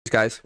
guys.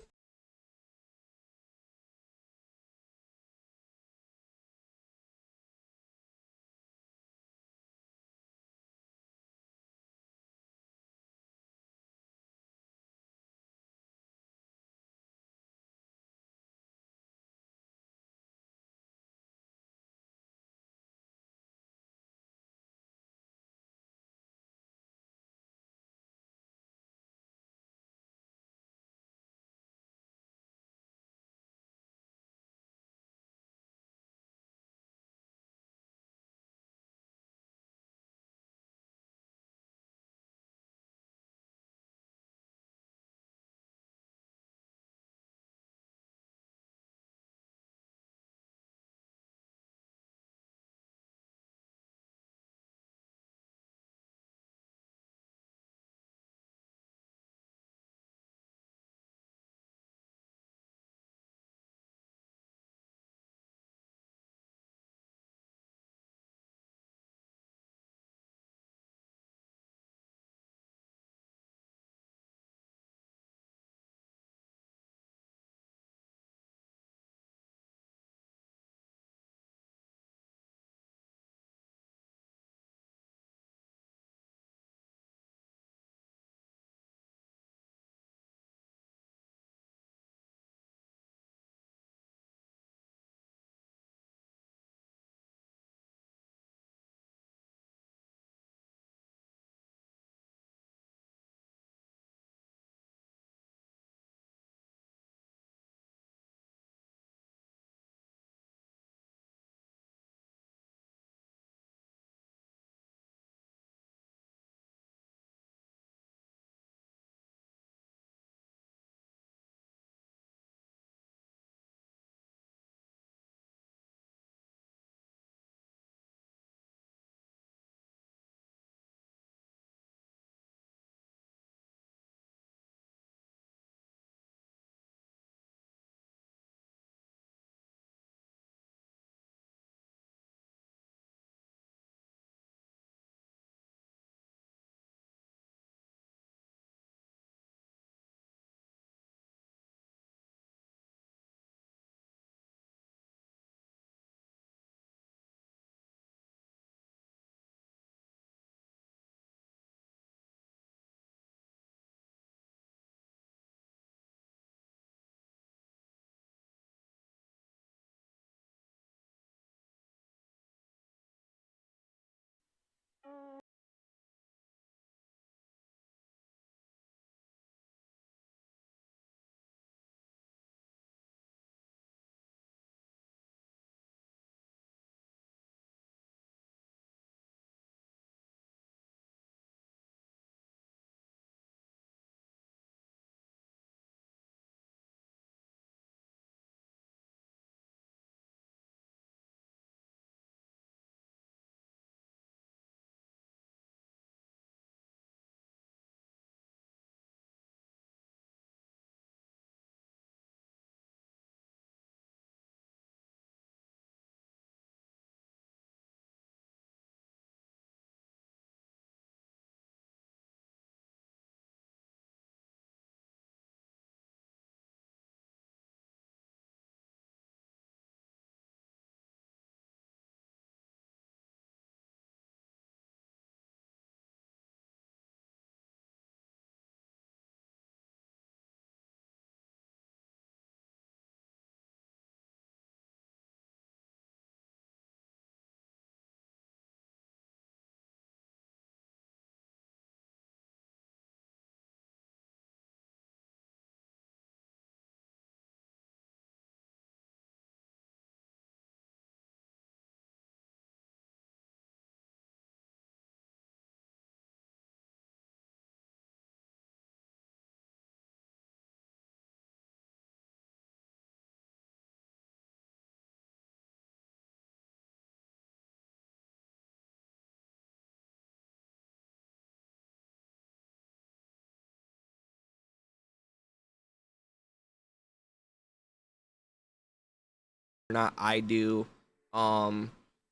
Or not, I do. Um,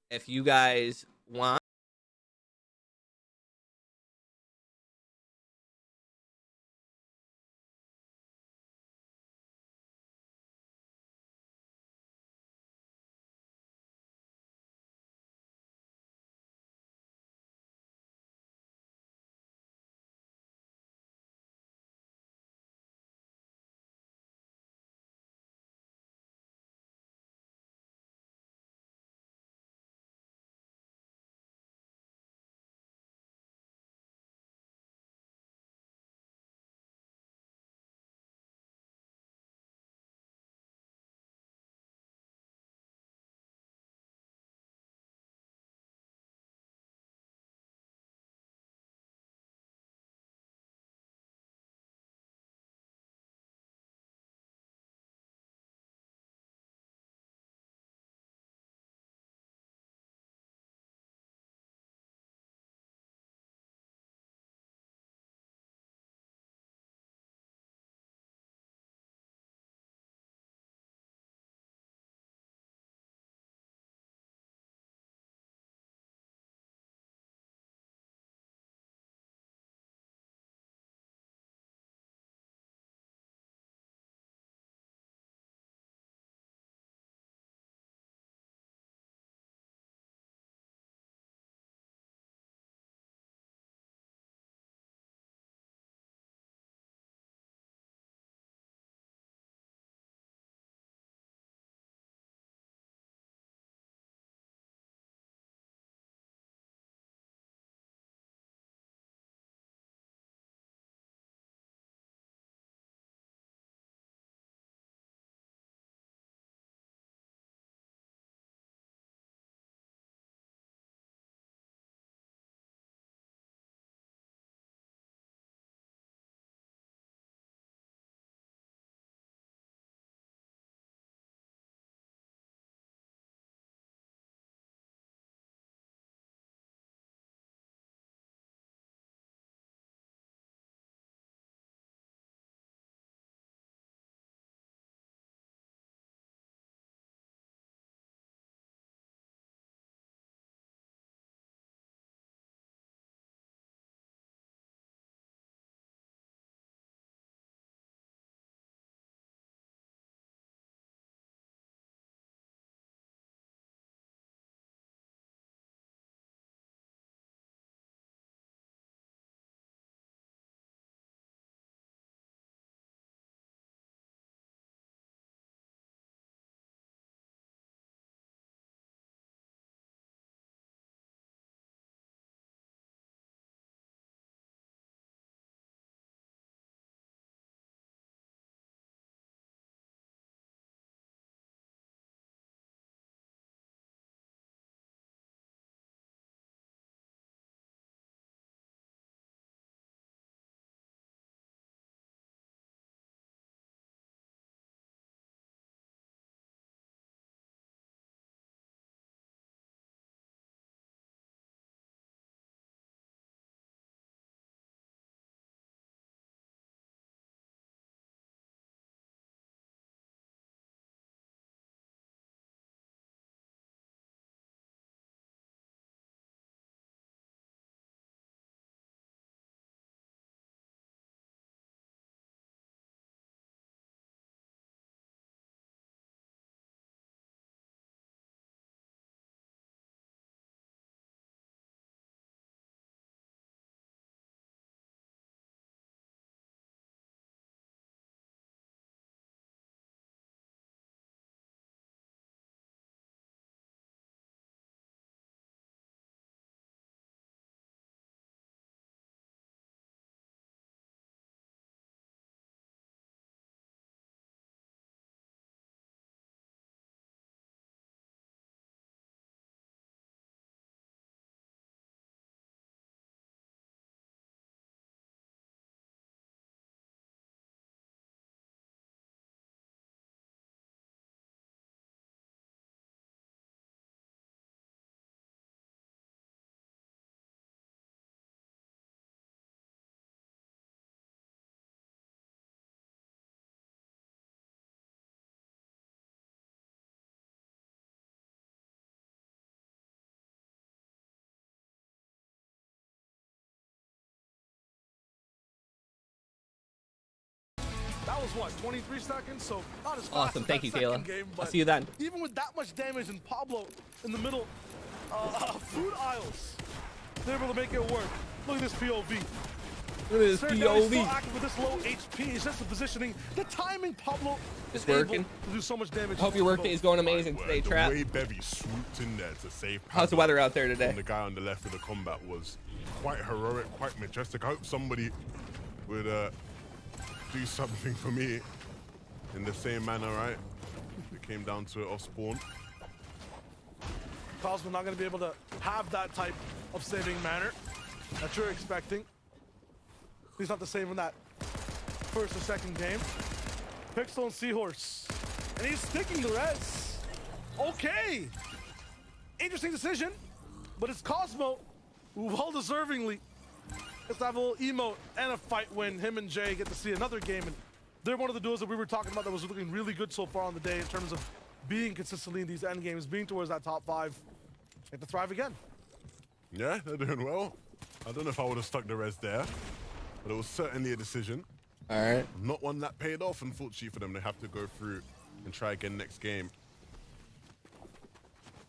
if you guys want was what, 23 seconds? So not as fast Awesome. as Thank that you, second Kayla. game, I'll but see you then. even with that much damage and Pablo in the middle, food aisles, they're able to make it work. Look at this POV. Look at this Still POV. active with this low HP. It's just the positioning, the timing. Pablo It's is able working. to do so much damage. I hope your workday is going amazing today, The Trap. way Bevy swooped in there to save How's the Pablo weather out there from today? the guy on the left of the combat was quite heroic, quite majestic. I hope somebody would do something for me in the same manner, right? It came down to it off spawn. Cosmo not going to be able to have that type of saving manner that you're expecting. He's not the same in that first or second game. Pixel and Seahorse. And he's sticking the res. Okay. Interesting decision, but it's Cosmo who well-deservingly gets to have a little emote and a fight when him and Jay get to see another game. And they're one of the duos that we were talking about that was looking really good so far on the day in terms of being consistently in these end games, being towards that top 5. They have to thrive again. Yeah, they're doing well. I don't know if I would have stuck the res there, but it was certainly a decision. All right. Not one that paid off, unfortunately for them. They have to go through and try again next game.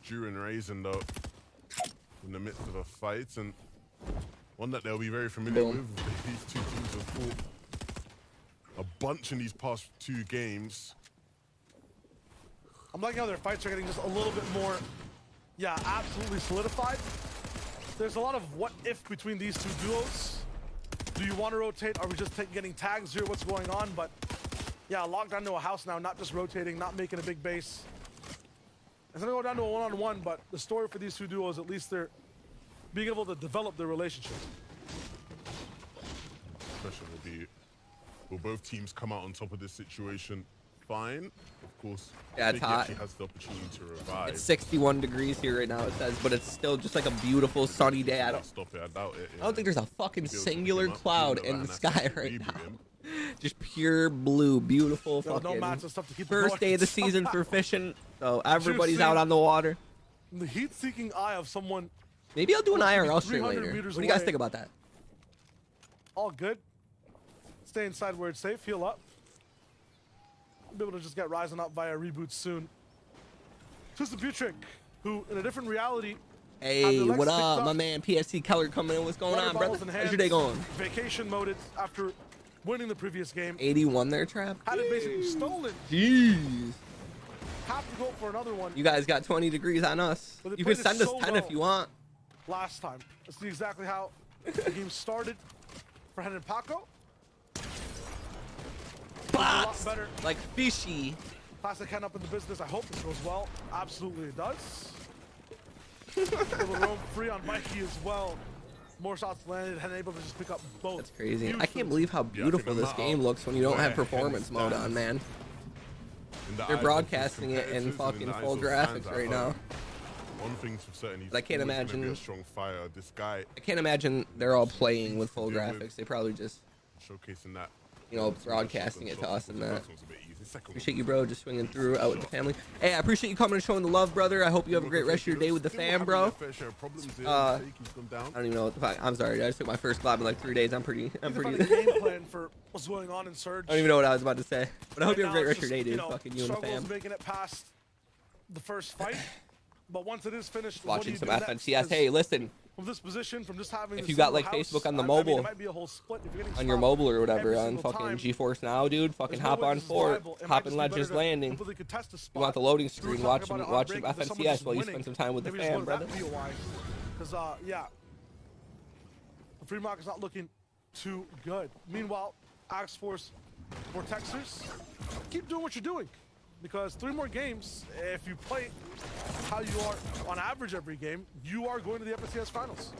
Drew and Raisin, though, in the midst of a fight, and one that they'll be very familiar with. These two teams have fought a bunch in these past 2 games. I'm liking how their fights are getting just a little bit more, yeah, absolutely solidified. There's a lot of what if between these two duos. Do you want to rotate? Are we just getting tags here? What's going on? But yeah, locked down to a house now, not just rotating, not making a big base. It's gonna go down to a one-on-one, but the story for these two duos, at least they're being able to develop their relationship. Question will be, will both teams come out on top of this situation fine? Of course, Yeah, it's Biggie hot. actually has the opportunity to revive. It's 61 degrees here right now, it says, but it's still just like a beautiful sunny day. I don't Stop it, I doubt it. I don't think there's a fucking Be able to singular pick him up, cloud even though in the Van sky has to right reboot now. him. Just pure blue, beautiful No fucking mats and stuff to keep it first going. day of the season for fishing. So everybody's see- out on the water. The heat-seeking eye of someone, Maybe I'll do an Well, it could be IRL stream 300 later. What meters do you guys away. think about that? all good. Stay inside where it's safe, heal up. Be able to just get Ryzen up via reboots soon. Twisted Butrick, who in a different reality. Hey, legs what picked up? up. My man PSC Keller coming in. What's going Water on, brother? bottles in How's your hands, day going? Vacation moded after winning the previous game. 81 there, Trap? Had it basically stolen. Jeez. Have to go for another one. You guys got 20 degrees on us. But they You played can it send us so 10 well if you want. last time. Let's see exactly how the game started for Hen and Paco. A lot Box. better. Like fishy. Classic Hen up in the business. I hope this goes well. Absolutely it does. Able to roam free on Mikey as well. More shots landed. Hen able to just pick up both. That's crazy. Huge I can't boost. believe how think beautiful the this amount game of looks when you don't have where performance Hen mode on, stands man. In the They're eyes of broadcasting it in competitors and fucking the eyes full of graphics fans at right now. home. One thing's for certain, he's But I can't always gonna be imagine- a strong fighter. This guy I can't imagine they're all playing with full Deal with- graphics. They probably just, showcasing that. you know, broadcasting it to us and that. First one's a bit easy. Second one- Appreciate you, bro, just swinging through out with the family. Hey, I appreciate you coming and showing the love, brother. I hope you have a great rest of your day with the Still fam, having bro. their fair share of problems here. Uh, Shaky's gone down. I don't even know what the fuck. I'm sorry. I just took my first collab in like 3 days. I'm pretty. Need to find I a game plan for what's going on in Surge. don't even know what I was about to say. But I hope Right you have a now, great rest it's of your day, just, dude. Fucking you and the struggles fam. making it past the first fight. But once it is finished, what do Watching you some do next? FNCS. 'Cause Hey, listen. from this position, from just having If the you got, single like, house, Facebook on the I mean, mobile, it might be a whole split if you're getting On your stopped mobile or whatever, every on single fucking time. GeForce Now, dude. Fucking There's no hop way on this is Fort. viable. It might Hop just in be better Legends to Landing. completely contest the You spot. want the loading We were screen? talking Watch about it on watch break, if someone FNCS just while you winning, spend some time with the maybe just fam, let brother. that be a why. Because, yeah, the free market's not looking too good. Meanwhile, Axe Force Vortexers, keep doing what you're doing. Because 3 more games, if you play how you are on average every game, you are going to the FNCS finals.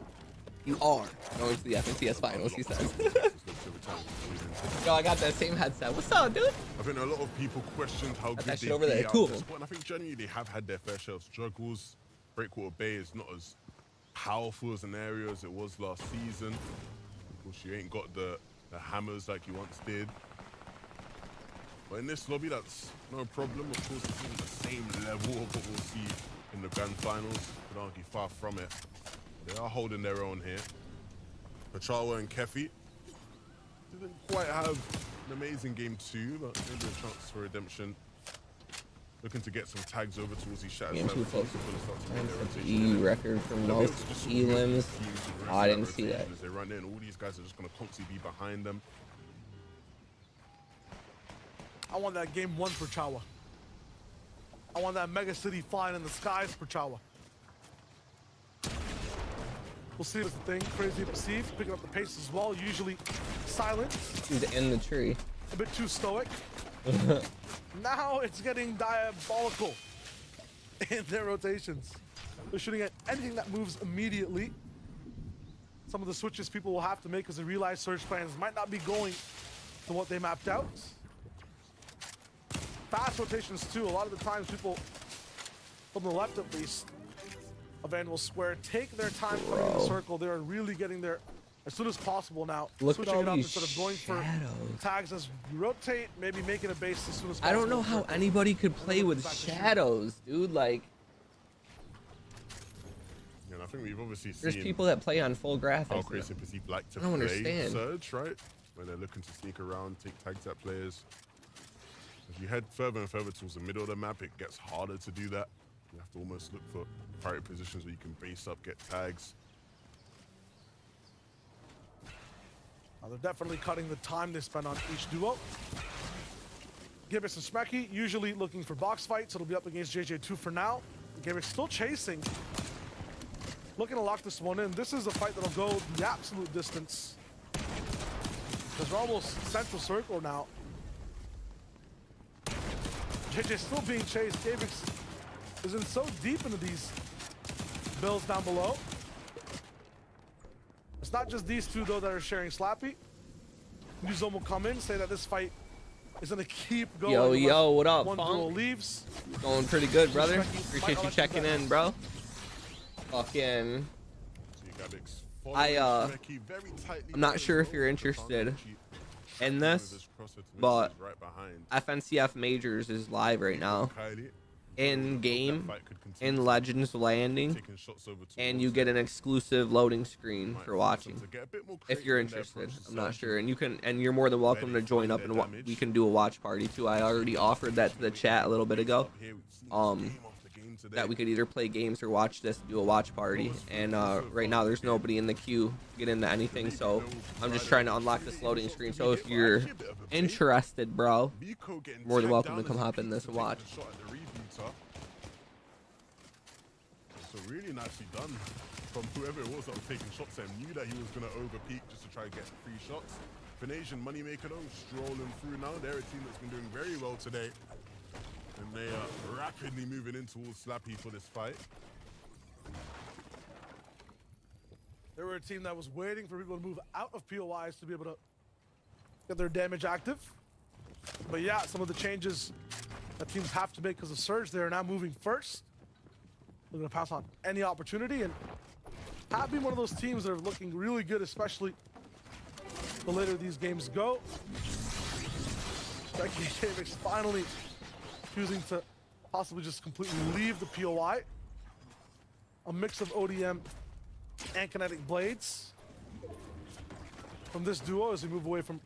You are going to the FNCS finals, he says. Yo, I got that same headset. What's up, dude? I think a lot of people questioned how good that shit they over there, be out two of this them. point. And I think generally they have had their fair share of struggles. Breakwater Bay is not as powerful as an area as it was last season. Of course, you ain't got the hammers like you once did. But in this lobby, that's no problem. Of course, it's not the same level of what we'll see in the grand finals. Could argue far from it. They are holding their own here. Pachawa and Kefi didn't quite have an amazing game too, but maybe a chance for redemption. Looking to get some tags over towards these shatters. Game 2 close. EU record for most elims. Oh, I didn't see that. As they run in, all these guys are just going to constantly be behind them. I want that game 1 for Chawa. I want that Mega City flying in the skies for Chawa. We'll see what's the thing. Crazy Perceived, picking up the pace as well. Usually silent. He's in the tree. A bit too stoic. Now it's getting diabolical in their rotations. They're shooting at anything that moves immediately. Some of the switches people will have to make because they realize surge plans might not be going to what they mapped out. Fast rotations too. A lot of the times people, from the left at least, of Anvil Square, take their time playing the circle. They're really getting there as soon as possible now. Look at all it up these instead of going for tags as you rotate, maybe making a base as soon as possible. I don't know how anybody could play with shadows, dude. Like, yeah, and I think we've obviously seen there's people that play on full graphics. how Crazy Perceived like to I don't play understand. Surge, right? When they're looking to sneak around, take tags at players. As you head further and further towards the middle of the map, it gets harder to do that. You have to almost look for priority positions where you can base up, get tags. They're definitely cutting the time they spend on each duo. Gibbous and Smecky usually looking for box fights. It'll be up against JJ2 for now. Gibbous still chasing. Looking to lock this one in. This is a fight that'll go the absolute distance. Because we're almost central circle now. JJ still being chased. Gavix is in so deep into these builds down below. It's not just these two, though, that are sharing Slappy. Newzone will come in, say that this fight is going to keep going. Yo, what up, one Funk? duel leaves. Going pretty good, brother. Appreciate you checking in, bro. Fucking. I'm not sure if you're interested in this, but FNCF Majors is live right now. In game, in Legends Landing, and you get an exclusive loading screen for watching. If you're interested, I'm not sure, and you're more than welcome to join up, and we can do a watch party too. I already offered that to the chat a little bit ago. That we could either play games or watch this, do a watch party, and right now there's nobody in the queue to get into anything, so I'm just trying to unlock this loading screen. So if you're interested, bro, more than welcome to come hop in this and watch. So really nicely done from whoever it was that was taking shots and knew that he was going to overpeak just to try to get free shots. Finasian Moneymaker though, strolling through now. They're a team that's been doing very well today. And they are rapidly moving in towards Slappy for this fight. They were a team that was waiting for people to move out of POIs to be able to get their damage active. But yeah, some of the changes that teams have to make because of Surge, they are now moving first. They're going to pass on any opportunity, and have been one of those teams that are looking really good, especially the later these games go. Becky Davis finally choosing to possibly just completely leave the POI. A mix of ODM and kinetic blades from this duo as we move away from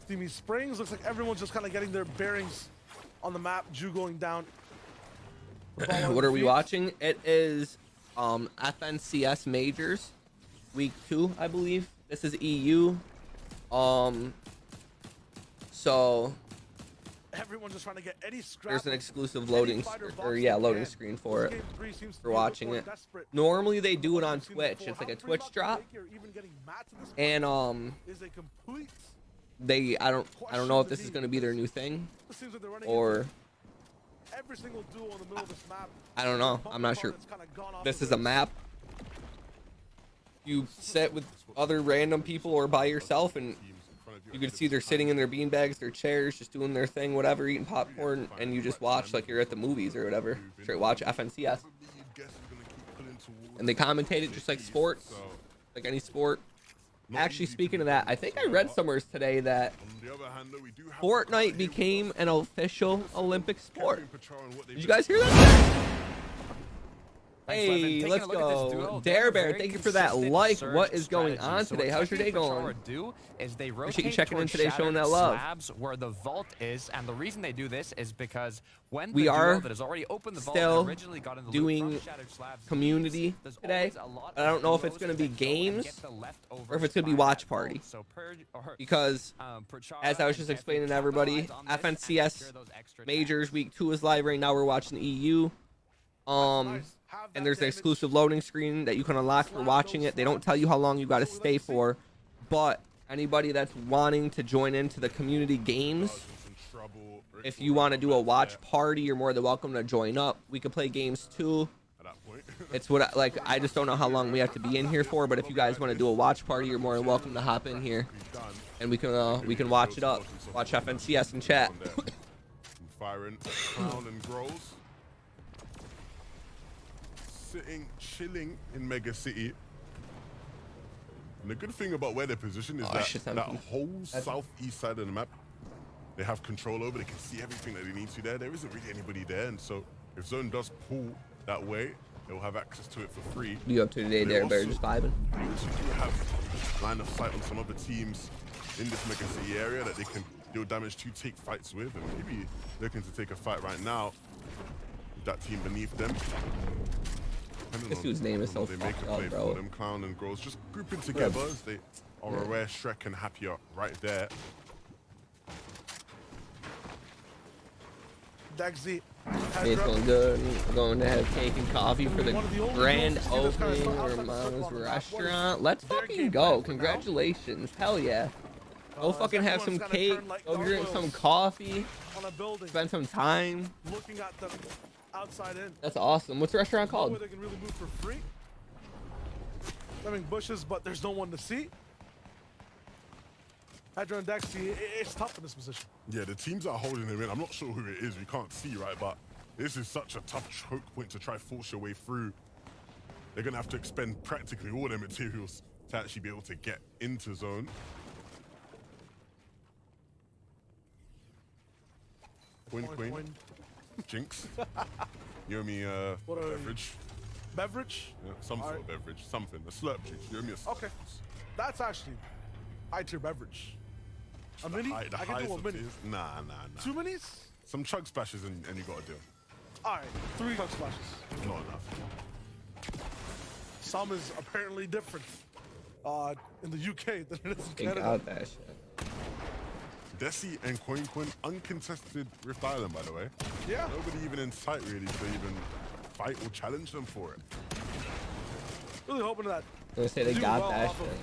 Steamy Springs. Looks like everyone's just kind of getting their bearings on the map. Ju going down. What are we watching? It is FNCS Majors week 2, I believe. This is EU. So everyone's just trying to get any scrap. There's an exclusive loading loading screen for it for watching it. Normally they do it on Twitch. It's like a Twitch drop. And I don't know if this is going to be their new thing or every single duel in the middle of this map. I don't know. I'm not sure. This is a map. You sit with other random people or by yourself, and you can see they're sitting in their beanbags, their chairs, just doing their thing, whatever, eating popcorn, and you just watch like you're at the movies or whatever. Straight watch FNCS. And they commentate it just like sports, like any sport. Actually, speaking of that, I think I read somewhere today that Fortnite became an official Olympic sport. Did you guys hear that? Hey, let's go. Dare Bear, thank you for that like. What is going on today? How's your day going? Appreciate you checking in today, showing that love. Where the vault is, and the reason they do this is because when we are that has already opened the still vault got in the doing community today. I don't know if it's going to be games or if it's going to be watch party. Because, as I was just explaining to everybody, FNCS Majors Week 2 is live right now. We're watching the EU. And there's an exclusive loading screen that you can unlock for watching it. They don't tell you how long you got to stay for, but anybody that's wanting to join into the community games, if you want to do a watch party, you're more than welcome to join up. We can play games too. It's what I just don't know how long we have to be in here for, but if you guys want to do a watch party, you're more than welcome to hop in here, and we can watch it up. Watch FNCS and chat. Firing Clown and Grows. Sitting, chilling in Mega City. And the good thing about where they're positioned is that whole southeast side of the map, they have control over. They can see everything that they need to there. There isn't really anybody there, and so if Zone does pull that way, they'll have access to it for free. What are you up to today, Dare Bear? Just vibing? They also do have line of sight on some other teams in this Mega City area that they can deal damage to, take fights with, and maybe looking to take a fight right now with that team beneath them. This dude's name is so fucked up, bro. Them Clown and Grows just grouping together as they are aware Shrek and Happy are right there. Dexy. It's going good. I'm going to have cake and coffee for the grand opening of Mama's restaurant. Let's fucking go. Congratulations. Hell yeah. Go fucking have some cake. Go drink some coffee. Spend some time. Looking at them outside in. That's awesome. What's the restaurant called? They can really move for free. Having bushes, but there's no one to see. Hydra and Dexy, it's tough in this position. Yeah, the teams that are holding him in, I'm not sure who it is. We can't see, right? But this is such a tough choke point to try force your way through. They're going to have to expend practically all their materials to actually be able to get into zone. Queen. Jinx. You owe me beverage. Beverage? Yeah, some sort of beverage. Something. A slurp juice. You owe me a slurp juice. That's actually high tier beverage. A mini? I can do a mini. Nah. 2 minis? Some chug splashes and you gotta do. Alright, 3 chug splashes. Not enough. Some is apparently different in the UK than it is in Canada. Canada. That shit. Desi and Queen, uncontested Rift Island, by the way. Yeah. Nobody even in sight really to even fight or challenge them for it. Really hoping that I'm gonna say they got that shit.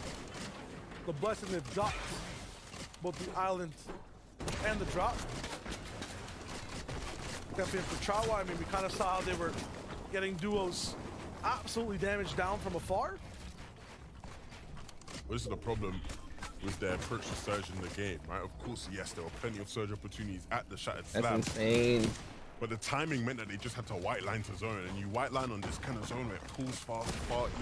The blessing they've got, both the island and the drop. Definitely for Chawa, I mean, we kind of saw how they were getting duos absolutely damaged down from afar. Well, this is the problem with their approach to Surge in the game, right? Of course, yes, there were plenty of Surge opportunities at the Shattered Slab. That's insane. But the timing meant that they just had to white line to zone, and you white line on this kind of zone where it pulls far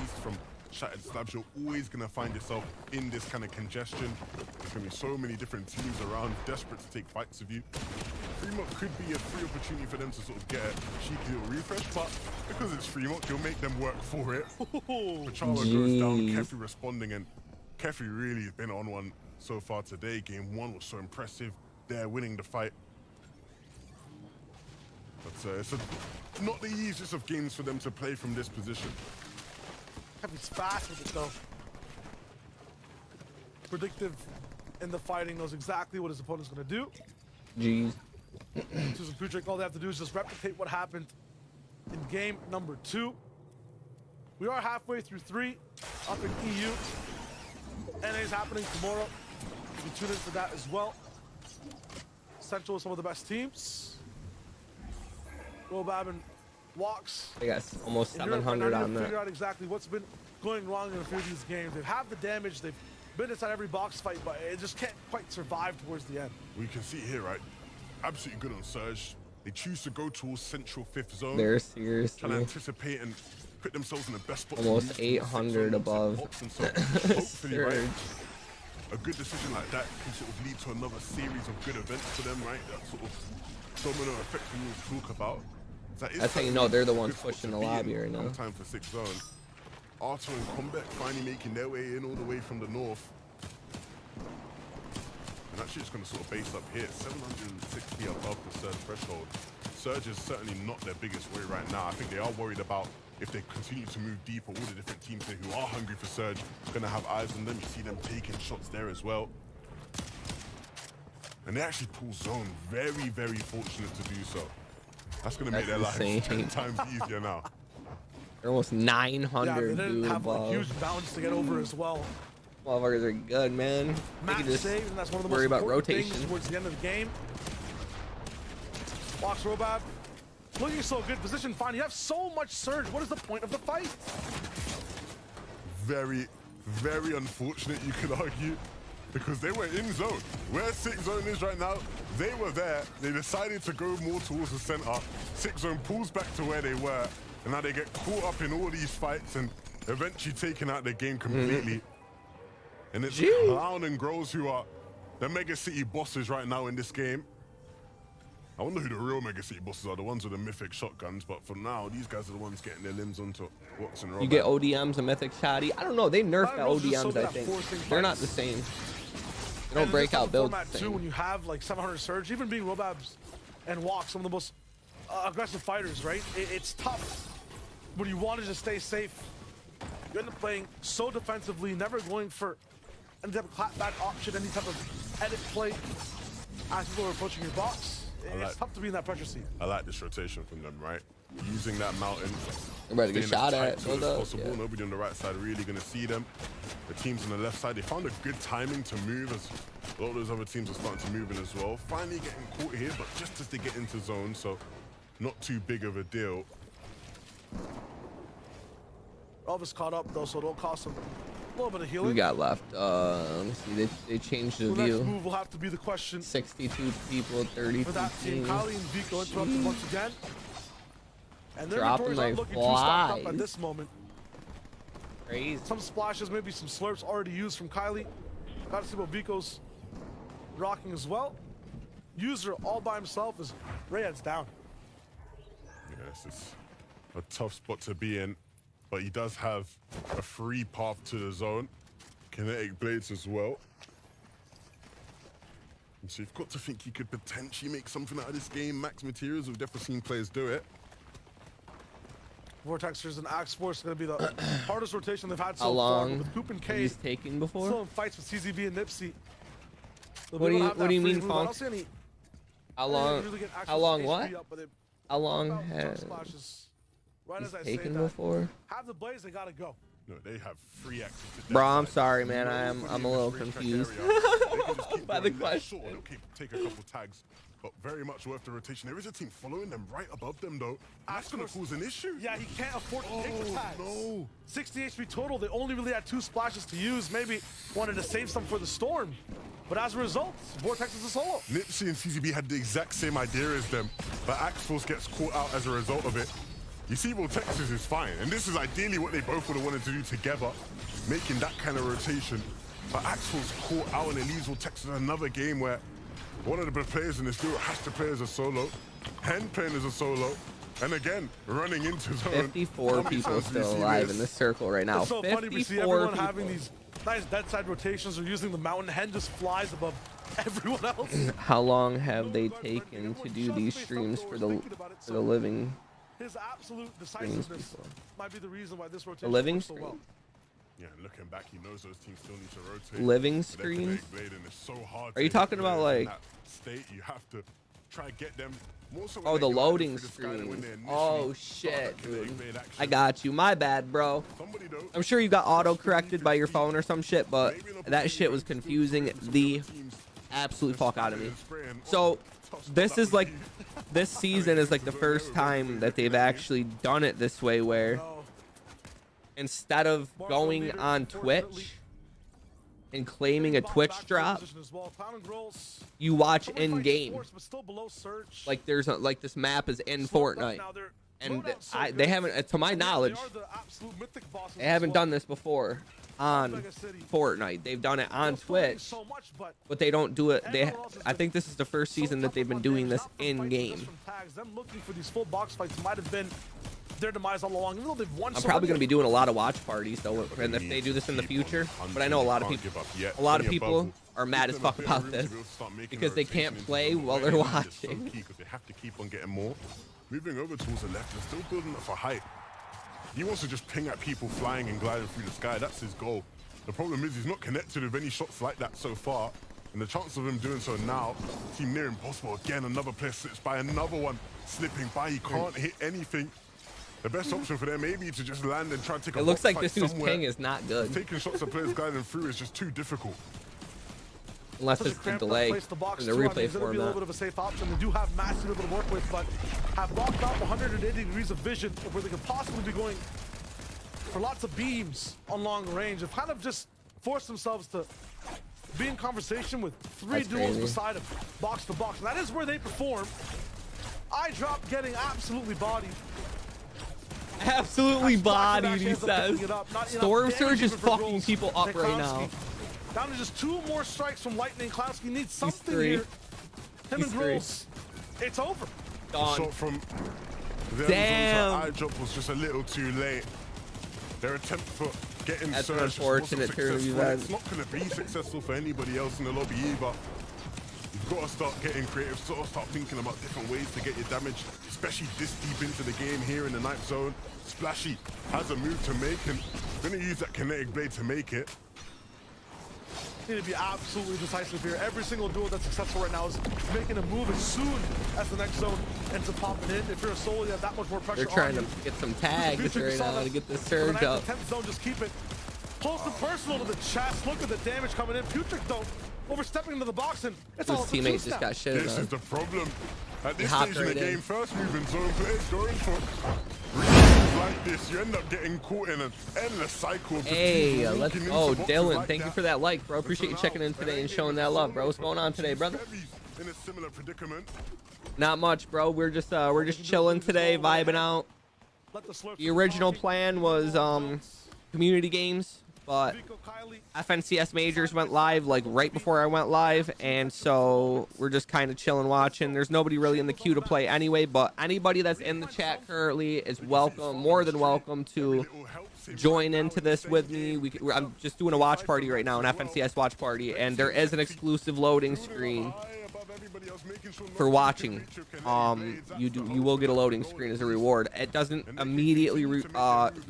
east from Shattered Slabs, you're always gonna find yourself in this kind of congestion. There's gonna be so many different teams around, desperate to take fights with you. Fremont could be a free opportunity for them to sort of get a cheeky little refresh, but because it's Fremont, you'll make them work for it. Pachalo goes down, Kefi responding, and Kefi really has been on one so far today. Game 1 was so impressive. They're winning the fight. But it's not the easiest of games for them to play from this position. Kefi's fast with it though. Predictive in the fighting, knows exactly what his opponent's gonna do. Jeez. Susan Putrick, all they have to do is just replicate what happened in game number 2. We are halfway through 3 up in EU. NA is happening tomorrow. You can tune in for that as well. Central is some of the best teams. Will Babin walks. They got almost 700 on that. Figure out exactly what's been going wrong in a few of these games. They have the damage. They've been inside every box fight, but it just can't quite survive towards the end. We can see here, right? Absolutely good on Surge. They choose to go towards Central 5th Zone. They're seriously trying to anticipate and put themselves in the best spot. Almost 800 above. So hopefully, right, a good decision like that can sort of lead to another series of good events for them, right? That sort of domino effect we will talk about. That's how you know they're the ones pushing the lobby right now. Time for 6 zone. Arto and Combat finally making their way in all the way from the north. And actually just going to sort of base up here. 760 above the Surge threshold. Surge is certainly not their biggest worry right now. I think they are worried about if they continue to move deeper, all the different teams here who are hungry for Surge going to have eyes on them. You see them taking shots there as well. And they actually pull zone. Very, very fortunate to do so. That's going to make their lives 10 times easier now. They're almost 900, yeah, they didn't have a huge bounds to get over as well. Motherfuckers are good, man. They can just save, and that's one of the worry most about rotation things towards the end of the game. Walks Robab. Looking so good. Position fine. You have so much Surge. What is the point of the fight? Very, very unfortunate, you could argue, because they were in zone. Where 6 zone is right now, they were there. They decided to go more towards the center. 6 zone pulls back to where they were, and now they get caught up in all these fights and eventually taken out the game completely. And it's Clown and Grows who are the Mega City bosses right now in this game. I wonder who the real Mega City bosses are, the ones with the mythic shotguns, but for now, these guys are the ones getting their limbs onto Watts and Robab. You get ODMs and mythic shotty. I don't know, they nerfed the ODMs, I think. They're not the same. They don't break out builds the same. When you have like 700 Surge, even being Robabs and Walk, some of the most aggressive fighters, right? It's tough when you want to just stay safe. You end up playing so defensively, never going for any type of clapback option, any type of edit play as people are approaching your box. It's tough to be in that pressure seat. I like this rotation from them, right? Using that mountain. I'm ready to get shot at. As possible. Yeah. Nobody on the right side really going to see them. The teams on the left side, they found a good timing to move as a lot of those other teams are starting to move in as well. Finally getting caught here, but just as they get into zone, so not too big of a deal. Elvis caught up though, so it'll cost him a little bit of healing. We got left. Let me see. They changed the view. Next move will have to be the question. 62 people, 32 for that team. Kylie and Vico interrupted once again. And their dropping like looking too stocked up at this moment. Crazy. Some splashes, maybe some slurps already used from Kylie. Got to see what Vico's rocking as well. User all by himself as Rayad's down. Yes, it's a tough spot to be in, but he does have a free path to the zone. Kinetic blades as well. And so you've got to think he could potentially make something out of this game. Max materials, we've definitely seen players do it. Vortexers and Axe Force are going to be the hardest rotation they've had so How long far. With Coop and K he's taken before? still in fights with CZB and Nipsey. What do you mean, Funk? How long what? How long has he's taken before? Have the blaze, they gotta go. No, they have free access to Bro, I'm sorry, man. I'm a little confused by the question. They'll take a couple tags, but very much worth the rotation. There is a team following them right above them, though. That's going to cause an issue. Yeah, he can't afford to take the tags. No. 60 HP total. They only really had 2 splashes to use. Maybe wanted to save some for the storm. But as a result, Vortex is a solo. Nipsey and CZB had the exact same idea as them, but Axe Force gets caught out as a result of it. You see, Texas is fine, and this is ideally what they both would have wanted to do together, making that kind of rotation. But Axel's caught out, and it leaves Texas another game where one of the players in this duo has to play as a solo, Hen playing as a solo, and again, running into zone. 54 people still alive in this circle right now. It's so funny we see everyone having these nice dead side rotations or using the mountain. Hen just flies above everyone else. How long have they taken to do these streams for the living? His absolute decisiveness might be the reason why this rotation living so well. Yeah, looking back, he knows those teams still need to rotate. Living screens? So are you talking about like state? You have to try to get them more so the loading screen. Oh shit, dude. I got you. My bad, bro. I'm sure you got auto corrected by your phone or some shit, but that shit was confusing the absolute fuck out of me. So this is like this season is like the first time that they've actually done it this way, where instead of going on Twitch and claiming a Twitch drop, you watch in game. Like there's like this map is in Fortnite, and they haven't, to my knowledge, they haven't done this before. on Fortnite. They've done it on Twitch, but they don't do it. I think this is the first season that they've been doing this in game. Them looking for these full box fights might have been their demise all along. Even though they've won I'm probably going to be doing a lot of watch parties though, and if they do this in the future. But I know a lot of people are mad as fuck about this because they can't play while they're watching. Because they have to keep on getting more. Moving over towards the left, they're still building up for height. He wants to just ping at people flying and gliding through the sky. That's his goal. The problem is he's not connected with any shots like that so far. And the chance of him doing so now seem near impossible. Again, another player slips by, another one slipping by. He can't hit anything. The best option for them may be to just land and try to take a It looks like this dude's somewhere. ping is not good. Taking shots at players gliding through is just too difficult. Unless it's the delay in the replay format. Be a little bit of a safe option. They do have massive little to work with, but have blocked out 180 degrees of vision where they could possibly be going for lots of beams on long range. Have kind of just forced themselves to be in conversation with three duels beside them, box to box. And that is where they perform. I drop getting absolutely bodied. Absolutely bodied, he says. Storm Surge is fucking people up right now. Down to just 2 more strikes from Lightning. Klowski needs something here. Him and Grills. It's over. The shot from the eye drop was just a little too late. Their attempt for getting That's an Surge unfortunate turn of events. It's not going to be successful for anybody else in the lobby either. You've got to start getting creative, sort of start thinking about different ways to get your damage, especially this deep into the game here in the night zone. Splashy has a move to make and going to use that kinetic blade to make it. Need to be absolutely decisive here. Every single duel that's successful right now is making a move as soon as the next zone ends up popping in. If you're a solo, you have that much more pressure. They're trying to get some tags right now to get the surge up. 10th zone, just keep it close and personal to the chest. Look at the damage coming in. Putrid though, overstepping into the box, and it's all his teammate just got shit on. This is the problem. At this stage in the game, first move in zone players going for reasons like this, you end up getting caught in an endless cycle of let's go. Dylan, thank you for that like, bro. Appreciate you checking in today and showing that love, bro. What's going on today, brother? In a similar predicament. Not much, bro. We're just chilling today, vibing out. The original plan was community games, but FNCS Majors went live like right before I went live, and so we're just kind of chilling, watching. There's nobody really in the queue to play anyway, but anybody that's in the chat currently is welcome, more than welcome to join into this with me. I'm just doing a watch party right now, an FNCS watch party, and there is an exclusive loading screen for watching. You will get a loading screen as a reward. It doesn't immediately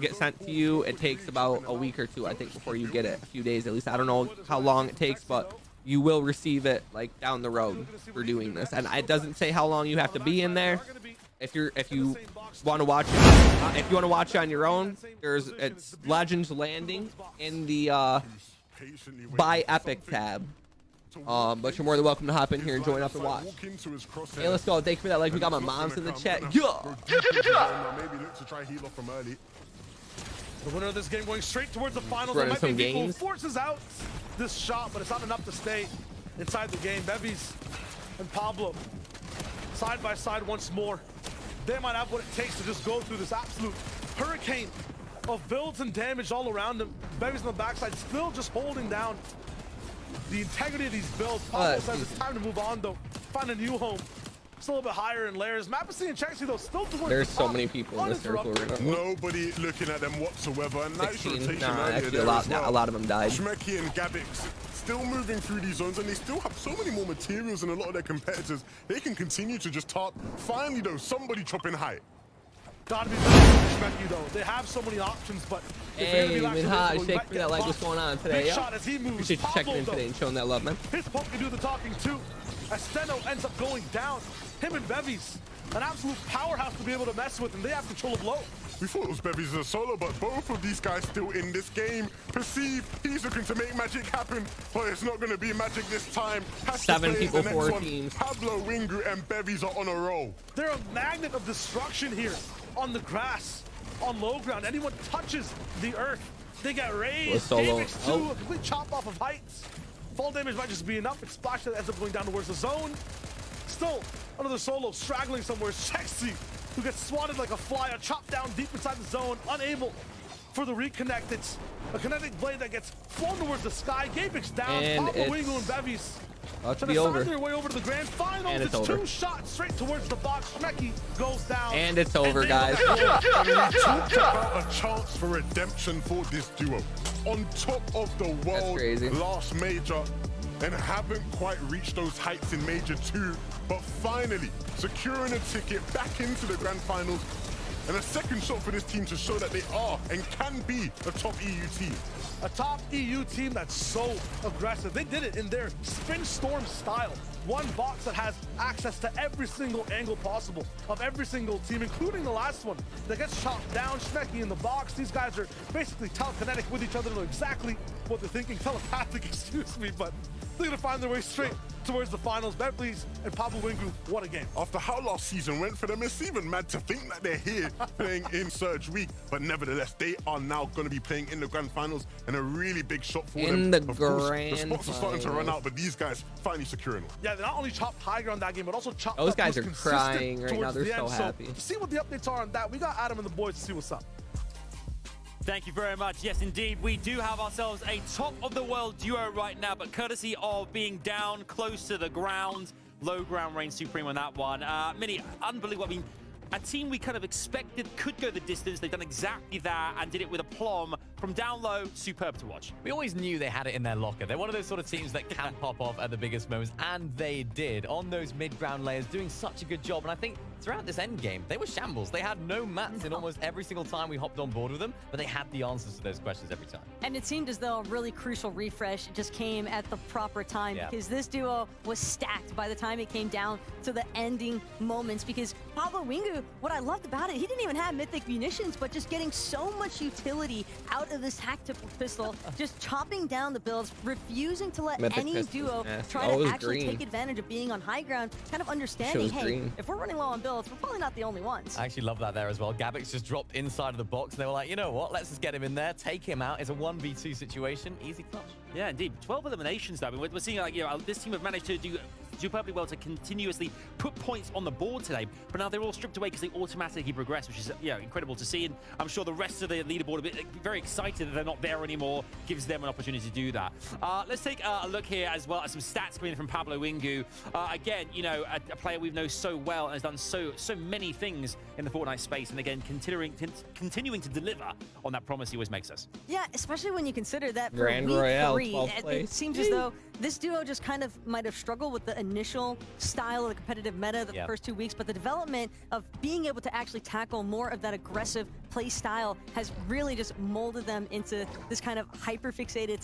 get sent to you. It takes about a week or two, I think, before you get it. A few days at least. I don't know how long it takes, but you will receive it like down the road for doing this. And it doesn't say how long you have to be in there. If you want to watch it on your own, it's Legends Landing in the Buy Epic tab. But you're more than welcome to hop in here and join up and watch. Hey, let's go. Thank you for that. Like, we got my moms in the chat. Yeah. The winner of this game going straight towards the finals. Running some games. Forces out this shot, but it's not enough to stay inside the game. Bevies and Pablo side by side once more. They might have what it takes to just go through this absolute hurricane of builds and damage all around them. Bevies on the backside still just holding down the integrity of these builds. Pablo says it's time to move on though. Find a new home. It's a little bit higher in layers. Mapasi and Chexy though still towards There's so many people in this circle right now. Nobody looking at them whatsoever. And nice 16. rotation Actually a lot of them died. Shmeki and Gabix still moving through these zones, and they still have so many more materials than a lot of their competitors. They can continue to just tarp. Finally though, somebody chopping height. Gotta be better than Shmeki though. They have so many options, but hey, Minhaj, shake for that like what's going on today, yo? Shot as he moves. Appreciate you checking in today and showing that love, man. His poke can do the talking too. As Steno ends up going down. Him and Bevies, an absolute powerhouse to be able to mess with, and they have control of low. We thought it was Bevies as a solo, but both of these guys still in this game. Perceive, he's looking to make magic happen, but it's not going to be magic this time. 7 people, 4 teams. Pablo, Wingu, and Bevies are on a roll. They're a magnet of destruction here on the grass, on low ground. Anyone touches the earth, they get raised. Davis too, a complete chop off of heights. Fall damage might just be enough. It's Splash that ends up going down towards the zone. Still, another solo straggling somewhere. Chexy, who gets swatted like a fly, a chop down deep inside the zone, unable for the reconnect. It's a kinetic blade that gets flown towards the sky. Gabix down. And Pablo it's Wingo and Bevies about to trying be to over. find their way over to the grand finals. And it's It's over. 2 shots straight towards the box. Schmecky goes down. And it's over, guys. Talk about a chance for redemption for this duo. On top of the world crazy. last major, and haven't quite reached those heights in Major 2, but finally securing a ticket back into the grand finals, and a second shot for this team to show that they are and can be a top EU team. A top EU team that's so aggressive. They did it in their Spin Storm style. One box that has access to every single angle possible of every single team, including the last one that gets chopped down. Schmecky in the box. These guys are basically telekinetic with each other, know exactly what they're thinking. Telepathic, excuse me, but they're gonna find their way straight towards the finals. Beverly's and Pablo Wingu, what a game. After how last season went for them, it's even mad to think that they're here playing in Surge Week, but nevertheless, they are now going to be playing in the grand finals, and a really big shot for In them. the Of course, grand the spots are starting to run finals. out, but these guys finally securing one. Yeah, they not only chopped high ground that game, but also chopped Those up, guys was are consistent crying right now. towards They're the so end. happy. To see what the updates are on that, we got Adam and the boys to see what's up. Thank you very much. Yes, indeed, we do have ourselves a top-of-the-world duo right now, but courtesy of being down close to the ground, low ground reign supreme on that one. Mini, unbelievable. I mean, a team we kind of expected could go the distance. They've done exactly that and did it with aplomb. From down low, superb to watch. We always knew they had it in their locker. They're one of those sort of teams that can pop off at the biggest moments, and they did on those mid-ground layers, doing such a good job. And I think throughout this end game, they were shambles. They had no mats in almost every single time we hopped on board with them, but they had the answers to those questions every time. And it seemed as though a really crucial refresh just came at the proper time, Yeah. because this duo was stacked by the time it came down to the ending moments. Because Pablo Wingu, what I loved about it, he didn't even have mythic munitions, but just getting so much utility out of this tactical pistol, just chopping down the builds, refusing to let Mythic any pistol's duo nasty. try Oh, it to was actually green. take advantage of being on high ground, kind of understanding, Shows hey, green. if we're running low on builds, we're probably not the only ones. I actually love that there as well. Gabix just dropped inside of the box, and they were like, you know what, let's just get him in there, take him out. It's a 1v2 situation, easy touch. Yeah, indeed. 12 eliminations, though. I mean, we're seeing, like, you know, this team have managed to do superbly well to continuously put points on the board today, but now they're all stripped away because they automatically progress, which is, you know, incredible to see. And I'm sure the rest of the leaderboard are very excited that they're not there anymore. Gives them an opportunity to do that. Let's take a look here as well at some stats coming in from Pablo Wingu. Again, you know, a player we've known so well and has done so many things in the Fortnite space, and again, continuing to deliver on that promise he always makes us. Yeah, especially when you consider that for Grand week Royale, 3, 12th it place. seems as though this duo just kind of might have struggled with the initial style of the competitive meta the first 2 weeks, but the development of being able to actually tackle more of that aggressive play style has really just molded them into this kind of hyper-fixated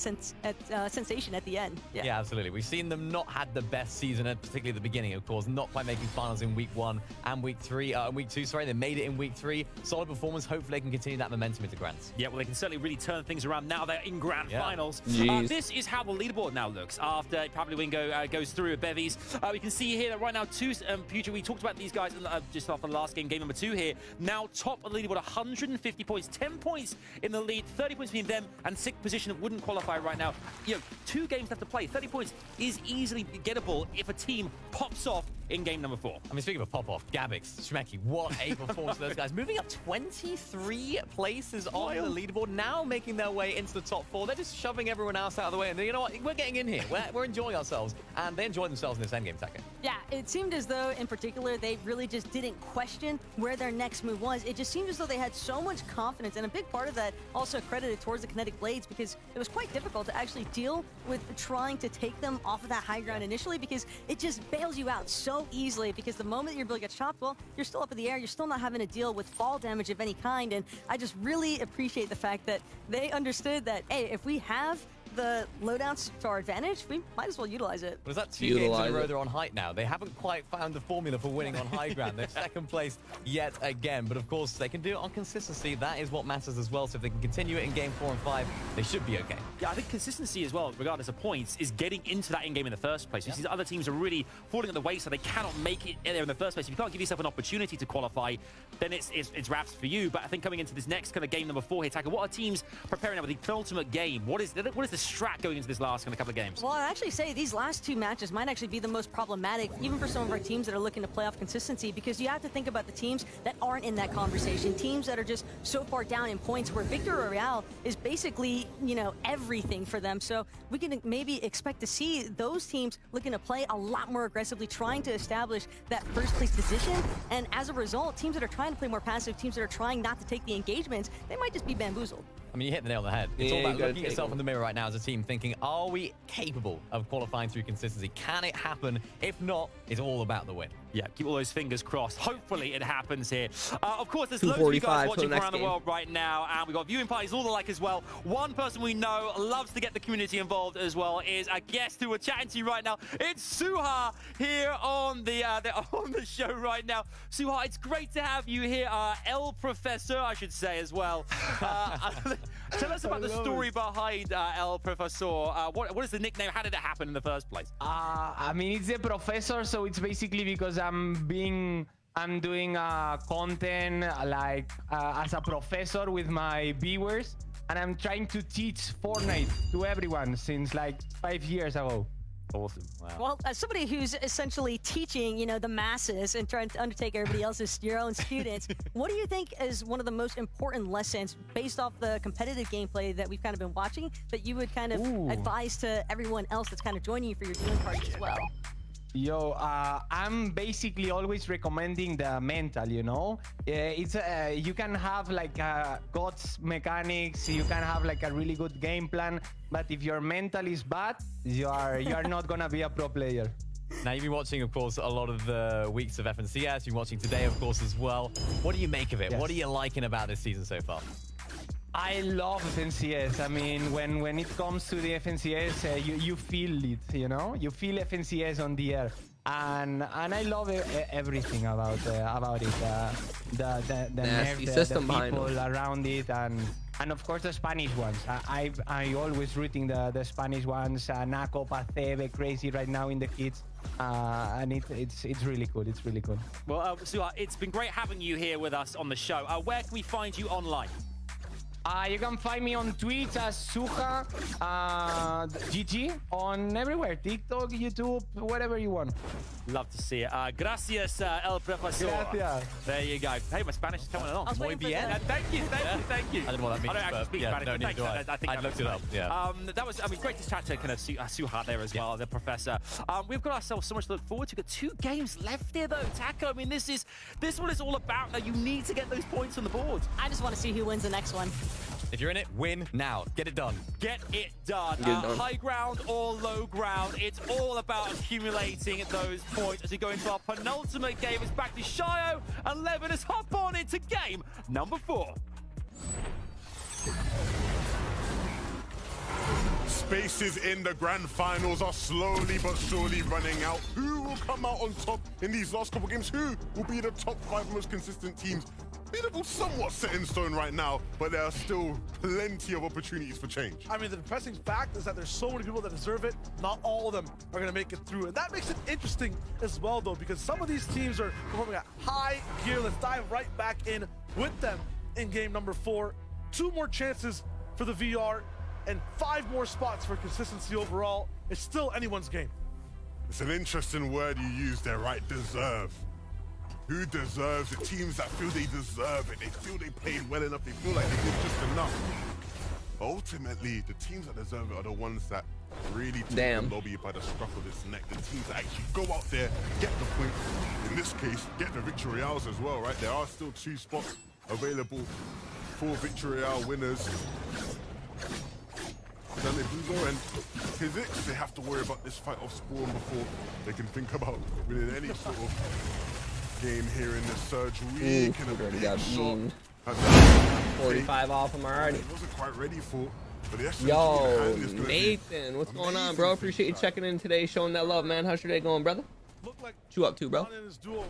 sensation at the end. Yeah, absolutely. We've seen them not had the best season, particularly at the beginning, of course, not quite making finals in week 1 and week 2, sorry. They made it in week 3. Solid performance. Hopefully they can continue that momentum into Grands. Yeah, well, they can certainly really turn things around now they're in grand finals. Jeez. This is how the leaderboard now looks after Pablo Wingo goes through with Bevies. We can see here that right now, Future, we talked about these guys just after the last game number 2 here. Now top of the leaderboard, 150 points, 10 points in the lead, 30 points between them, and 6th position wouldn't qualify right now. You know, 2 games left to play. 30 points is easily gettable if a team pops off in game number 4. I mean, speaking of pop-off, Gabix, Schmecky, what a performance for those guys. Moving up 23 places on the leaderboard, now making their way into the top 4. They're just shoving everyone else out of the way, and you know what? We're getting in here. We're enjoying ourselves, and they enjoyed themselves in this endgame attack. Yeah, it seemed as though, in particular, they really just didn't question where their next move was. It just seemed as though they had so much confidence, and a big part of that also credited towards the kinetic blades, because it was quite difficult to actually deal with trying to take them off of that high ground initially, because it just bails you out so easily, because the moment your build gets chopped, well, you're still up in the air, you're still not having to deal with fall damage of any kind, and I just really appreciate the fact that they understood that, hey, if we have the lowdowns to our advantage, we might as well utilize it. Was that 2 games in a row they're on height now? They haven't quite found the formula for winning on high ground. They're second place yet again, but of course they can do it on consistency. That is what matters as well. So if they can continue it in game 4 and 5, they should be okay. Yeah, I think consistency as well, regardless of points, is getting into that in-game in the first place. You see other teams are really falling at the wayside. They cannot make it there in the first place. If you can't give yourself an opportunity to qualify, then it's wraps for you. But I think coming into this next kind of game number 4 here, Taka, what are teams preparing now with the penultimate game? What is the strat going into this last kind of couple of games? Well, I'd actually say these last two matches might actually be the most problematic, even for some of our teams that are looking to playoff consistency, because you have to think about the teams that aren't in that conversation, teams that are just so far down in points where Victor Royale is basically, you know, everything for them. So we can maybe expect to see those teams looking to play a lot more aggressively, trying to establish that first place position. And as a result, teams that are trying to play more passive, teams that are trying not to take the engagements, they might just be bamboozled. I mean, you hit the nail on the head. It's all about looking at yourself in the mirror right now as a team, thinking, are we capable of qualifying through consistency? Can it happen? If not, it's all about the win. Yeah, keep all those fingers crossed. Hopefully it happens here. Of course, there's loads of you guys watching from around the world right now, and we've got viewing parties, all the like as well. One person we know loves to get the community involved as well is a guest who we're chatting to right now. It's Suha here on the show right now. Suha, it's great to have you here. El Professor, I should say as well. Tell us about the story behind El Professor. What is the nickname? How did it happen in the first place? I mean, it's the professor, so it's basically because I'm doing content like as a professor with my viewers, and I'm trying to teach Fortnite to everyone since like 5 years ago. Awesome. Wow. Well, as somebody who's essentially teaching, you know, the masses and trying to undertake everybody else's, your own students, what do you think is one of the most important lessons based off the competitive gameplay that we've kind of been watching that you would kind of advise to everyone else that's kind of joining you for your viewing parties as well? Yo, I'm basically always recommending the mental, you know? It's you can have like God's mechanics, you can have like a really good game plan, but if your mental is bad, you're not gonna be a pro player. Now, you've been watching, of course, a lot of the weeks of FNCS. You've been watching today, of course, as well. What do you make of it? Yes. What are you liking about this season so far? I love FNCS. I mean, when it comes to the FNCS, you feel it, you know? You feel FNCS on the air. And I love everything about it. The nerf, the people around it, and of course the Spanish ones. I always rooting the Spanish ones. Nako, Pacebe, crazy right now in the kids. And it's really cool. It's really cool. Well, Suha, it's been great having you here with us on the show. Where can we find you online? You can find me on Twitch as Suha GG on everywhere, TikTok, YouTube, whatever you want. Love to see it. Gracias, El Profesor. Gracias. There you go. Hey, my Spanish is coming along. Muy bien. Thank you. I don't know what that means. I don't actually speak Spanish, but thanks. I think I looked it up. Yeah. That was, I mean, great to chat to kind of Suha there as well, the professor. We've got ourselves so much to look forward to. We've got 2 games left here, though. Taco, I mean, this is what it's all about. Now, you need to get those points on the board. I just want to see who wins the next one. If you're in it, win now. Get it done. Get it done. High ground or low ground, it's all about accumulating those points as we go into our penultimate game. It's back to Shio and Levin. Let's hop on into game number 4. Spaces in the grand finals are slowly but surely running out. Who will come out on top in these last couple games? Who will be the top 5 most consistent teams? Beatable somewhat set in stone right now, but there are still plenty of opportunities for change. I mean, the depressing fact is that there's so many people that deserve it. Not all of them are going to make it through. And that makes it interesting as well, though, because some of these teams are performing at high gear. Let's dive right back in with them in game number 4. 2 more chances for the VR and 5 more spots for consistency overall. It's still anyone's game. It's an interesting word you use there, right? Deserve. Who deserves it? Teams that feel they deserve it. They feel they played well enough. They feel like they did just enough. Ultimately, the teams that deserve it are the ones that really take the lobby by the scruff of its neck. The teams that actually go out there, get the points. In this case, get the Victory Royales as well, right? There are still 2 spots available for Victory Royale winners. Then they do go and Physics, they have to worry about this fight off Spawn before they can think about winning any sort of game here in the Surge. We can already got shot. 45 off him already. He wasn't quite ready for. But the Yo, Nathan, what's going on, bro? Appreciate you checking in today, showing that love, man. How's your day going, brother? Looked like what you up to, bro? in his duel,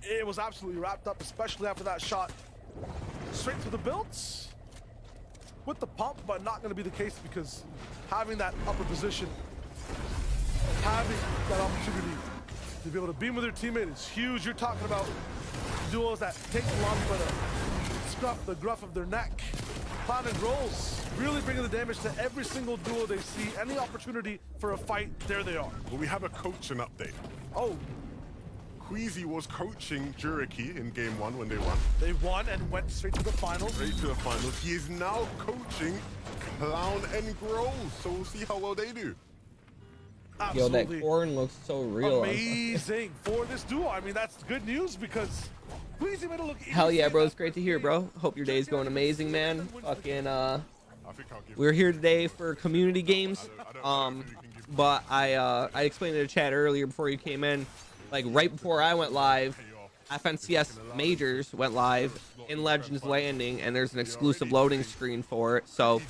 it was absolutely wrapped up, especially after that shot. Straight to the builds with the pump, but not going to be the case because having that upper position, having that opportunity to be able to beam with your teammate is huge. You're talking about duos that take the lobby by the gruff of their neck Cloud and Rolls really bringing the damage to every single duo they see. Any opportunity for a fight, there they are. Well, we have a coaching update. Oh, Queasy was coaching Juriki in game 1 when they won. they won and went straight to the finals. Straight to the finals. He is now coaching Clown and Grows, so we'll see how well they do. Yo, that Absolutely corn looks so real. amazing for this duo. I mean, that's good news because Queasy made it look easy. Hell yeah, bro. It's great to hear, bro. Hope your day's going amazing, man. Fucking, I think I'll give we're here today for community games. But I explained in the chat earlier before you came in, like right before I went live, FNCS Majors went live in Legends Landing, and there's an exclusive loading screen for it. So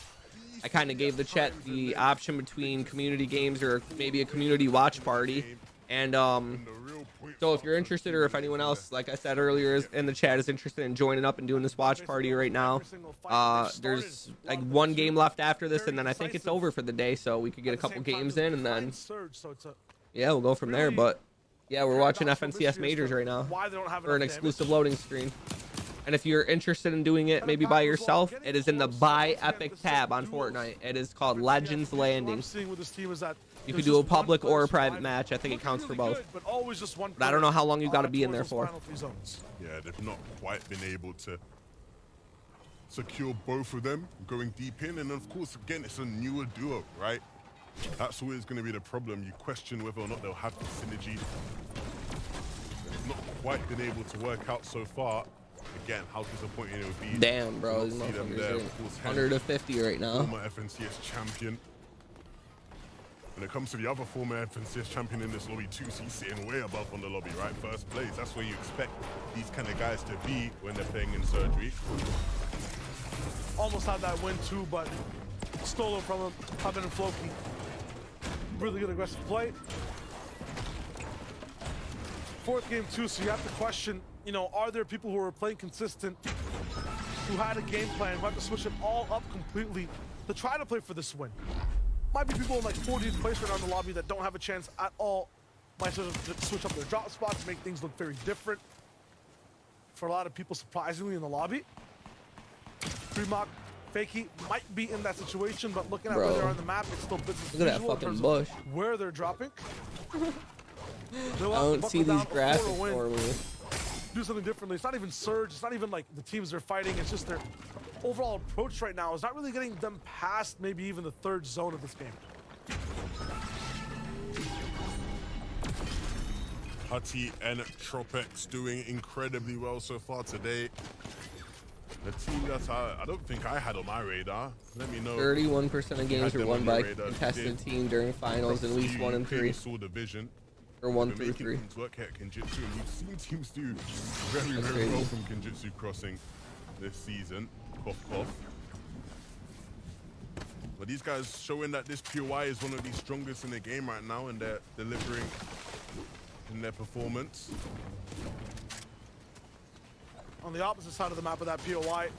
I kind of gave the chat the option between community games or maybe a community watch party. And so if you're interested, or if anyone else, like I said earlier, is in the chat is interested in joining up and doing this watch party right now, there's like one game left after this, and then I think it's over for the day. So we could get a couple games in, and then yeah, we'll go from there. But yeah, we're watching FNCS Majors right now for an exclusive loading screen. And if you're interested in doing it maybe by yourself, it is in the Buy Epic tab on Fortnite. It is called Legends Landing. You could do a public or a private match. I think it counts for both. But I don't know how long you got to be in there for. Yeah, they've not quite been able to secure both of them going deep in. And of course, again, it's a newer duo, right? That's always going to be the problem. You question whether or not they'll have the synergy. It's not quite been able to work out so far. Again, how disappointing it would be. Damn, bro. These motherfuckers Are 100 to 50 right now. Former FNCS champion. When it comes to the other former FNCS champion in this lobby too, so he's sitting way above on the lobby, right? First place. That's where you expect these kind of guys to be when they're playing in surgery. Almost had that win too, but stolen from him. Hubbin and Floki. Really good aggressive play. Fourth game too, so you have to question, you know, are there people who are playing consistent, who had a game plan, who have to switch it all up completely to try to play for this win? Might be people in like 40th place right now in the lobby that don't have a chance at all. Might switch up their drop spots, make things look very different. For a lot of people, surprisingly, in the lobby. Primock, Fakey might be in that situation, but looking at where they are on the map, it's still business as usual. Look at that fucking bush. Where they're dropping. I don't see these graphics for me. Do something differently. It's not even Surge. It's not even like the teams they're fighting. It's just their overall approach right now is not really getting them past maybe even the third zone of this game. Hutty and Tropex doing incredibly well so far today. The team that I don't think I had on my radar. Let me know. 31% of games were won by contested team during finals in weeks 1 and 3. Saw the vision. Or 1 through 3. Work at Kenjutsu, and we've seen teams do very well from Kenjutsu crossing this season. Cough, cough. But these guys showing that this POI is one of the strongest in the game right now, and they're delivering in their performance. On the opposite side of the map of that POI,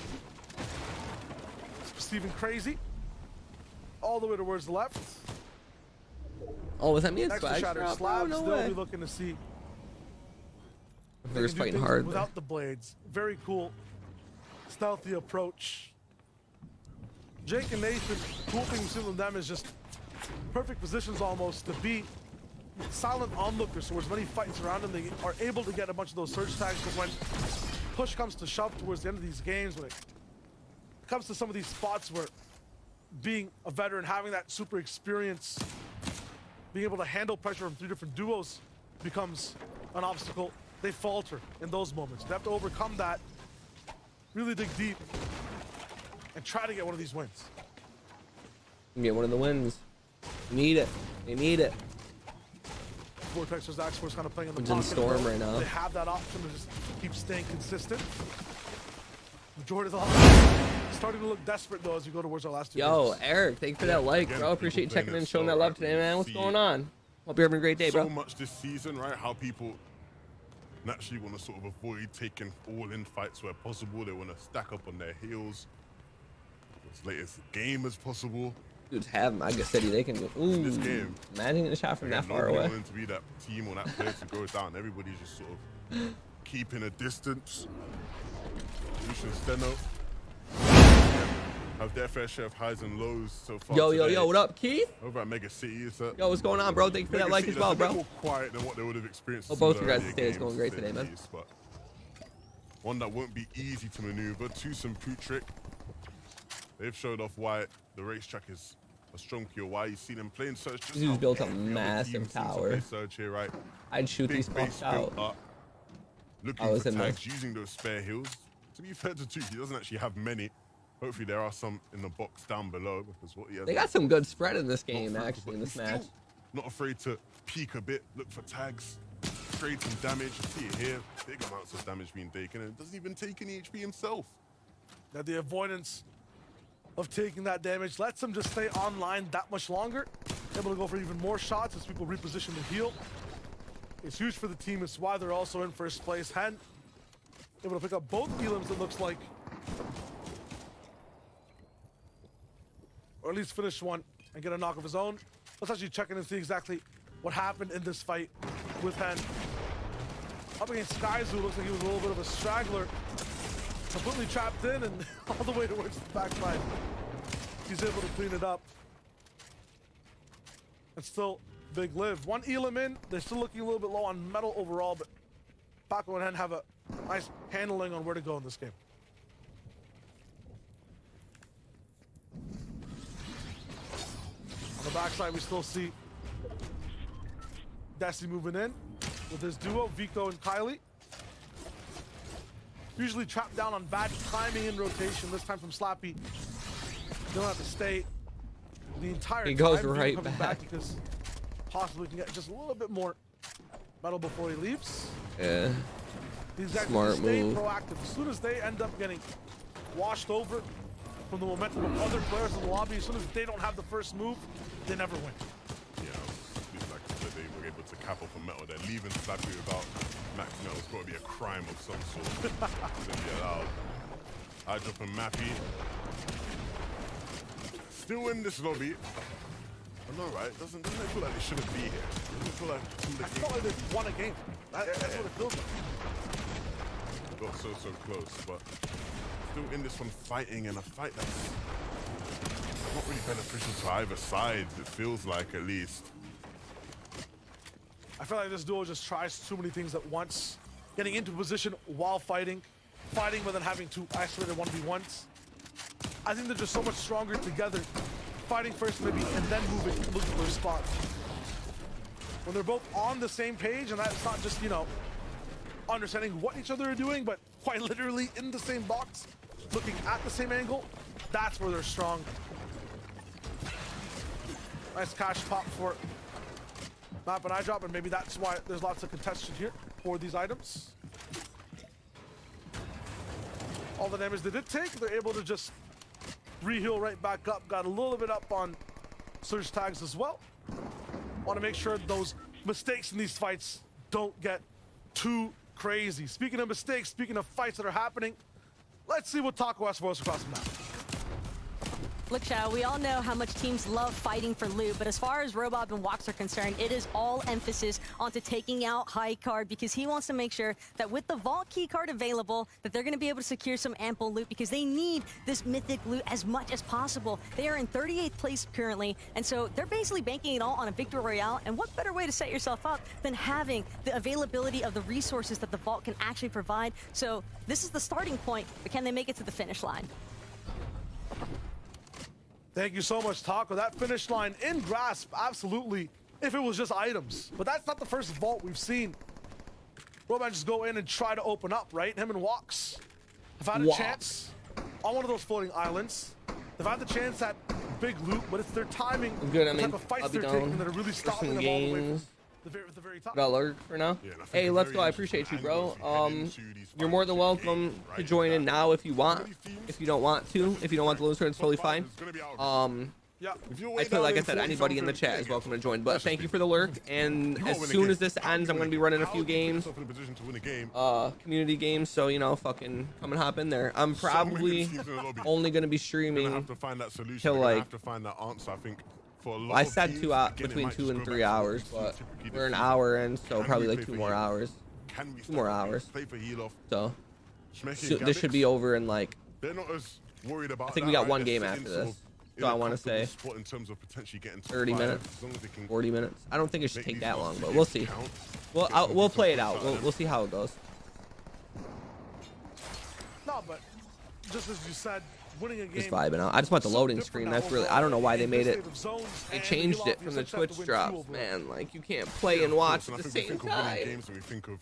Steven Crazy, all the way towards the left. Oh, was that me? Next to Shattered Slabs, no they'll way. be looking to see. They're just fighting hard. Without the blades. Very cool, stealthy approach. Jake and Nathan, cool thing we see from them is just perfect positions almost to be silent onlookers. So as many fights around them, they are able to get a bunch of those surge tags. But when push comes to shove towards the end of these games, when it comes to some of these spots where being a veteran, having that super experience, being able to handle pressure from 3 different duos becomes an obstacle, they falter in those moments. They have to overcome that, really dig deep, and try to get one of these wins. Get one of the wins. Need it. They need it. Vortex versus Axe Force kind of playing in the It's in pocket. Storm right now. They have that option to just keep staying consistent. Majority of the lobby starting to look desperate though as you go towards our last 2 Yo, games. Eric, thanks for that like, bro. Appreciate you checking in and showing that love today, man. What's going on? Hope you're having a great day, bro. So much this season, right? How people naturally want to sort of avoid taking all-in fights where possible. They want to stack up on their heels as late as the game as possible. Dudes have Mega City. They can go. Ooh, This game. imagine a shot from that far nobody away. wanting to be that team or that player to go down. Everybody's just sort of keeping a distance. Lucian Steno. have their fair share of highs and lows so far. Yo, today. what up, Keith? Over at Mega City, it's Yo, what's going on, bro? Thank you for that like as well, a bit bro. more quiet than what they would have experienced. Oh, both your guys' day is going great today, man. But one that won't be easy to maneuver. Tusum Putrick. They've showed off why the racetrack is a strong pure. Why you see them playing Surge. Just He's built a every other massive team seems to tower. play Surge here, right? I'd shoot Big these base fucks built out. up, looking for tags, using those spare heals. To be fair to Tuki, he doesn't actually have many. Hopefully there are some in the box down below because what he has. They got some good spread in this game, actually, in this match. Not afraid to peek a bit, look for tags, trade some damage. See it here, big amounts of damage being taken, and doesn't even take any HP himself. Now the avoidance of taking that damage lets him just stay online that much longer. Able to go for even more shots as people reposition the heal. It's huge for the team. It's why they're also in first place. Hen able to pick up both elims, it looks like. Or at least finish one and get a knock of his own. Let's actually check in and see exactly what happened in this fight with Hen. Up against Skyzoo, looks like he was a little bit of a straggler. Completely trapped in and all the way towards the backside. He's able to clean it up. And still big live. One elim in, they're still looking a little bit low on metal overall, but Paco and Hen have a nice handling on where to go in this game. On the backside, we still see Desi moving in with his duo, Vico and Kylie. Usually trapped down on bad timing in rotation. This time from Slappy. They don't have to stay the entire time. He goes Vico right coming back because possibly can get just a little bit more metal before he leaves. Yeah. He's actually Smart stay move. proactive. As soon as they end up getting washed over from the momentum of other players in the lobby, as soon as they don't have the first move, they never win. Yeah, like I said, they were able to cap off a metal. They're leaving Slappy without max metal. It's got to be a crime of some sort. To be allowed. I drop a Mappy. Still in this lobby. I know, right? Doesn't it feel like they shouldn't be here? Doesn't it feel like I felt like they won a game. That's what it feels like. Got so close, but still in this one fighting in a fight that's not really beneficial to either side, it feels like, at least. I feel like this duo just tries too many things at once. Getting into position while fighting but then having two isolated 1v1s. I think they're just so much stronger together. Fighting first maybe and then moving, looking for a spot. When they're both on the same page, and that's not just, you know, understanding what each other are doing, but quite literally in the same box, looking at the same angle, that's where they're strong. Nice cash pop for Map and I drop, and maybe that's why there's lots of contention here for these items. All the damage they did take, they're able to just re-heal right back up. Got a little bit up on surge tags as well. Want to make sure those mistakes in these fights don't get too crazy. Speaking of mistakes, speaking of fights that are happening, let's see what Taco has for us across the map. Look, Shadow, we all know how much teams love fighting for loot, but as far as Robob and Wox are concerned, it is all emphasis onto taking out High Card because he wants to make sure that with the Vault Key card available, that they're going to be able to secure some ample loot because they need this mythic loot as much as possible. They are in 38th place currently, and so they're basically banking it all on a Victory Royale, and what better way to set yourself up than having the availability of the resources that the Vault can actually provide. So this is the starting point, but can they make it to the finish line? Thank you so much, Taco. That finish line in grasp, absolutely, if it was just items. But that's not the first vault we've seen. Roman just go in and try to open up, right? Him and Wox have had a chance on one of those floating islands. They've had the chance at big loot, but it's their timing, good. I the mean, type of fights I'll be they're down taking that are really for stopping some them all the way games. from the very top. Got lurk for now. Yeah, Hey, let's go. I appreciate you, bro. You're more than welcome to join in now if you want. If you don't want to, if you don't want the loser, it's totally fine. Yeah. I feel like I said anybody in the chat is welcome to join. But thank you for the lurk. And as soon as this ends, I'm gonna be running a few games, community games. So you know, fucking come and hop in there. I'm probably only gonna be streaming till like. I said between 2 and 3 hours, but we're an hour in, so probably like 2 more hours. 2 more hours. So this should be over in like worried about I think that, we got right? one They're game sitting after sort this. of in So I a want to comfortable say spot in terms of potentially getting to 30 5, minutes, as long as they can 40 minutes. I don't think it should make take these that last long, few but games we'll see. count, We'll get some we'll decent play it points out. of We'll them. see how it goes. No, but just as you said, winning a game. Just vibing out. I just want the so loading different screen. now That's really. I overall don't know why they in made this it. state of zones, They and to changed heal it off, from you the essentially have to Twitch win 2 drops, overall. man. Like you can't play and Of watch course, at and the I think same we think of winning time. games and we think of,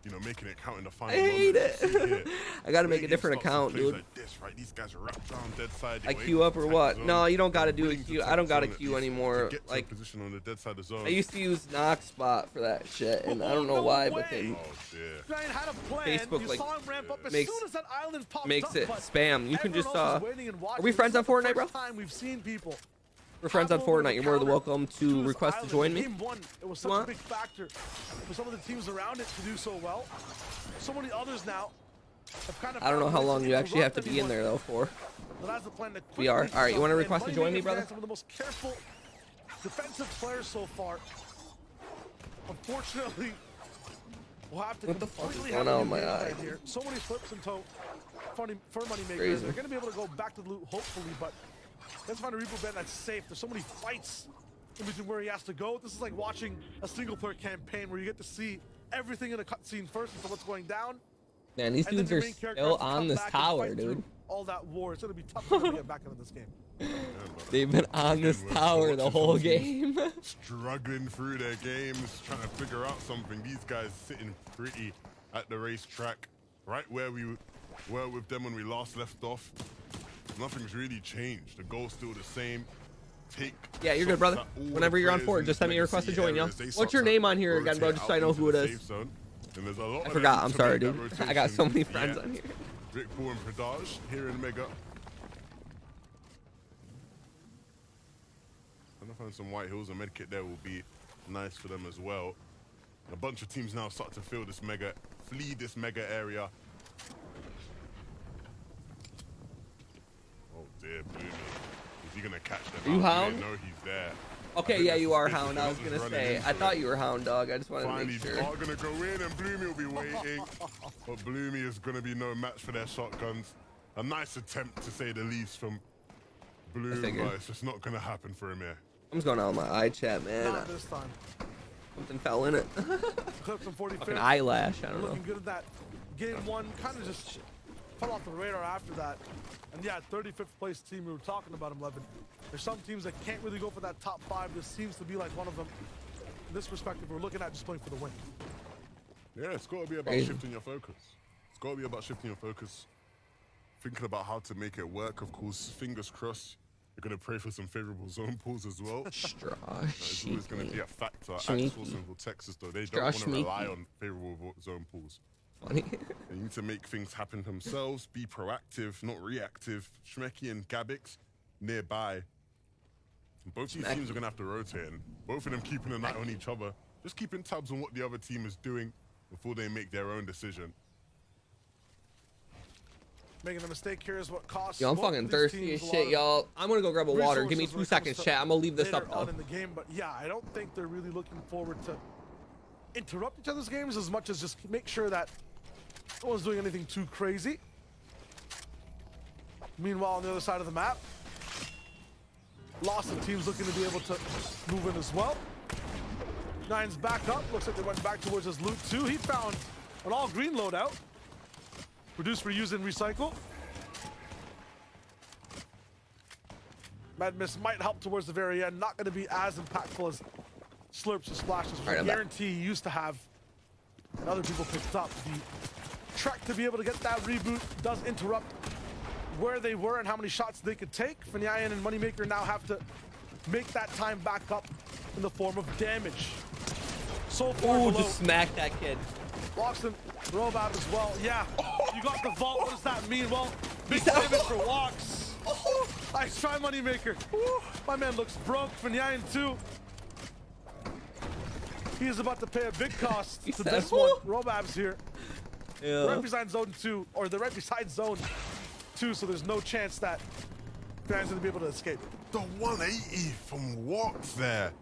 you know, making it count in the I final. hate moments. it. See here, I gotta make a Vegas different starts account, with plays dude. Like this, right? These guys are wrapped around dead side. I They queue wait up or to what? attack the No, zone. you don't gotta They're do a willing to queue. take I don't the gotta zone at queue least anymore. to get to a Like position on the dead side of the zone. I used to use Knox Spot for that shit, and I don't know no why, way. but they Oh dear. Ryan had a plan. Facebook, you like, saw him ramp up as makes- soon as that island popped makes up, it but spam. You can everyone just else was waiting and watching. we friends This on is the Fortnite, bro? first time we've seen people. We're friends on have over the Fortnite. You're more than counter welcome to to this request to island. join me. Game 1, it was such Come a on. big factor for some of the teams around it to do so well. So many others now have kind of. I don't know found how ways long you actually have to be in interrupt there anyone though for. that has the plan to We are. quickly All right, you want to and request to join me, Moneymaker's brother? got some of the most careful defensive players so far. Unfortunately, we'll have to What the fuck is completely going have a on in new my game eye? plan here. So many flips in tow for Moneymaker. Crazy. They're going to be able to go back to the loot, hopefully, but let's find a repo bed that's safe. There's so many fights in between where he has to go. This is like watching a single-player campaign where you get to see everything in a cutscene first and so what's going down. Man, these And then dudes your are main character still has to on come this back and tower, fight through dude. all that war. It's going to be tough for them to get back into this game. They've been on this We're tower the watching whole some teams game. struggling through their games, trying to figure out something. These guys sitting pretty at the racetrack, right where we were with them when we last left off. Nothing's really changed. The goal's still the same. Take Yeah, you're good, brother. shots at all Whenever the you're on players Fort, in just send me a legacy request to join, yo. areas. They What's start your to name on here again, bro? rotate Just so I out know into who it the is. safe zone. And there's a lot I of forgot. them I'm to sorry, make dude. that I got so many rotation. friends Yeah. on here. Rick Paul and Pradaj here in Mega. I'm gonna find some White Hills. A medkit there will be nice for them as well. And a bunch of teams now start to flee this mega area. Oh dear, Bloomy. Is he gonna catch them? Are you out? Hound? No, he's there. Okay, think yeah, that's you are suspicious. Hound. They're I not was just gonna running say. into I it. thought you were Hound, dog. I just wanted to Finally, make sure. are gonna go in and Bloomy will be waiting. But Bloomy is gonna be no match for their shotguns. A nice attempt to say the least from Bloom, figured. but it's just not gonna happen for him here. Something's going on with my eye chat, man. Not this time. Something fell in it. Clips from 45th. Fucking eyelash. I don't know. Looking good at that. Game 1 kind of just fell off the radar after that. And yeah, 35th place team, we were talking about him, Levin. There's some teams that can't really go for that top 5. This seems to be like one of them. In this perspective, we're looking at just playing for the win. Yeah, it's got to be about Crazy. shifting your focus. It's got to be about shifting your focus. Thinking about how to make it work, of course. Fingers crossed. You're going to pray for some favorable zone pools as well. Straw It's always going to be a factor. At Sneaky. Central Texas, though, they Straw don't want to rely sneaky. on favorable zone pools. Funny. They need to make things happen themselves, be proactive, not reactive. Shmeki and Gabix nearby. And both these teams are going to have to rotate, and both of them keeping an eye on each other. Just keeping tabs on what the other team is doing before they make their own decision. Making a mistake here is what costs. Yo, I'm both fucking of these thirsty teams as a shit, lot of y'all. I'm gonna go grab a water. Give me resources 2 when it comes seconds, to chat. I'm gonna leave this later up, on though. in the game, but yeah, I don't think they're really looking forward to interrupt each other's games as much as just make sure that no one's doing anything too crazy. Meanwhile, on the other side of the map, lots of teams looking to be able to move in as well. Nine's back up. Looks like they went back towards his loot too. He found an all green loadout. Produce, reuse, and recycle. Mad Miss might help towards the very end. Not going to be as impactful as slurps or splashes, which Alright, I I'm back. guarantee he used to have. And other people picked up. The trek to be able to get that reboot does interrupt where they were and how many shots they could take. Fanyayan and Moneymaker now have to make that time back up in the form of damage. So far Ooh, below. just smack that kid. Loxton, Robot as well. Yeah, you got the vault. What does that mean? Well, big damage for Walks. Nice try, Moneymaker. My man looks broke. Fanyayan too. He is about to pay a big cost to this one. Robab's here. Yeah. Right beside zone 2, or they're right beside zone 2, so there's no chance that Fanyayan's gonna be able to escape. The 180 from Walks there.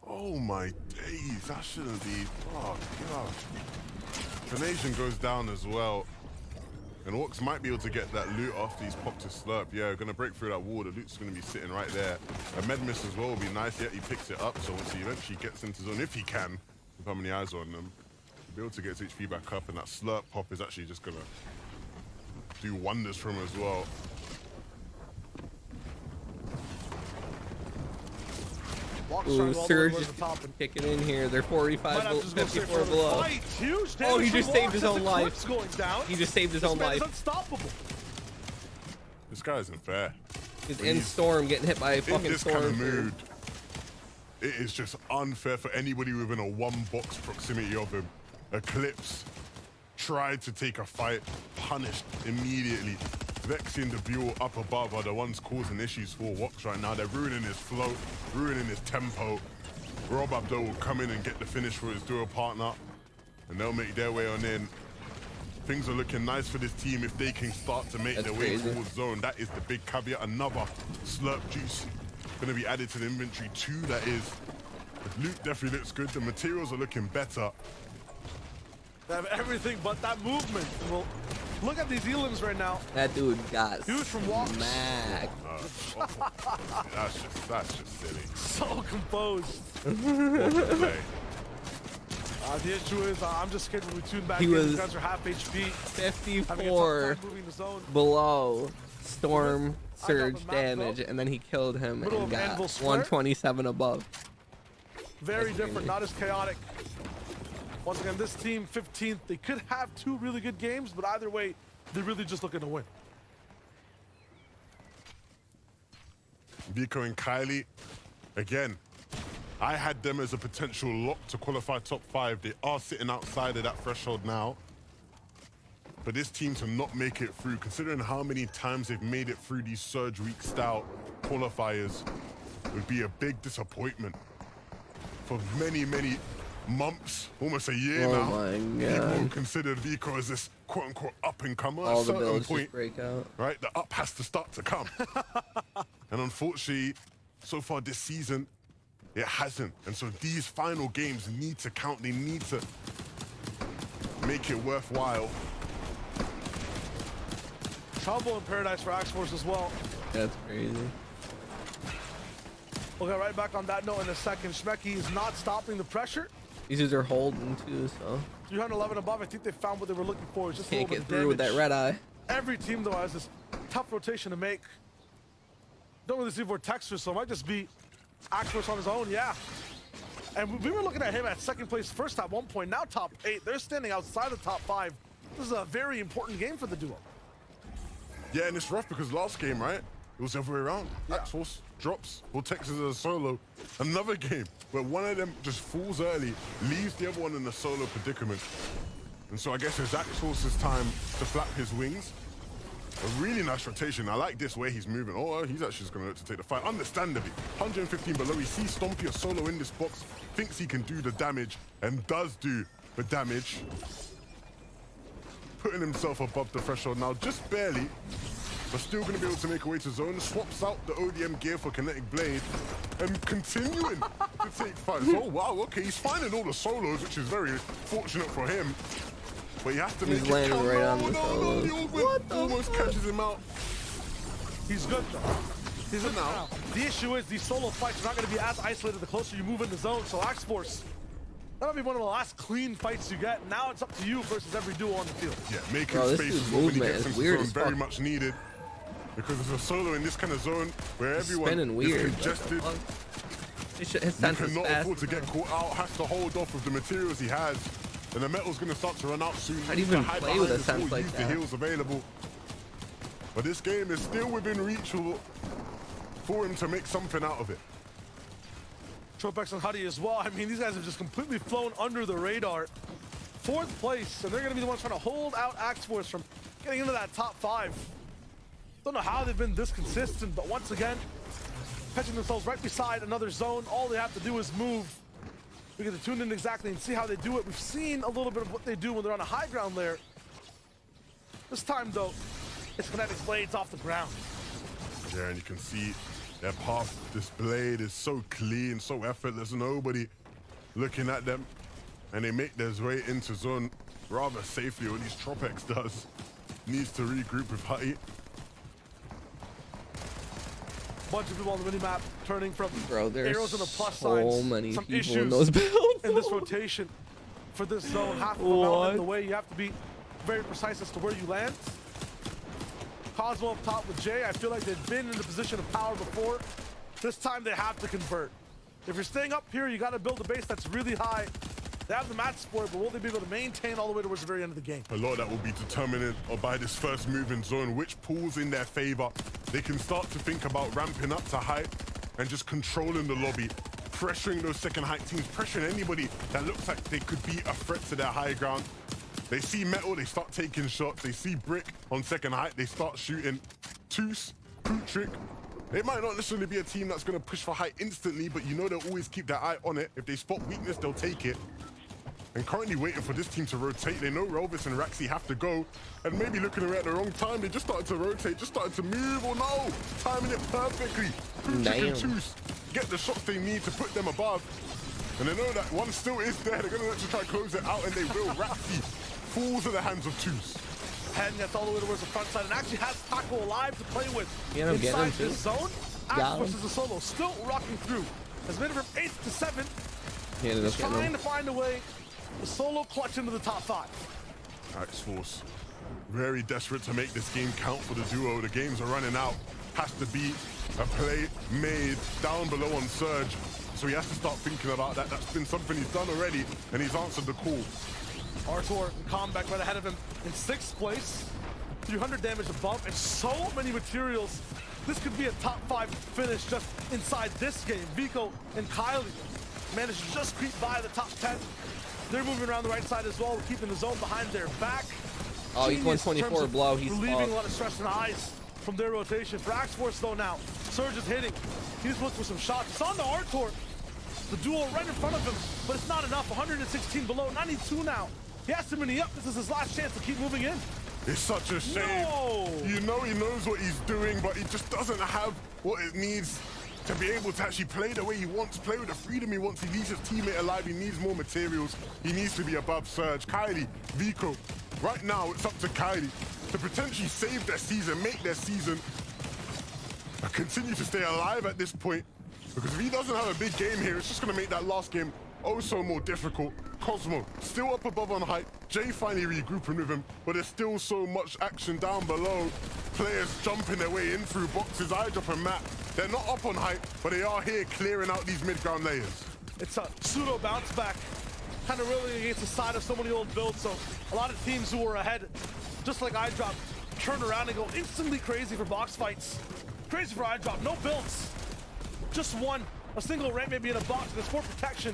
Oh my days, that shouldn't be. Oh gosh. The nation goes down as well. And Orcs might be able to get that loot after he's popped his slurp. Yeah, gonna break through that wall. The loot's gonna be sitting right there. A med miss as well will be nice. Yeah, he picks it up. So once he eventually gets into zone, if he can, with how many eyes on them, he'll be able to get his HP back up. And that slurp pop is actually just gonna do wonders for him as well. Ooh, Surge is kicking in here. They're 45, 54 below. Oh, he just saved his own life. He just saved his own life. Unstoppable. This guy isn't fair. He's in Storm, getting hit by a fucking in this Storm. kind of mood, it is just unfair for anybody within a one-box proximity of him. Eclipse tried to take a fight, punished immediately. Vex and Debut up above are the ones causing issues for Wox right now. They're ruining his float, ruining his tempo. Rob Abdul will come in and get the finish for his duo partner, and they'll make their way on in. Things are looking nice for this team if they can start to make their way towards zone. That is the big caveat. Another slurp juice going to be added to the inventory too, that is. The loot definitely looks good. The materials are looking better. They have everything but that movement. Well, look at these elims right now. That dude got Huge from Wox. smacked. That's just silly. So composed. What a play. The issue is, I'm just scared when we tune back He in. was These guys are half HP. 54 below Storm Surge damage, and then he killed him and got 127 above. Very different, not as chaotic. Once again, this team 15th. They could have two really good games, but either way, they're really just looking to win. Vico and Kylie, again, I had them as a potential lock to qualify top 5. They are sitting outside of that threshold now. But this team to not make it through, considering how many times they've made it through these Surge Week style qualifiers, would be a big disappointment. For many, many months, almost a year now, people considered Vico as this quote-unquote up-and-comer. All the builds just break out. Right, the up has to start to come. And unfortunately, so far this season, it hasn't. And so these final games need to count. They need to make it worthwhile. Trouble in paradise for Axforce as well. That's crazy. We'll get right back on that note in a second. Schmecky is not stopping the pressure. These dudes are holding too, so 311 above. I think they found what they were looking for. It's just can't a little get bit through with that red eye. Every team though has this tough rotation to make. Don't really see Vortexer, so it might just be Axforce on his own. Yeah. And we were looking at him at second place first at one point. Now top 8. They're standing outside the top 5. This is a very important game for the duo. Yeah, and it's rough because last game, right? It was the other way around. Yeah. Axforce drops, Vortex is a solo. Another game where one of them just falls early, leaves the other one in a solo predicament. And so I guess it's Axforce's time to flap his wings. A really nice rotation. I like this way he's moving. Oh, he's actually just going to look to take the fight. Understandably, 115 below. He sees Stompy a solo in this box, thinks he can do the damage, and does do the damage. Putting himself above the threshold now, just barely, but still going to be able to make a way to zone. Swaps out the ODM gear for Kinetic Blade, and continuing to take fights. Oh, wow, okay, he's finding all the solos, which is very fortunate for him. But he has to make it landing count. right on the No, solos. the Augment almost catches him out. He's good though. He's good now. The issue is these solo fights are not going to be as isolated the closer you move in the zone. So Axforce, that'll be one of the last clean fights you get. Now it's up to you versus every duo on the field. Yeah, making Bro, this space dude's is when he movement gets is into weird zone as very fuck. much needed. Because there's a solo in this kind of zone where everyone Spinning is weird. congested. His He sense is cannot fast. afford to get caught out, has to hold off with the materials he has. And the metal's going to start to run out soon. How do you even Hide play with a behind us, sense we'll like use that? the heals available. But this game is still within reach for him to make something out of it. Tropex and Huddy as well. I mean, these guys have just completely flown under the radar. 4th place, and they're going to be the ones trying to hold out Axforce from getting into that top 5. Don't know how they've been this consistent, but once again, catching themselves right beside another zone. All they have to do is move. We get to tune in exactly and see how they do it. We've seen a little bit of what they do when they're on a high ground layer. This time, though, it's Kinetic Blades off the ground. Yeah, and you can see their path displayed is so clean, so effortless, nobody looking at them. And they make their way into zone rather safely, or at least Tropex does. needs to regroup with Hutty. Bunch of people on the minimap turning from there's arrows and the plus so signs. many Some people issues in those builds. in this rotation for this zone. Half of the mountain, the way you have to be very precise as to where you land. Cosmo up top with Jay. I feel like they've been in the position of power before. This time they have to convert. If you're staying up here, you got to build a base that's really high. They have the match support, but will they be able to maintain all the way towards the very end of the game? A lot of that will be determined by this first move in zone, which pulls in their favor. They can start to think about ramping up to height and just controlling the lobby, pressuring those second height teams, pressuring anybody that looks like they could be a threat to their high ground. They see Metal, they start taking shots. They see Brick on second height, they start shooting. Toos, Trick. It might not necessarily be a team that's going to push for height instantly, but you know they'll always keep their eye on it. If they spot weakness, they'll take it. And currently waiting for this team to rotate. They know Relvis and Raxi have to go. And maybe looking away at the wrong time, they just started to rotate, just started to move. Oh no! Timing it perfectly. Trick and Toos get the shots they need to put them above. And they know that one still is there. They're going to look to try to close it out, and they will. Raxi falls in the hands of Toos. Heading gets all the way towards the front side and actually has Taco alive to play with Get inside this zone. Axe versus the solo still rocking through. Has made it from 8th to 7th. He's trying to find a way. The solo clutch into the top 5. Axe Force, very desperate to make this game count for the duo. The games are running out. Has to be a play made down below on Surge. So he has to start thinking about that. That's been something he's done already, and he's answered the call. Artur and Combat right ahead of him in 6th place. 300 damage above and so many materials. This could be a top 5 finish just inside this game. Vico and Kylie managed to just creep by the top 10. They're moving around the right side as well, keeping the zone behind their back. Oh, he's 124 blow. He's relieving a lot of stress and eyes from their rotation. For Axe Force though now, Surge is hitting. He's looking for some shots. It's on the Artur. The duo right in front of him, but it's not enough. 116 below, 92 now. He has to mini up. This is his last chance to keep moving in. It's such a shame. No. You know he knows what he's doing, but he just doesn't have what it needs to be able to actually play the way he wants, play with the freedom he wants. He needs his teammate alive. He needs more materials. He needs to be above Surge. Kylie, Vico. Right now, it's up to Kylie to potentially save their season, make their season, and continue to stay alive at this point. Because if he doesn't have a big game here, it's just going to make that last game oh so more difficult. Cosmo still up above on height. Jay finally regrouping with him, but there's still so much action down below. Players jumping their way in through boxes. Eyedrop and Matt, they're not up on height, but they are here clearing out these mid-ground layers. It's a pseudo bounce back, kind of really against the side of so many old builds. So a lot of teams who were ahead, just like Eyedrop, turn around and go instantly crazy for box fights. Crazy for Eyedrop, no builds, just one. A single ramp maybe in a box, and it's for protection.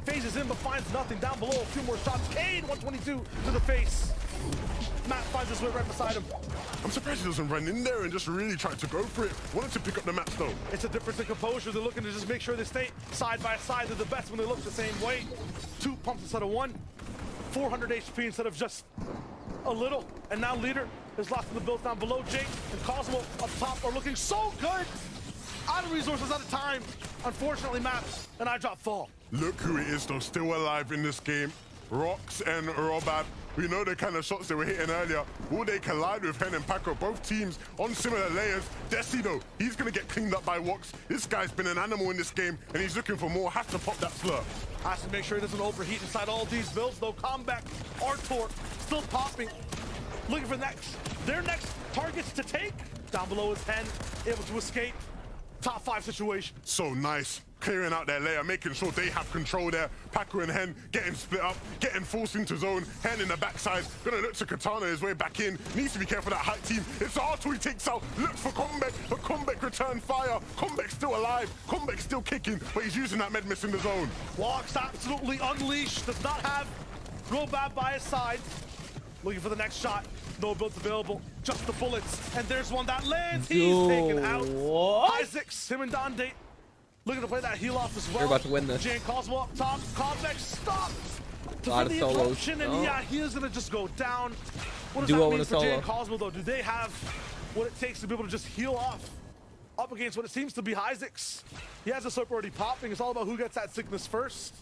Phases in, but finds nothing. Down below, a few more shots. Cade, 122 to the face. Matt finds his way right beside him. I'm surprised he doesn't run in there and just really try to go for it. Wanted to pick up the match, though. It's a difference in composure. They're looking to just make sure they stay side by side. They're the best when they look the same way. 2 pumps instead of 1. 400 HP instead of just a little. And now Leader is lost in the builds down below. Jake and Cosmo up top are looking so good. Out of resources, out of time. Unfortunately, Matt and Eyedrop fall. Look who it is, though, still alive in this game. Rox and Robad. We know the kind of shots they were hitting earlier. Will they collide with Hen and Paco? Both teams on similar layers. Desi, though, he's going to get cleaned up by Wox. This guy's been an animal in this game, and he's looking for more. Has to pop that slur. Has to make sure he doesn't overheat inside all these builds, though. Combat, Artur, still popping. Looking for their next targets to take. Down below is Hen, able to escape. Top 5 situation. So nice. Clearing out their layer, making sure they have control there. Paco and Hen getting split up, getting forced into zone. Hen in the backside, gonna look to Katana his way back in. Needs to be careful of that height team. It's Artur he takes out, looks for Comeback, but Comeback return fire. Comeback's still alive, Comeback's still kicking, but he's using that med miss in the zone. Walks absolutely unleashed, does not have Robab by his side. Looking for the next shot. No builds available, just the bullets. And there's one that lands. He's taken out. Isaacs, him and Dande looking to play that heal off as well. They're about to win this. Jane Cosmo up top. Combeck stopped. A lot of solos. And yeah, he is going to just go down. What does Duo that mean for solo. Jane Cosmo, though? Do they have what it takes to be able to just heal off up against what it seems to be Isaacs? He has a slurp already popping. It's all about who gets that sickness first.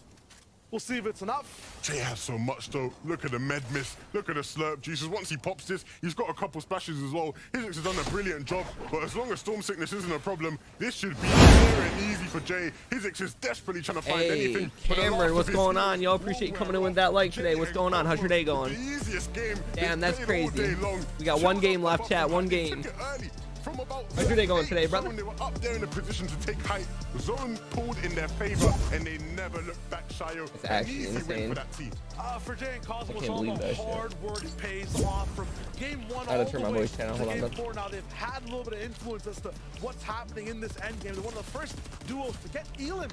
We'll see if it's enough. Jay has so much though. Look at the med miss. Look at the slurp juices. Once he pops this, he's got a couple splashes as well. Hizix has done a brilliant job, but as long as Storm Sickness isn't a problem, this should be clear and easy for Jay. Hizix is desperately trying to find anything. Cameron, what's going on? Yo, appreciate you coming in with that like today. What's going on? How's your day going? The easiest game. Damn, that's crazy. We got one game left, chat. One game. How's your day going today, brother? They were up there in a position to take height. Zone pulled in their favor, and they never looked back. Shayo. It's actually insane. For that team. For Jay and Cosmos, can't all believe the that shit. hard work pays off from game 1 I all gotta turn the my way voice channel. to Hold on, game bro. 4. Now they've had a little bit of influence as to what's happening in this end game. They're one of the first duos to get Elim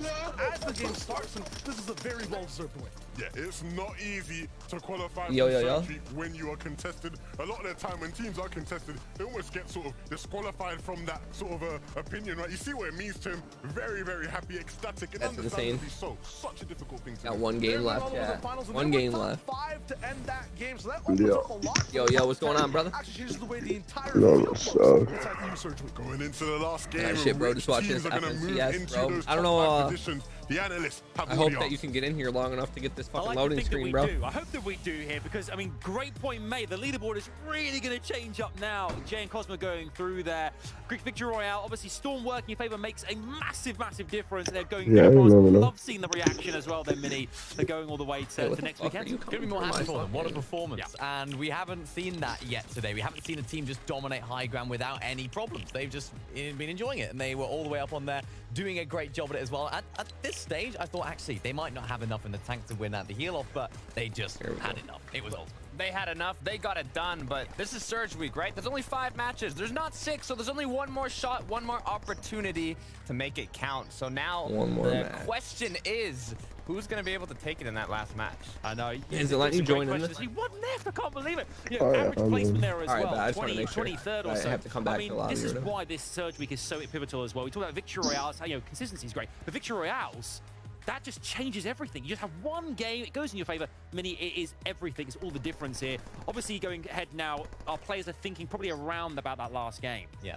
as the game starts, and this is a very well-deserved win. Yeah, it's not easy to qualify Yo, for yo, yo. surgery when you are contested. A lot of the time when teams are contested, they almost get sort of disqualified from that sort of opinion, right? You see what it means to him. Very, very happy, ecstatic, and That's insane. understandably so. Such a difficult thing to Got do. one game left, chat. One game left. 5 to end that game, so that opens up a lot. Yo, what's going on, brother? Actually changes the way the entire No, field it's, looks inside the surgery. Going into the last game, Nah, shit, bro, which just watching teams this are gonna move FNCS, into bro. those I don't top know, 5 positions. The analysts have I all hope the that you answers. can get in here long enough to get this I fucking like to loading think that screen, we bro. do. I hope that we do here because, I mean, great point made. The leaderboard is really going to change up now. Jay and Cosmo going through there. Greek Victory Royale. Obviously, Storm working in favor makes a massive, massive difference. They're going Yeah, I through remember that. Love seeing the reaction as well, then, Mini. They're going all the way to, What the next fuck are weekend. you Couldn't be more coming happy from for my them. What a fucking- performance. And we haven't seen that yet today. We haven't seen a team just dominate high ground without any problems. They've just been enjoying it, and they were all the way up on there doing a great job at it as well. At this stage, I thought actually they might not have enough in the tank to win at the heel off, but they just had enough. It was ultimate. They had enough. They got it done, but this is Surge Week, right? There's only 5 matches. There's not 6, so there's only one more shot, one more opportunity to make it count. So now One more the match. question is, who's going to be able to take it in that last match? I know. Is it letting you join in this? He wasn't left. I can't believe it. You Oh, know, yeah, average I'm placement in. there as All right, well. but I just wanna make sure. 23rd or I so. have to come back I mean, to the lobby this or is whatever. why this Surge Week is so pivotal as well. We talk about Victory Royales. You know, consistency is great, but Victory Royales, that just changes everything. You just have one game, it goes in your favor. Mini, it is everything. It's all the difference here. Obviously, going ahead now, our players are thinking probably around about that last game. Yeah.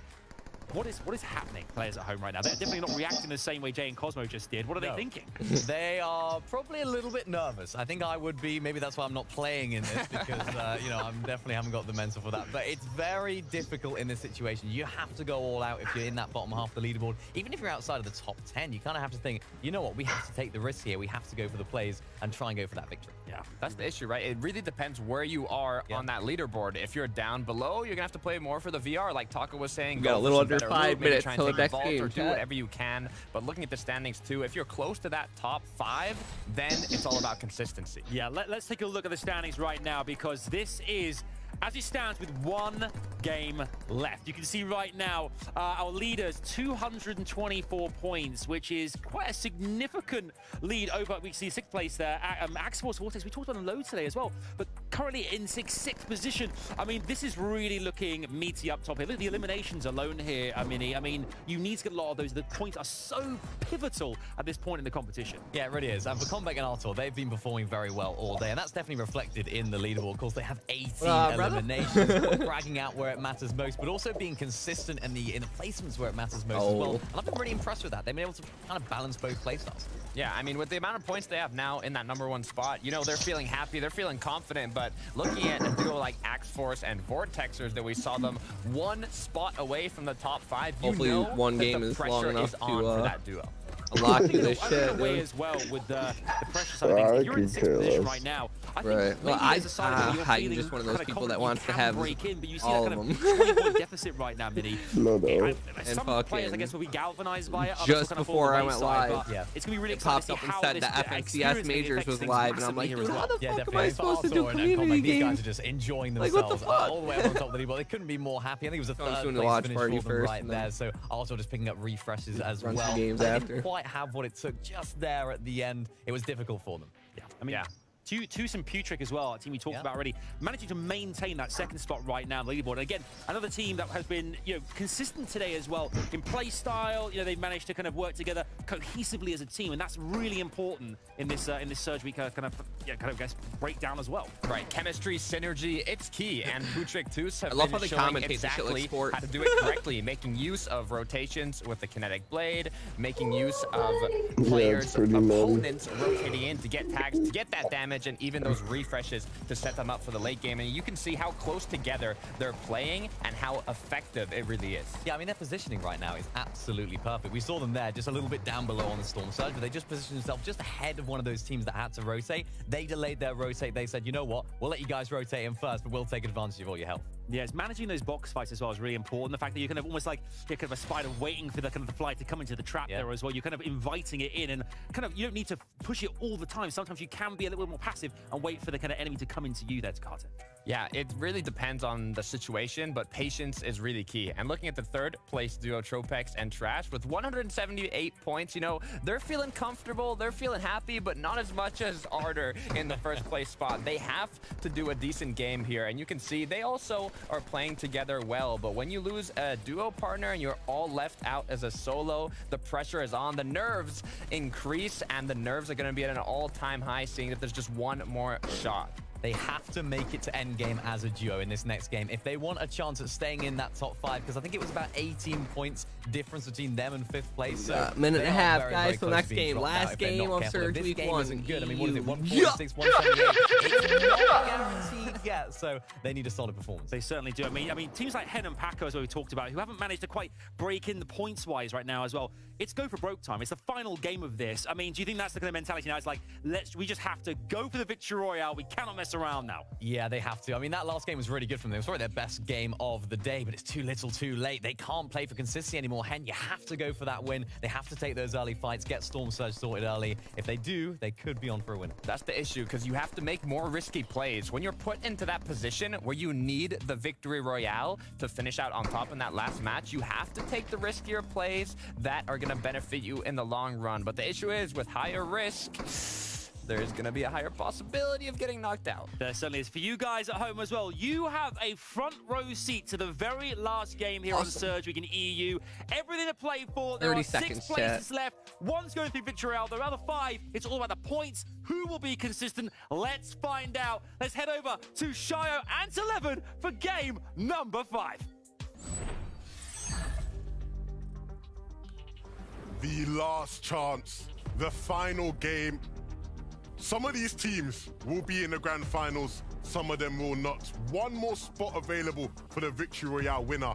What is happening, players at home right now? They're definitely not reacting the same way Jay and Cosmo just did. What are they No. thinking? They are probably a little bit nervous. I think I would be. Maybe that's why I'm not playing in this because, you know, I'm definitely haven't got the mental for that. But it's very difficult in this situation. You have to go all out if you're in that bottom half of the leaderboard. Even if you're outside of the top 10, you kind of have to think, you know what, we have to take the risk here. We have to go for the plays and try and go for that victory. Yeah, that's the issue, right? It really depends where you are on that leaderboard. If you're down below, you're gonna have to play more for the VR, like Taka was saying. We got go a for little some under better 5 loot, maybe minutes try and till the take a next vault game, or do chat. whatever you can. But looking at the standings too, if you're close to that top 5, then it's all about consistency. Yeah, let's take a look at the standings right now because this is, as it stands, with one game left. You can see right now our leaders 224 points, which is quite a significant lead over. We see 6th place there. Axforce Vortex, we talked about them loads today as well, but currently in 6th position. I mean, this is really looking meaty up top here. Look at the eliminations alone here, Mini. I mean, you need to get a lot of those. The points are so pivotal at this point in the competition. Yeah, it really is. And for Combeck and Artor, they've been performing very well all day, and that's definitely reflected in the leaderboard. Of course, they have 18 brother. eliminations, bragging out where it matters most, but also being consistent in the placements where it matters most as well. And I've been really impressed with that. They've been able to kind of balance both playstyles. Yeah, I mean, with the amount of points they have now in that #1 spot, you know, they're feeling happy, they're feeling confident, but looking at a duo like Axforce and Vortexers that we saw them one spot away from the top 5, you Hopefully know one that game the is pressure long enough is on to, for that duo. Lock I in this think shit, the way dude. as well with the pressure side of things. If you're in 6th position right now, I think Right. Well, maybe as a side where you're I'm feeling just one of those kind people that confident wants you to can have break in, but you see all that of kind of them. 20-point deficit right now, Mini. No, no. Some players, I guess, will be galvanized by it. Others Just will kind of before fall I on the went wayside, live, but yeah. it's going to be really It exciting popped to up see and how said this the FNCS experience maybe majors affects was things live, and I'm massively like, here dude, as how well. the Yeah, fuck am definitely. I supposed to do Artor and community Combeck, these guys games? are just enjoying Like, what the themselves fuck? all the way up on top of the leaderboard. They couldn't be more happy. I think it was a I was third doing the place watch finish party for them first, right and then there. So also just picking up refreshes as run well. some games They after. didn't quite have what it took just there at the end. It was difficult for them. Yeah, I mean, Yeah. Toos and Putrick as well, a team we talked about already, managing to maintain that second spot right now on the leaderboard. And again, another team that has been, consistent today as well in play style. They've managed to kind of work together cohesively as a team, and that's really important in this Surge Week kind of breakdown as well. Right, chemistry, synergy, it's key. And Putrick Toos have love how been they showing commentate exactly sport. how to do it correctly, making use of rotations with the kinetic blade, making use of players, opponents rotating in to get tags, to get that damage, and even those refreshes to set them up for the late game. And you can see how close together they're playing and how effective it really is. Yeah, I mean, their positioning right now is absolutely perfect. We saw them there just a little bit down below on the Storm Surge, but they just positioned themselves just ahead of one of those teams that had to rotate. They delayed their rotate. They said, you know what? We'll let you guys rotate in first, but we'll take advantage of all your health. Yeah, it's managing those box fights as well is really important. The fact that you're kind of almost like kind of a spider waiting for the kind of the fly to come into the trap there as well. You're kind of inviting it in, and kind of you don't need to push it all the time. Sometimes you can be a little bit more passive and wait for the kind of enemy to come into you there, Carter. Yeah, it really depends on the situation, but patience is really key. And looking at the third place duo, Tropex and Trash, with 178 points, they're feeling comfortable, they're feeling happy, but not as much as Ardor in the first place spot. They have to do a decent game here, and you can see they also are playing together well. But when you lose a duo partner and you're all left out as a solo, the pressure is on, the nerves increase, and the nerves are going to be at an all-time high, seeing that there's just one more shot. They have to make it to endgame as a duo in this next game if they want a chance at staying in that top 5, because I think it was about 18 points difference between them and 5th place. So minute and a half, very, guys. very So close next to being game, dropped out last if they're game not of careful. Surge This Week game 1. isn't good. I mean, what is it? 146, 178. It's not guaranteed yet, so they need a solid performance. They certainly do. I mean, teams like Hen and Paco, as we talked about, who haven't managed to quite break in the points-wise right now as well. It's go for broke time. It's the final game of this. I mean, do you think that's the kind of mentality now? It's like, we just have to go for the victory royale. We cannot mess around now. Yeah, they have to. I mean, that last game was really good from them. It was probably their best game of the day, but it's too little too late. They can't play for consistency anymore. Hen, you have to go for that win. They have to take those early fights, get Storm Surge sorted early. If they do, they could be on for a win. That's the issue, because you have to make more risky plays. When you're put into that position where you need the victory royale to finish out on top in that last match, you have to take the riskier plays that are going to benefit you in the long run. But the issue is, with higher risk, there's going to be a higher possibility of getting knocked out. There certainly is. For you guys at home as well, you have a front row seat to the very last game here on Surge Week in EU. Everything to play for. There 30 are 6 seconds, places left. One's going through victory royale. The other 5, it's all about the points. Who will be consistent? Let's find out. Let's head over to Shio and to Levin for game number 5. The last chance, the final game. Some of these teams will be in the grand finals, some of them will not. One more spot available for the Victory Royale winner.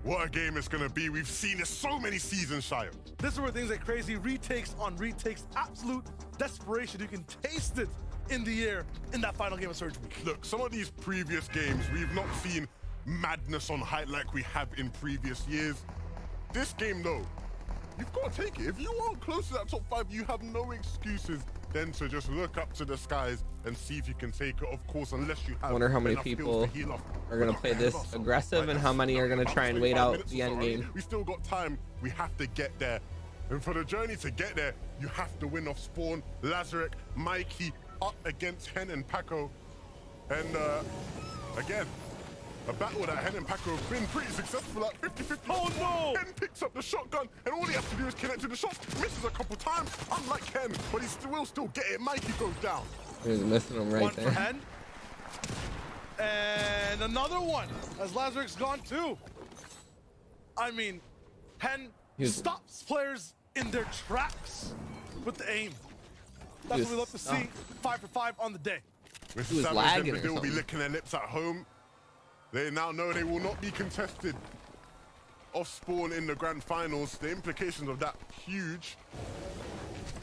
What a game it's gonna be. We've seen it so many seasons, Shio. This is where things get crazy. Retakes on retakes, absolute desperation. You can taste it in the air in that final game of Surge Week. Look, some of these previous games, we've not seen madness on height like we have in previous years. This game, though, you've got to take it. If you aren't close to that top 5, you have no excuses then to just look up to the skies and see if you can take it, of course, unless you have. I wonder how many enough people skills to heal off. are going to play this aggressive and how many are going to try and wait out the end game. We still got time. We have to get there. And for the journey to get there, you have to win off Spawn, Lazarek, Mikey, up against Hen and Paco. And again, a battle that Hen and Paco have been pretty successful at. 50-50. Oh no! Hen picks up the shotgun, and all he has to do is connect to the shots. Misses a couple times, unlike Hen, but he will still get it. Mikey goes down. He's missing him right One there. for Hen. And another one, as Lazarek's gone too. I mean, Hen stops players in their tracks with the aim. That's what we love to see. 5 for 5 on the day. He was lagging or They will be something. licking their lips at home. They now know they will not be contested off Spawn in the grand finals. The implications of that huge.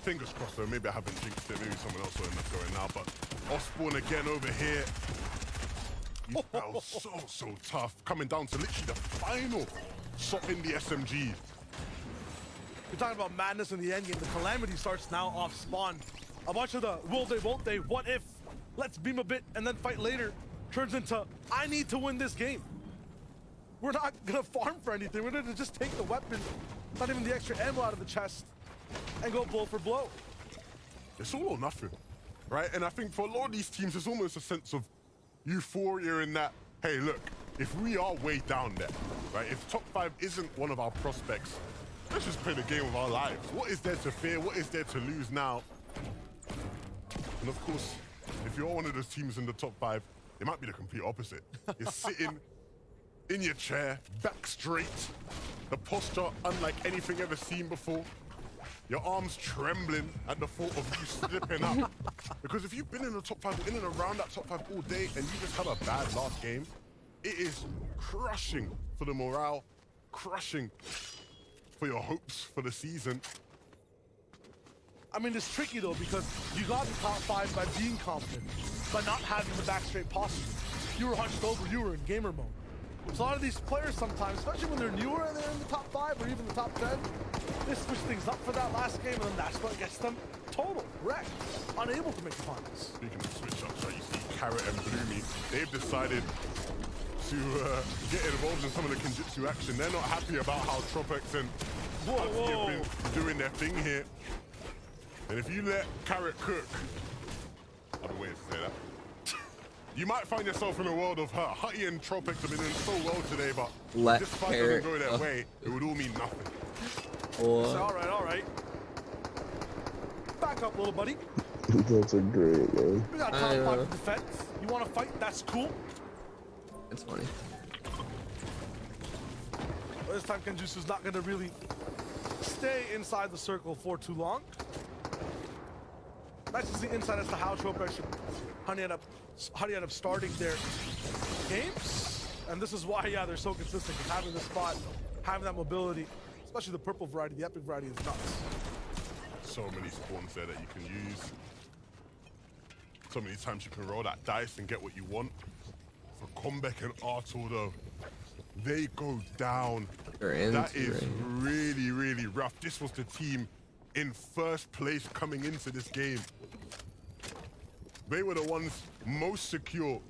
Fingers crossed though, maybe I haven't jinxed it, maybe someone else will end up going now, but off Spawn again over here. That was so tough. Coming down to literally the final shot in the SMG. You're talking about madness in the end game. The calamity starts now off Spawn. A bunch of the will they, won't they, what if, let's beam a bit and then fight later, turns into, I need to win this game. We're not gonna farm for anything. We're gonna just take the weapon, not even the extra ammo out of the chest, and go blow for blow. It's all or nothing. right? And I think for a lot of these teams, there's almost a sense of euphoria in that, hey, look, if we are way down there, right? If top 5 isn't one of our prospects, let's just play the game of our lives. What is there to fear? What is there to lose now? And of course, if you're one of those teams in the top 5, it might be the complete opposite. You're sitting in your chair, back straight, the posture unlike anything ever seen before. Your arms trembling at the thought of you slipping up. Because if you've been in the top 5, in and around that top 5 all day, and you just have a bad last game, it is crushing for the morale, crushing for your hopes for the season. I mean, it's tricky though, because you got the top 5 by being confident, by not having the back straight posture. You were hunched over, you were in gamer mode. So a lot of these players sometimes, especially when they're newer and they're in the top 5 or even the top 10, they switch things up for that last game, and then that's what gets them total wrecked, unable to make the finals. Speaking of switch ups, right, you see Carrot and Bloomy, they've decided to get involved in some of the Kenjutsu action. They're not happy about how Tropex and Husky have been doing their thing here. And if you let Carrot cook, I've been waiting to say that, you might find yourself in a world of hurt. Hutty and Tropex have been doing so well today, but if this fight doesn't go their way, it would all mean nothing. So, all right. Back up, little buddy. That's a great man. We got top 5 defense. You want to fight? That's cool. It's funny. But this time, Kenjutsu's not going to really stay inside the circle for too long. That's just the insight as to how Tropex and Honey end up starting their games. And this is why, yeah, they're so consistent. Because having the spot, having that mobility, especially the purple variety, the epic variety is nuts. So many spawns there that you can use. So many times you can roll that dice and get what you want. For Comeback and Artur though, they go down. That is really, really rough. This was the team in first place coming into this game. They were the ones most secure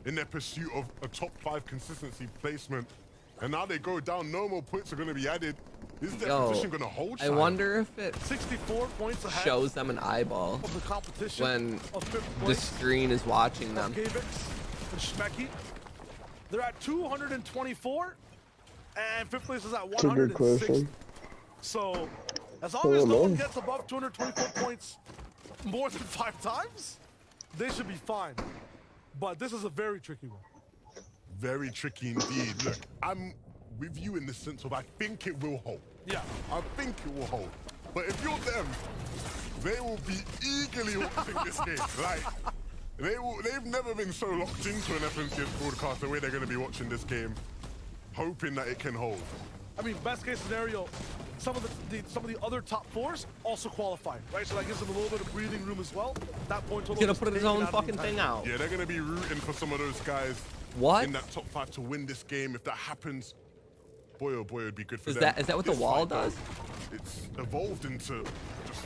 in their pursuit of a top 5 consistency placement. And now they go down, no more points are going to be added. Is their position going to hold? I wonder if it 64 points ahead shows them an eyeball of the competition when the screen is watching them. And Schmecky. They're at 224, and 5th place is at 160. So, as long as no one gets above 224 points more than 5 times, they should be fine. But this is a very tricky one. Very tricky indeed. Look, I'm with you in the sense of I think it will hold. Yeah. I think it will hold. But if you're them, they will be eagerly watching this game. Like, they've never been so locked into an FNCS broadcast the way they're going to be watching this game, hoping that it can hold. I mean, best case scenario, some of the other top 4s also qualify, right? So that gives them a little bit of breathing room as well. At that point, he's gonna put his own fucking thing out. Yeah, they're going to be rooting for some of those guys in that top 5 to win this game. If that happens, boy oh boy, it would be good for them. Is that what the wall does? It's evolved into just,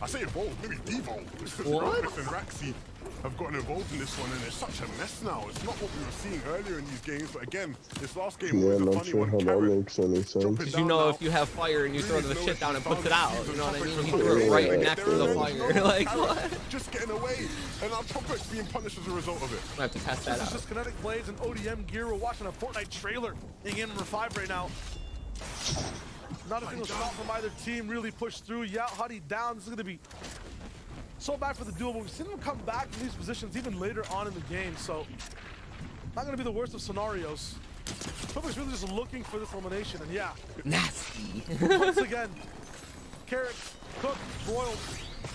I say evolved, maybe devolved. What? Rufus and Raxi have gotten involved in this one, and it's such a mess now. It's not what we were seeing earlier in these games, but again, this last game was a funny one. How that makes any sense. Because you know, if you have fire and you throw the shit down, it puts it out. You know what I mean? He threw it right next to the fire. Like, what? Just getting away, and our Tropex being punished as a result of it. I have to test that This out. is just Kinetic Blades and ODM gear. We're watching a Fortnite trailer in game number 5 right now. Not a single shot from either team really pushed through. Yeah, Huddy down. This is going to be so bad for the duo, but we've seen them come back from these positions even later on in the game, so not going to be the worst of scenarios. Tropex really just looking for this elimination, and yeah. Nasty. Once again, Carrot, cook, broiled,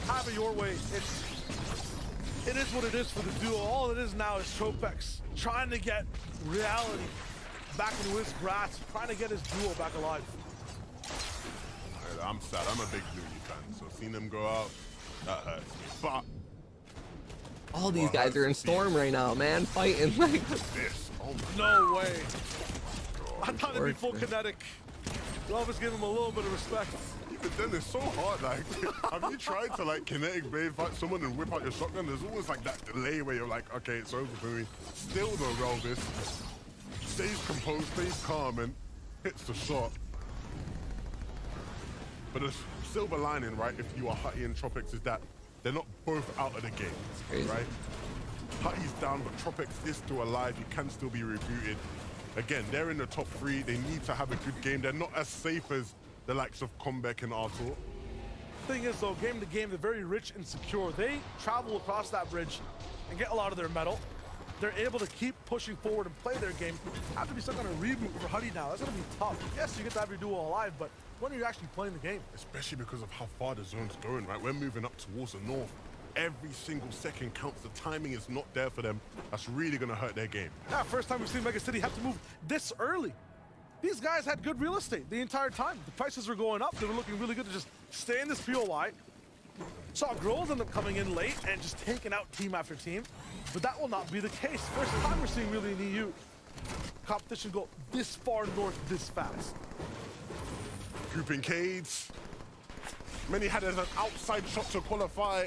have it your way. It is what it is for the duo. All it is now is Tropex trying to get reality back into his grasp, trying to get his duo back alive. I'm sad. I'm a big Looney fan, so seeing them go out, that hurts me. But all these guys are in Storm right now, man, fighting like this. Oh my no way. I thought it'd be full kinetic. Love is giving him a little bit of respect. Even then, it's so hard. Like, have you tried to like kinetic blade fight someone and whip out your shotgun? There's always like that delay where you're like, okay, it's over for me. Still though, Relvis stays composed, stays calm, and hits the shot. But the silver lining, right, if you are Hutty and Tropex, is that they're not both out of the game, right? Hutty's down, but Tropex is still alive. He can still be rebooted. Again, they're in the top 3. They need to have a good game. They're not as safe as the likes of Comeback and Arthur. Thing is, though, game to game, they're very rich and secure. They travel across that bridge and get a lot of their metal. They're able to keep pushing forward and play their game. Have to be stuck on a reboot for Hutty now. That's going to be tough. Yes, you get to have your duo alive, but when are you actually playing the game? Especially because of how far the zone's going, right? We're moving up towards the north. Every single second counts. The timing is not there for them. That's really going to hurt their game. Yeah, first time we've seen Mega City have to move this early. These guys had good real estate the entire time. The prices were going up. They were looking really good to just stay in this POI. Saw Grolls end up coming in late and just taking out team after team. But that will not be the case. First time we're seeing really in EU competition go this far north this fast. Grouping Cades. Many had as an outside shot to qualify.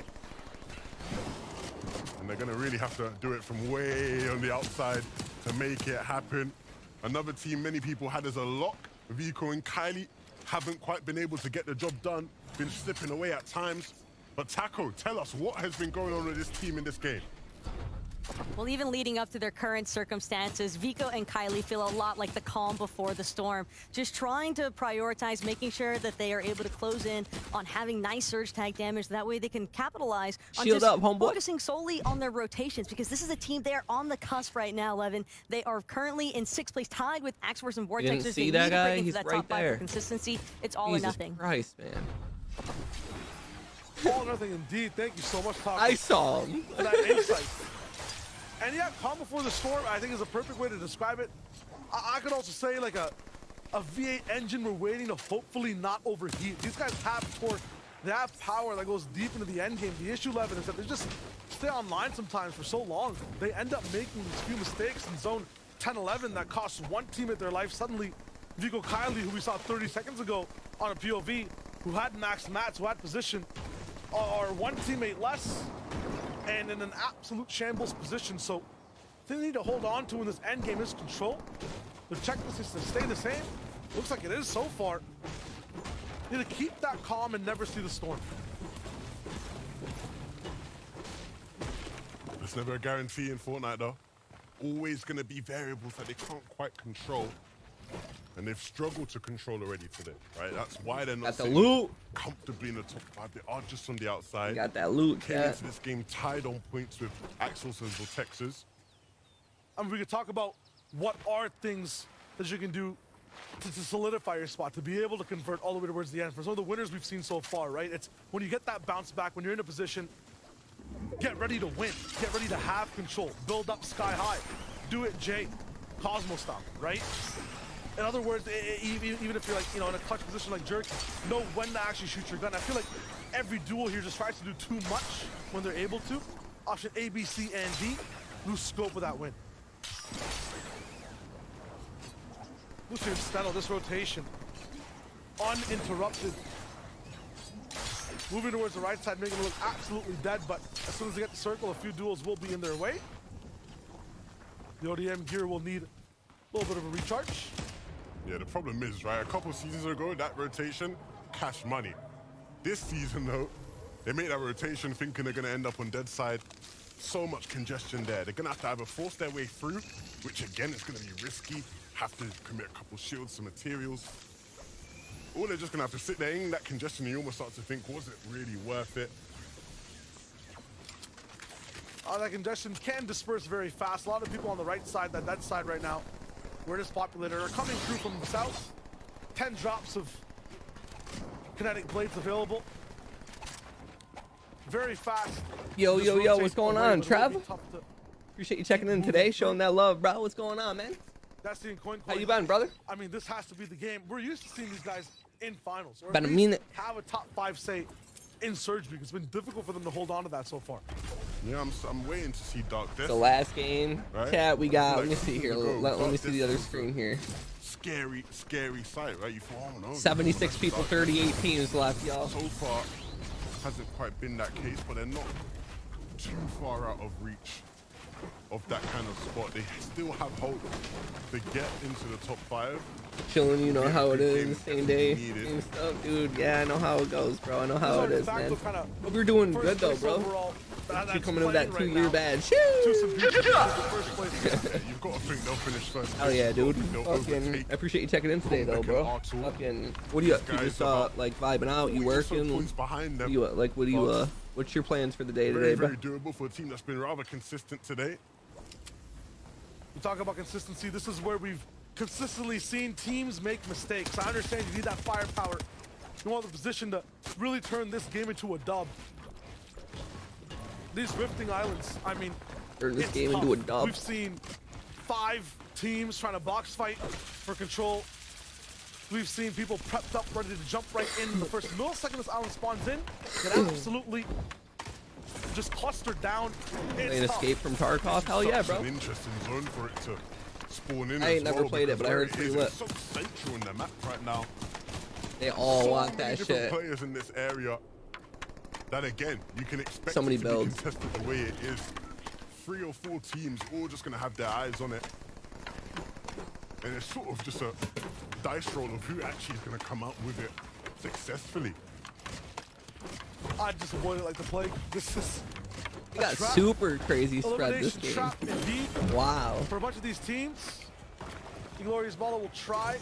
And they're going to really have to do it from way on the outside to make it happen. Another team many people had as a lock, Vico and Kylie, haven't quite been able to get the job done, been slipping away at times. But Taco, tell us what has been going on with this team in this game. Well, even leading up to their current circumstances, Vico and Kylie feel a lot like the calm before the storm. Just trying to prioritize making sure that they are able to close in on having nice surge tag damage. That way they can capitalize on Shield just up, homeboy. focusing solely on their rotations, because this is a team, they are on the cusp right now, Levin. They are currently in 6th place, tied with Axforce and Vortex. didn't They see need that to guy? break into He's that right top 5 there. for consistency. It's all Jesus or nothing. Christ, man. All or nothing indeed. Thank you so much, Taco. I saw him. For that insight. And yeah, calm before the storm, I think, is a perfect way to describe it. I could also say like a V8 engine we're waiting to hopefully not overheat. These guys have torque, they have power that goes deep into the end game. The issue, Levin, is that they just stay online sometimes for so long. They end up making these few mistakes in zone 10-11 that costs one teammate their life. Suddenly, Vigo Kylie, who we saw 30 seconds ago on a POV, who had max mats, who had position, are one teammate less and in an absolute shambles position. So they need to hold on to in this end game is control. The checklist is to stay the same. Looks like it is so far. Need to keep that calm and never see the storm. There's never a guarantee in Fortnite though. Always going to be variables that they can't quite control. And they've struggled to control already today, right? That's why they're not Got the sitting loot. comfortably in the top 5. They are just on the outside. Got that loot, Came cat. into this game tied on points with Axels and Vortexes. I mean, we could talk about what are things that you can do to solidify your spot, to be able to convert all the way towards the end. For some of the winners we've seen so far, right? It's when you get that bounce back, when you're in a position, get ready to win, get ready to have control, build up sky high, do it Jay, Cosmo style, right? In other words, even if you're like, you know, in a clutch position like Jerk, know when to actually shoot your gun. I feel like every duel here just tries to do too much when they're able to. Option A, B, C, and D, lose scope of that win. Lucian Steno, this rotation, uninterrupted. Moving towards the right side, making it look absolutely dead, but as soon as they get the circle, a few duels will be in their way. The ODM gear will need a little bit of a recharge. Yeah, the problem is, right, a couple seasons ago, that rotation, cash money. This season, though, they made that rotation thinking they're going to end up on dead side. So much congestion there. They're going to have to either force their way through, which, again, is going to be risky, have to commit a couple shields, some materials. Or they're just going to have to sit there in that congestion and you almost start to think, was it really worth it? That congestion can disperse very fast. A lot of people on the right side, that dead side right now, where it is populated, are coming through from the south. 10 drops of kinetic blades available. Very fast. Yo, Just yo, yo, rotate what's going away, on, but it will Trev? be tough to Appreciate you checking in keep today, moving showing through. that love, bro. What's going on, man? That's the coin. How you been, brother? I mean, this has to be the game. We're used to seeing these guys in finals. Or Been at a least minute. have a top 5 say in Surge League. It's been difficult for them to hold on to that so far. Yeah, I'm waiting to see Dark Death. The last game, Right? chat, we got, let me Like, see here. go. Let me see the other screen here. Scary, scary sight, right? You thought, oh no. 76 people, 38 teams left, y'all. So far, hasn't quite been that case, but they're not too far out of reach of that kind of spot. They still have hope to get into the top 5. chilling, you know Yeah, how it big is, game, same day, definitely same stuff, dude. Yeah, I know how it goes, bro. I know how it is, man. Kinda Hope you're doing first good though, place bro. overall. You coming in with that Playing 2-year right badge. To some Shoo! beauty. First place. Yeah, you've got to think they'll finish first. Hell yeah, dude. They'll Fucking, overtake I appreciate you checking in today, though, bro. Fucking, what do you up to? Guys Just about like vibing out? You 40 working? points behind them. You like? What do you what's your plans for the day today, bro? Very doable for a team that's been rather consistent today. We talk about consistency. This is where we've consistently seen teams make mistakes. I understand you need that firepower. You want the position to really turn this game into a dub. These rifting islands, I mean, Turn this it's game tough. into a dub. We've seen 5 teams trying to box fight for control. We've seen people prepped up, ready to jump right in the first millisecond this island spawns in. Get absolutely just clustered down. Playing It's Escape from Tarkov? Hell yeah, Such bro. an interesting zone for it to spawn in. I ain't as never well, played it, because but I heard where it's it pretty is, lit. It's so central in the map right now. They all So want many that different shit. players in this area. That again, you can expect So many it to builds. be contested the way it is. 3 or 4 teams all just gonna have their eyes on it. And it's sort of just a dice roll of who actually is gonna come out with it successfully. I just avoid it like the plague. This is You got trap. super crazy spread this elimination game. trap indeed. Wow. For a bunch of these teams, Inglorious Baller will try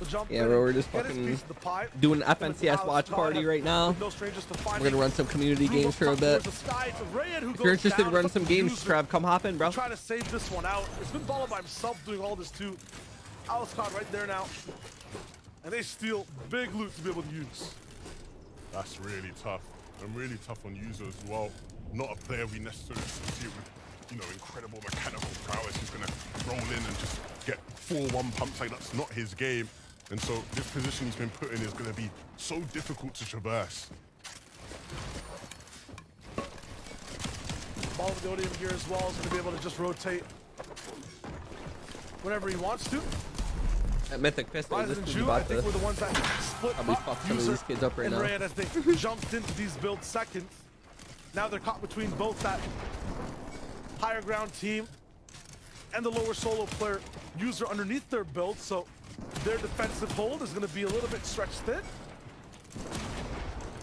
to jump Yeah, in bro, and we're just get his fucking piece of the pie. doing an Him and FNCS Alex watch Todd party have right now. been no strangers to We're finding gonna run some community Brutal games for a puck bit. towards the sky. It's Rayed who If you're goes interested in down. running some It's games, User Trev, come hop in, bro. trying to save this one out. It's been Baller by himself doing all this too. Alex Todd right there now. And they steal big loot to be able to use. That's really tough. And really tough on User as well. Not a player we necessarily see with, you know, incredible mechanical prowess who's gonna roll in and just get 4-1 pumps. Like, that's not his game. And so this position he's been put in is gonna be so difficult to traverse. Ball with the Odium here as well is going to be able to just rotate whenever he wants to. That Mythic Pistol, Ryzen this and is Jew, I about think, to were the ones that split probably up fuck some of User these kids up right and now. Rayed as they jumped into these builds second. Now they're caught between both that higher ground team and the lower solo player User underneath their build, so their defensive hold is going to be a little bit stretched thin.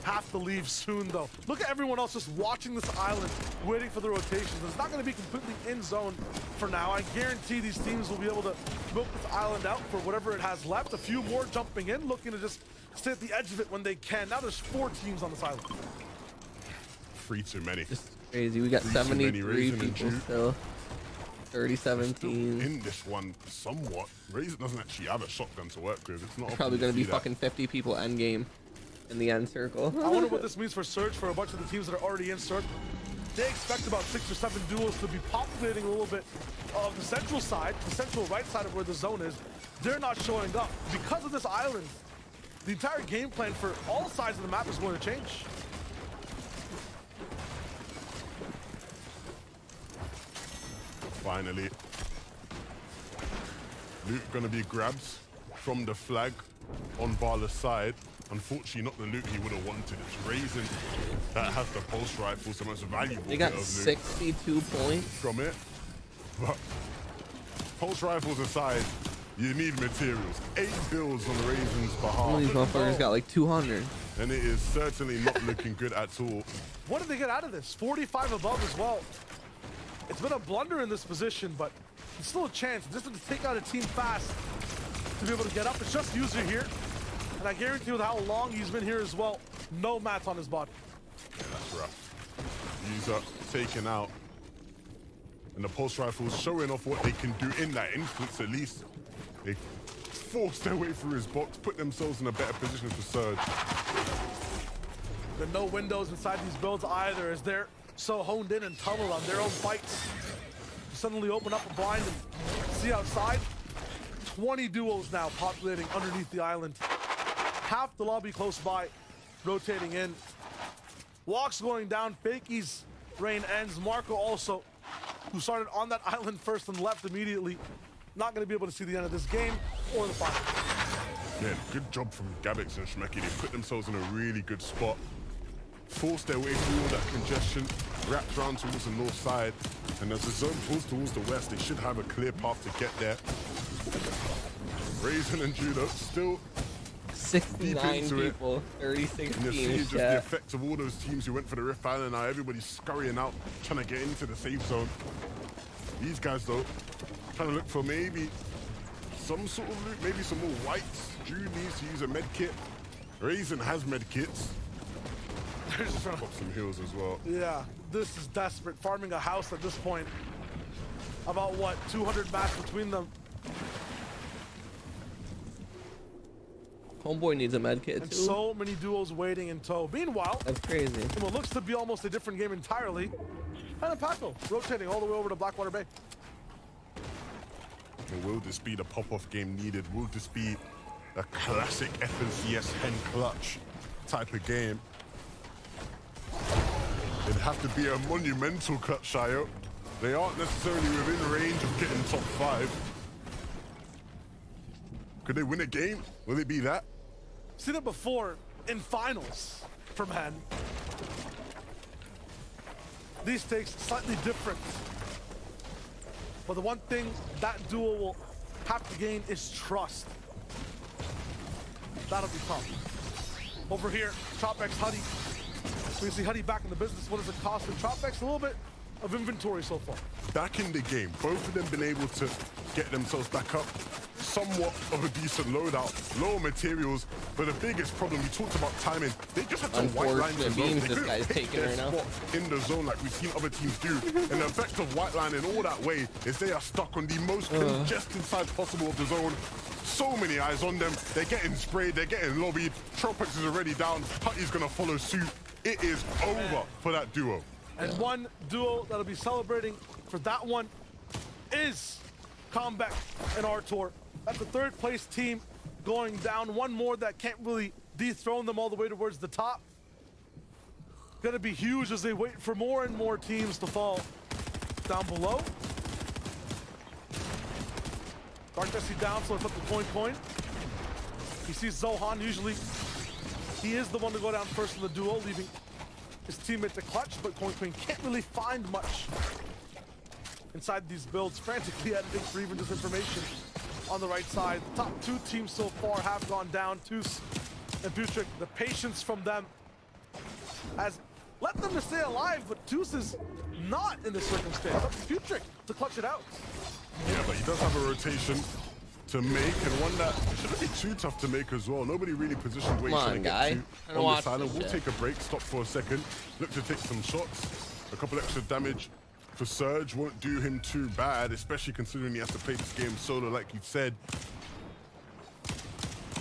Have to leave soon though. Look at everyone else just watching this island, waiting for the rotations. It's not going to be completely in zone for now. I guarantee these teams will be able to milk this island out for whatever it has left. A few more jumping in, looking to just stay at the edge of it when they can. Now there's 4 teams on this island. 3 too many. Just crazy. We got Three too many 73 Raisin and people Jew. still. 37 Still teams. in this one somewhat. Raisin doesn't actually have a shotgun to work with. It's not Probably often gonna you be see that. fucking 50 people end game in the end circle. I wonder what this means for Surge for a bunch of the teams that are already in Surge. They expect about 6 or 7 duels to be populating a little bit of the central side, the central right side of where the zone is. They're not showing up. Because of this island, the entire game plan for all sides of the map is going to change. Finally. Loot gonna be grabs from the flag on Barla's side. Unfortunately, not the loot he would have wanted. It's Raisin that has the pulse rifles, the most valuable They bit got of loot 62 points. from it. But pulse rifles aside, you need materials. 8 bills on Raisin's All these behalf. motherfuckers got like 200. And it is certainly not looking good at all. What did they get out of this? 45 above as well. It's been a blunder in this position, but it's still a chance. Just to take out a team fast to be able to get up. It's just User here. And I guarantee with how long he's been here as well, no mats on his body. Yeah, that's rough. User taken out. And the pulse rifles showing off what they can do in that instance at least. They force their way through his box, put themselves in a better position to surge. There are no windows inside these builds either, as they're so honed in and tunneled on their own fights. You suddenly open up a blind and see outside. 20 duos now populating underneath the island. Half the lobby close by, rotating in. Walks going down, Fakey's reign ends. Marco also, who started on that island first and left immediately, not going to be able to see the end of this game or the final. Yeah, good job from Gabix and Shmeki. They put themselves in a really good spot. Forced their way through all that congestion, wrapped around towards the north side, and as the zone pulls towards the west, they should have a clear path to get there. Raisin and Judo still 69 into it. people, 36 and you see teams. just the effects of all those teams who went for the Rift Island. Now everybody's scurrying out, trying to get into the safe zone. These guys, though, trying to look for maybe some sort of loot, maybe some more whites. Drew needs to use a med kit. Raisin has med kits. They're just trying to... Pop some heals as well. Yeah, this is desperate. Farming a house at this point. About what, 200 mats between them. Homeboy needs a med kit And too. so many duos waiting in tow. Meanwhile, That's crazy. in what looks to be almost a different game entirely, and Paco rotating all the way over to Blackwater Bay. And will this be the pop-off game needed? Will this be a classic FNCS hen clutch type of game? It'd have to be a monumental clutch, Shayo. They aren't necessarily within range of getting top 5. Could they win a game? Will it be that? Seen it before in finals from Hen. These stakes slightly different. But the one thing that duo will have to gain is trust. That'll be tough. Over here, Chopx Huddy. We see Huddy back in the business. What does it cost for Chopx? A little bit of inventory so far. Back in the game, both of them been able to get themselves back up. Somewhat of a decent loadout, lower materials, but the biggest problem, we talked about timing, they just had to white line the zone. Beams They this couldn't guy's pick taking their right now. spot in the zone like we've seen other teams do. And the effect of white lining all that way is they are stuck on the most congested side possible of the zone. So many eyes on them. They're getting sprayed, they're getting lobbied. Tropex is already down. Hutty's gonna follow suit. It is over for that duo. And one duo that'll be celebrating for that one is Combat and Artor. That's the 3rd place team going down. One more that can't really dethrone them all the way towards the top. Gonna be huge as they wait for more and more teams to fall down below. Dark Dusty down, so I put the coin. He sees Zohan. Usually he is the one to go down first in the duo, leaving his teammate to clutch, but Coin can't really find much inside these builds. Frantically editing for even this information on the right side. The top 2 teams so far have gone down. Toos and Butrick, the patience from them has let them to stay alive, but Toos is not in this circumstance. Up to Butrick to clutch it out. Yeah, but he does have a rotation to make, and one that shouldn't be too tough to make as well. Nobody really positioned where he's trying to get to on this island. We'll take a break, stop for a second, look to take some shots. A couple extra damage for Surge won't do him too bad, especially considering he has to play this game solo, like you said.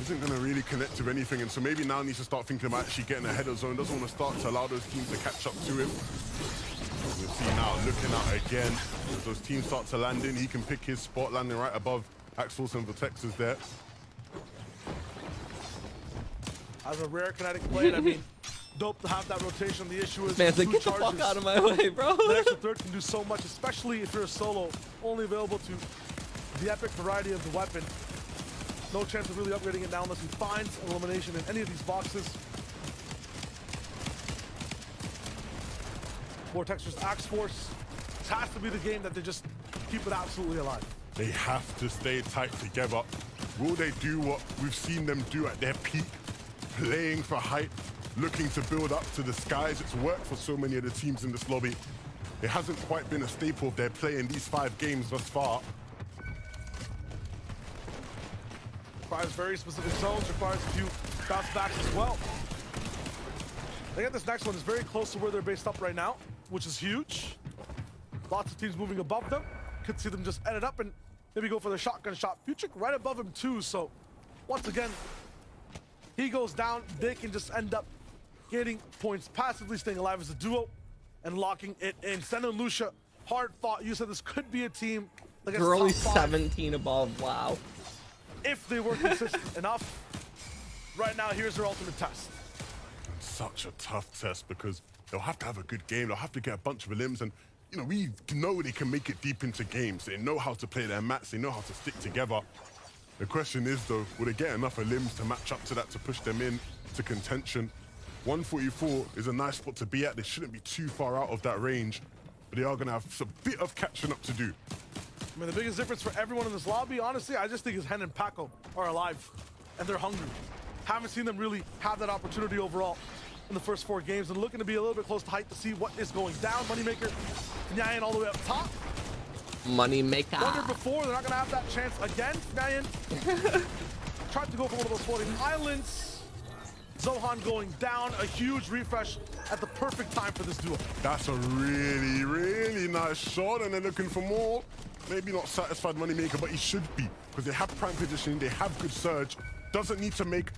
Isn't going to really connect with anything, and so maybe now needs to start thinking about actually getting ahead of zone. Doesn't want to start to allow those teams to catch up to him. We'll see now, looking out again. As those teams start to land in, he can pick his spot, landing right above Axels and Vortexes there. As a rare kinetic blade, I mean, dope to have that rotation. The issue is Man's like, get the fuck out of my way, bro. The extra 3rd can do so much, especially if you're a solo, only available to the epic variety of the weapon. No chance of really upgrading it now unless he finds elimination in any of these boxes. Vortexers Axe Force. This has to be the game that they just keep it absolutely alive. They have to stay tight together. Will they do what we've seen them do at their peak? Playing for height, looking to build up to the skies. It's worked for so many of the teams in this lobby. It hasn't quite been a staple of their play in these 5 games thus far. Requires very specific zones, requires a few bounce backs as well. I think this next one is very close to where they're based up right now, which is huge. Lots of teams moving above them. Could see them just edit up and maybe go for the shotgun shot. Futrick right above him too, so once again, he goes down. They can just end up getting points, passively staying alive as a duo and locking it in. Sen and Lucia, hard fought. You said this could be a team that gets They're only top 5 17 above. Wow. if they were consistent enough. Right now, here's their ultimate test. Such a tough test because they'll have to have a good game. They'll have to get a bunch of limbs, and you know, we know they can make it deep into games. They know how to play their mats. They know how to stick together. The question is, though, will they get enough of limbs to match up to that, to push them in to contention? 144 is a nice spot to be at. They shouldn't be too far out of that range, but they are going to have a bit of catching up to do. I mean, the biggest difference for everyone in this lobby, honestly, I just think is Hen and Paco are alive and they're hungry. Haven't seen them really have that opportunity overall in the first 4 games, and looking to be a little bit close to height to see what is going down. Moneymaker, Nyan all the way up top. Moneymaker. Wondered before, they're not going to have that chance again. Nyan tried to go for one of those floating islands. Zohan going down, a huge refresh at the perfect time for this duo. That's a really, really nice shot, and they're looking for more. Maybe not satisfied Moneymaker, but he should be, because they have prime positioning, they have good surge. Doesn't need to make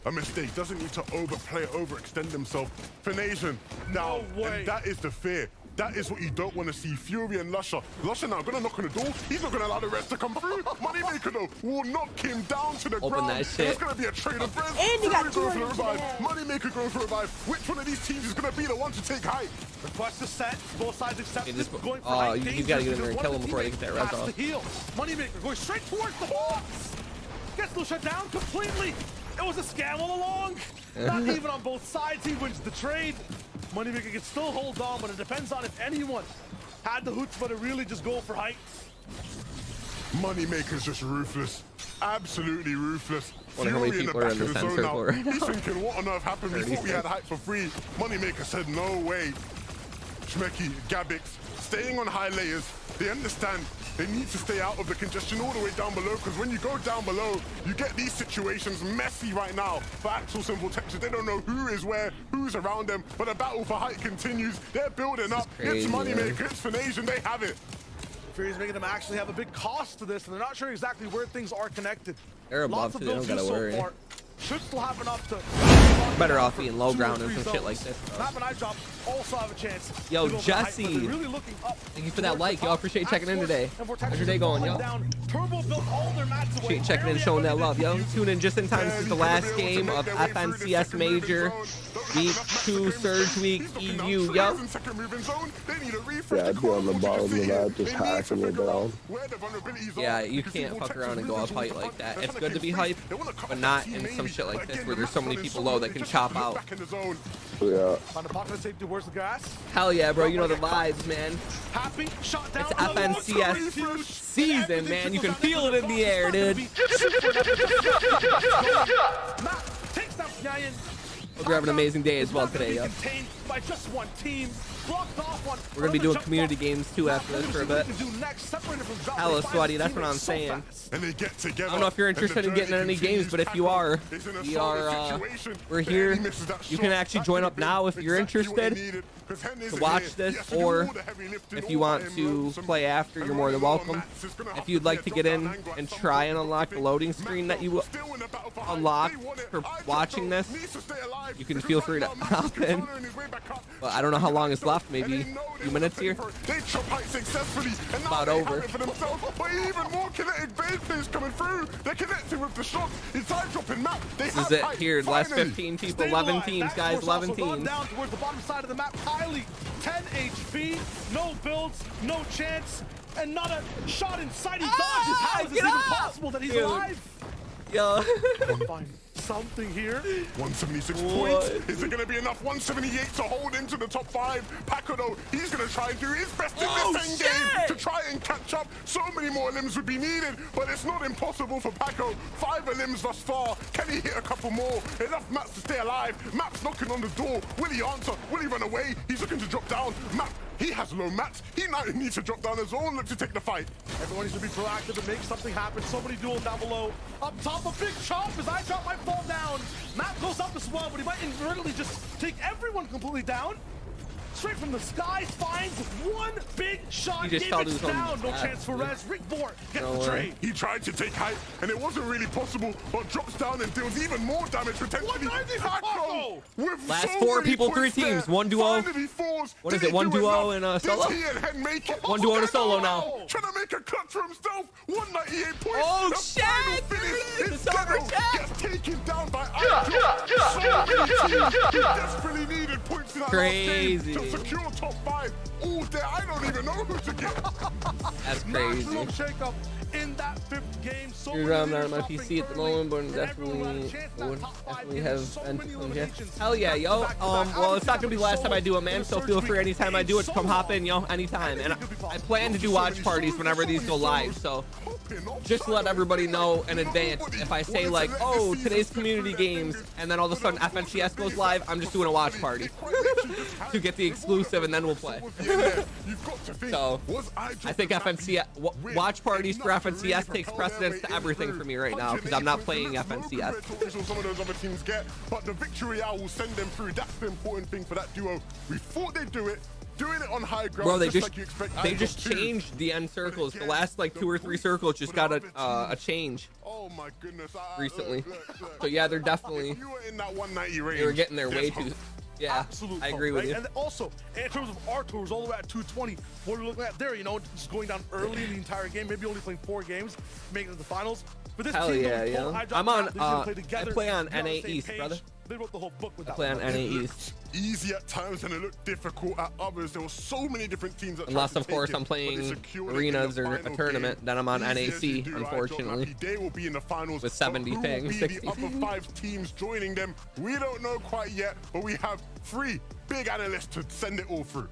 a mistake, doesn't need to overplay, overextend himself. Fination, now, and that is the fear. That is what you don't want to see. Fury and Lusher. Lusher now gonna knock on the door. He's not gonna allow the rest to come through. Moneymaker though will knock him down to the ground. That shit. It's gonna be a trade of breath. And you got Fury going for the revive. Moneymaker going for a revive. Which one of these teams is gonna be the one to take height? Request is set. Both sides accept it. Going for oh, you gotta get in there and kill him before they get that res off. Moneymaker going straight towards the box. Gets Lucia down completely. It was a scam all along. Not even on both sides. He wins the trade. Moneymaker can still hold on, but it depends on if anyone had the chutzpah to really just go for height. Moneymaker's just ruthless. Absolutely ruthless. Wonder how many people are in the center circle right now. He's thinking, what on earth happened? We thought we had height for free. Moneymaker said, no way. Shmeki, Gabix, staying on high layers. They understand they need to stay out of the congestion all the way down below, because when you go down below, you get these situations messy right now. For Axel Simple Texas, they don't know who is where, who's around them, but the battle for height continues. They're building up. Crazy, it's Moneymaker, it's Finasian, they have it. Fury's making them actually have a big cost to this, and they're not sure exactly where things are connected. They're above, so they don't gotta worry. So should still have enough to better off being low ground and some shit like this. Map and iDrop also have a chance. Yo, Jesse, really looking up thank you for that like. Yo, appreciate checking in today. How's your day going, yo? Appreciate checking in, showing that love, yo. Tune in just in time. This is the last game of FNCS Major Week 2 Surge Week EU, yo. Yeah, I'd be on the bottom of that, just hacking it down. Yeah, you can't fuck around and go up height like that. It's good to be hype, but not in some shit like this where there's so many people low that can chop out. Yeah. On the pocket of safety, where's the grass? Hell yeah, bro. You know the vibes, man. Happy, shot down. It's FNCS season, man. You can feel it in the air, dude. Hope you're having an amazing day as well today, yo. By just one team. We're gonna be doing community games too after this for a bit. Hello, Sweaty, that's what I'm saying. And they get together. I don't know if you're interested in getting in any games, but if you are, we're here. You can actually join up now if you're interested to watch this, or if you want to play after, you're more than welcome. If you'd like to get in and try and unlock the loading screen that you unlocked for watching this, you can feel free to hop in. But I don't know how long is left, maybe a few minutes here. About over. Even more kinetic base players coming through. They're connecting with the shots. It's eye dropping map. This is it here. Last 15 people, 11 teams, guys, 11 teams. Down towards the bottom side of the map. Kylie, 10 HP, no builds, no chance, and not a shot in sight. He dodges. How is this even possible that he's alive? Yo. Find something here. 176 points. Is it going to be enough? 178 to hold into the top 5. Paco, though, he's going to try and do his best in this end game to try and catch up. So many more limbs would be needed, but it's not impossible for Paco. 5 limbs thus far. Can he hit a couple more? Enough Maps to stay alive. Maps knocking on the door. Will he answer? Will he run away? He's looking to drop down. Map, he has low mats. He now needs to drop down his own. Look to take the fight. Everyone needs to be proactive and make something happen. So many duels down below. Up top, a big chop as iDrop might fall down. Map goes up as well, but he might inadvertently just take everyone completely down. Straight from the skies, finds one big shot. He just fell to his own down. No chance for Rez. Rick Bohr gets the trade. He tried to take height, and it wasn't really possible, but drops down and deals even more damage potentially. Paco with last so 4 many people, 3 points teams, there. 1 duo. What is it? 1 duo and a solo? 1 duo and a solo now. Trying to make a cut for himself. 198 points. Oh shit! It's over. Gets taken down by iDrop. So many teams who desperately needed points in that crazy. last game to secure top 5. All there, I don't even know who to get. That's crazy. Maximum shakeup in that fifth game. So You're not on my PC at the moment, but definitely have hell yeah, yo. Well, it's not gonna be the last time I do it, man. So feel free anytime I do it to come hop in, yo, anytime. And I plan to do watch parties whenever these go live. So just to let everybody know in advance, if I say like, oh, today's community games, and then all of a sudden FNCS goes live, I'm just doing a watch party to get the exclusive, and then we'll play. So I think FNCS watch parties for FNCS takes precedence to everything for me right now because I'm not playing FNCS. Some of those other teams get, but the victory royale will send them through. That's the important thing for that duo. We thought they'd do it. Doing it on high ground, bro. They like just changed the end circles. The last like 2 or 3 circles just got a change. Oh my goodness! Recently. So yeah, they're definitely. You were in that 190 range. They were getting there way too. Yeah, absolute I agree with you. And also, in terms of our tours, all the way at 220, what we're looking at there, you know, just going down early in the entire game, maybe only playing 4 games, making it to the finals. But this hell team yeah, yo. I'm on. I play on NA East, page. brother. They wrote the whole book with I that play on one. NA East. Easy at times and it looked difficult at others. There were so many different teams that unless of course I'm playing arenas or a tournament, then I'm on NAC, unfortunately. They will be in the finals with 70 ping, 60. The other 5 teams joining them, we don't know quite yet, but we have 3 big analysts to send it all through.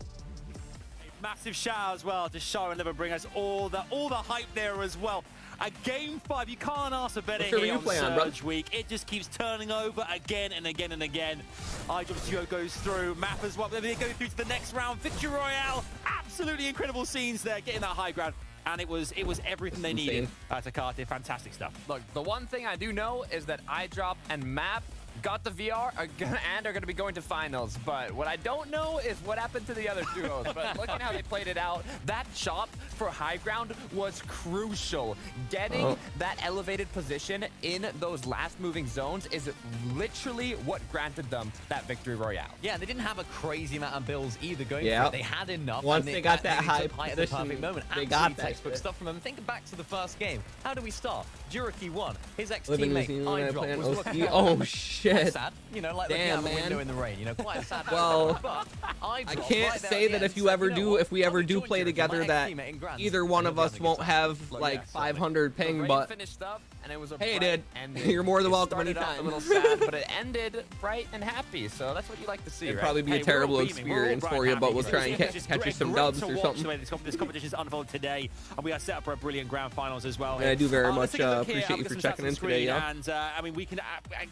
Massive shout as well to Show and Never bring us all the hype there as well. A game 5, you can't ask for better here on Surge Week. It just keeps turning over again and again and again. iDrop's duo goes through, Map as well. Then they go through to the next round. Victory Royale, absolutely incredible scenes there, getting that high ground. And it was everything they needed to Carter. Fantastic stuff. Look, the one thing I do know is that iDrop and Map got the VR and are going to be going to finals. But what I don't know is what happened to the other duos. But looking how they played it out, that chop for high ground was crucial. Getting that elevated position in those last moving zones is literally what granted them that victory royale. Yeah, they didn't have a crazy amount of builds either going for it. They had enough. Once they got that high at the perfect moment. They got that textbook stuff from them. Think back to the first game. How do we start? Juriki won. His ex-teammate iDrop was looking oh shit. Sad, you know, like looking out the window in the rain, you know, quite sad. Well, I can't say that if we ever do play together that either one of us won't have like 500 ping, but hey, dude, you're more than welcome anytime. A little sad, but it ended bright and happy, so that's what you like to see. It'd probably be a terrible experience for you, but we'll try and catch you some dubs or something. This competition's unfolded today, and we are set up for a brilliant grand finals as well. And I do very much appreciate you for checking in today, yeah. And I mean, we can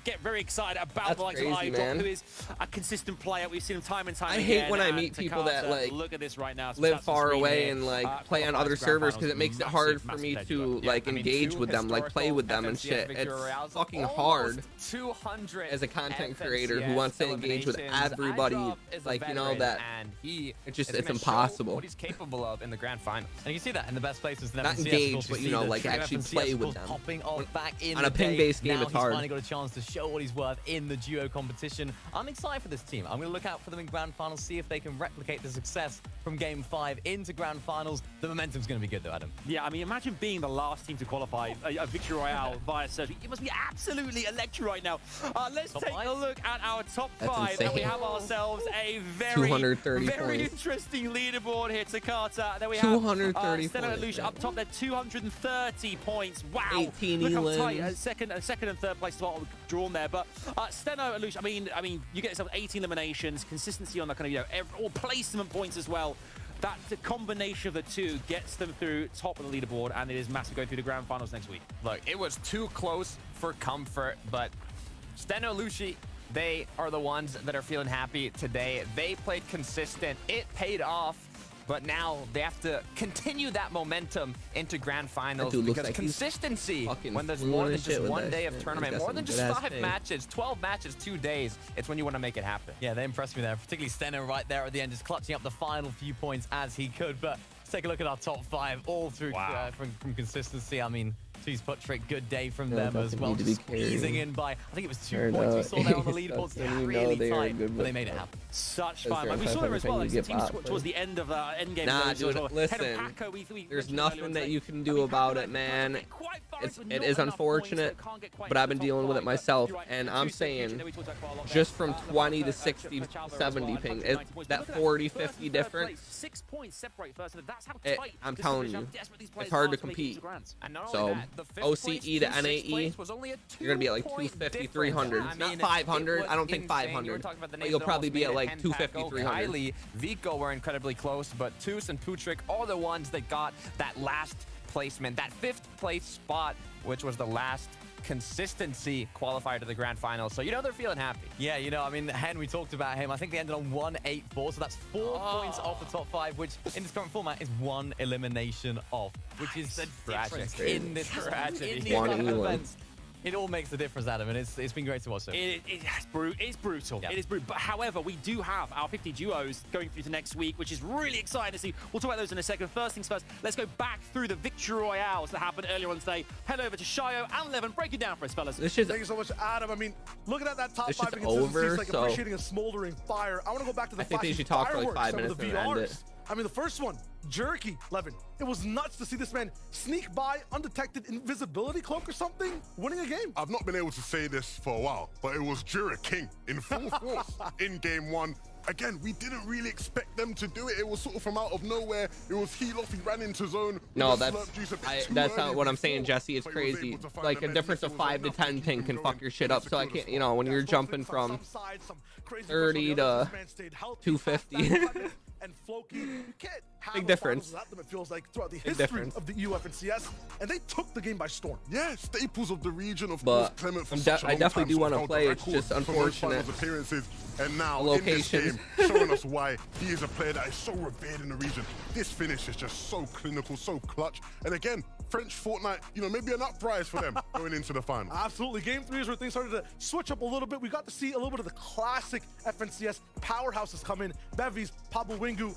get very excited about the likes of iDrop, who is a consistent player. We've seen him time and time again. I hate when I meet people that like look at this right now, live far away and like play on other servers because it makes it hard for me to like engage with them, like play with them and shit. It's fucking hard as a content creator who wants to engage with everybody. Like, you know, that it's impossible. What he's capable of in the grand final. And you see that in the best places. Not engage, but you know, like actually play with them. On a ping-based game, it's hard. He's finally got a chance to show what he's worth in the duo competition. I'm excited for this team. I'm going to look out for them in grand finals, see if they can replicate the success from game 5 into grand finals. The momentum's going to be good though, Adam. Yeah, I mean, imagine being the last team to qualify a victory royale via Surge. It must be absolutely electric right now. Let's take a look at our top 5, and we have ourselves a very interesting leaderboard here to Carter. Then we have 230 Steno and Lucia up top. They're 230 points. Wow, 18 look how tight. Second and third place spot drawn there. But Steno and Lucia, I mean, you get yourself 18 eliminations, consistency on the kind of, you know, all placement points as well. That the combination of the two gets them through top of the leaderboard, and it is massive going through the grand finals next week. Look, it was too close for comfort, but Steno, Lucia, they are the ones that are feeling happy today. They played consistent. It paid off. But now they have to continue that momentum into grand finals because like consistency, when there's more than just one day of tournament, more than just 5 matches, 12 matches, 2 days, it's when you want to make it happen. Yeah, they impressed me there, particularly Steno right there at the end, just clutching up the final few points as he could. But let's take a look at our top 5 all through from consistency. I mean, Jeez, Patrick, good day from Yeah, them as doesn't well. need to be Squeezing carried. in by, I think it was 2 Fair points we enough. saw there on the leaderboards. That's when you know Really they are tight, good but they with made it that. happen. Such Because fun. they're Like, we saw there as well. you Like, get the teams bot towards the end of the end game. Nah, as well. dude, Head of listen. Paco, we There's mentioned earlier nothing on that today. you can I do mean, about Paco it, man. get quite far, It not is enough points, unfortunate, so can't get quite but I've to been the top dealing with it five, but myself, you're right, and two I'm stage saying, future, we talked about quite a lot just there. from The 20 to Paco, 60, Pacharo as 70 well, ping, 190 points. that Look at 40, First and 50 third difference, place, 6 points separate first and that's how it, tight I'm this telling division, you, how desperate these it's players hard are to make it to compete. grand. And not So, only that, the fifth OCE place to sixth NAE, place was only a you're gonna be at like 2-point 250, difference. 300. I Not mean, 500. it was I don't think insane. You were 500. talking about the But names you'll that probably almost be made at it. like Hen, 250, Paco, 300. Kylie, Vico were incredibly close, but Toos and Putrick are the ones that got that last placement, that 5th place spot, which was the last consistency qualifier to the grand final. So, you know, they're feeling happy. Yeah, you know, I mean, Hen, we talked about him. I think they ended on 184, so that's 4 points off the top 5, which in this current format is 1 elimination off, which is the difference Tragic. in this Tragic. in these One kind of and one. events. It all makes a difference, Adam, and it's been great to watch. So. It's brutal. Yeah. It is brutal. But however, we do have our 50 duos going through to next week, which is really exciting to see. We'll talk about those in a second. First things first, let's go back through the Victory Royales that happened earlier on today. Head over to Shayo and Levin. Break it down for us, fellas. This is Thank you so much, Adam. I mean, looking at that top It's 5 just inconsistencies, over, like so- appreciating a smoldering fire. I want to go back to the I think they flashing should talk for like fireworks, 5 some of minutes the and then end VRs. it. I mean, the first one, Jerky, Levin. It was nuts to see this man sneak by undetected invisibility cloak or something, winning a game. I've not been able to say this for a while, but it was Jura King in full force in game 1. Again, we didn't really expect them to do it. It was sort of from out of nowhere. It was heel off, he ran into zone. No, with a that's slurp juice a bit too that's early not what I'm saying, before, Jesse. It's but he was crazy. able to find Like the a med difference missile of was 5 to enough to 10 keep ping him can going fuck your shit and up. So I secure the can't, you spot. know, when you're That's jumping some from sides, some crazy 30 push on the other. to This man stayed healthy, 250. fast, fast, and Floki. You can't have Big a difference. finals without them, it feels like, throughout the Big history difference. of the UF and CS, and they took the game by storm. Yeah, staples of the region, of But course, Clement for I'm such a I long definitely time do sort want of to held the play. It's record just for most unfortunate. finals appearances, and now The in this locations. game, showing us why he is a player that is so revered in the region. This finish is just so clinical, so clutch, and again, French Fortnite, you know, maybe an uprise for them going into the final. Absolutely. Game 3 is where things started to switch up a little bit. We got to see a little bit of the classic FNCS powerhouses come in. Bevies, Pablo Wingu.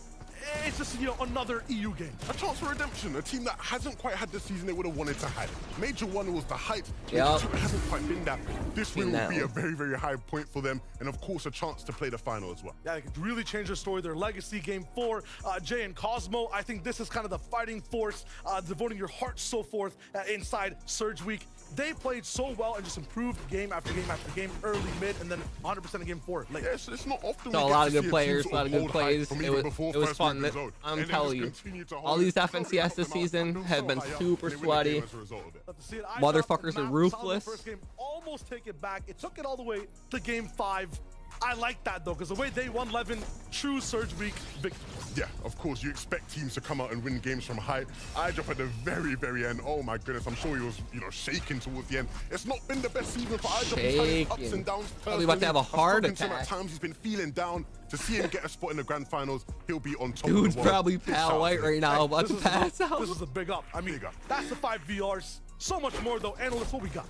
It's just, you know, another EU game. A chance for redemption, a team that hasn't quite had the season they would have wanted to have. Major 1 was the height, Yep. Major 2 hasn't quite been that. This win Been will be that a very, very high point for them, and of course a chance to play the final as well. Yeah, it could really change their story, their legacy. Game 4, Jay and Cosmo. I think this is kind of the fighting force, devoting your heart, so forth, inside Surge Week. They played so well and just improved game after game after game, early, mid, and then 100% in Game 4 late. Yes, it's not often So we a get lot to of see good team players, sort a lot of good hold high plays. from It even was, before it was first fun. moving zone, I'm and then telling just you, continue to hold all it these slowly FNCS up this and up season until have so been high up, super and they win the sweaty. game as a result of it. But to see it, I Motherfuckers thought are Mount ruthless. Solid First game, almost take it back. It took it all the way to Game 5. I like that though, because the way they won 11, true Surge Week victory. Yeah, of course, you expect teams to come out and win games from high. I drop at the very, very end. Oh my goodness, I'm sure he was, you know, shaking towards the end. It's not been the best season for IJOP. He's had his ups and downs. Probably about to have a Personally, heart I've spoken to him attack. at times. He's been feeling down. To see him get a spot in the grand finals, he'll be on top Dude's of the world. probably Big shout pal out white to him. right now, about to This is pass out. This is a big up. I mean, Big up. that's the 5 VRs. So much more though. Analysts, what we got?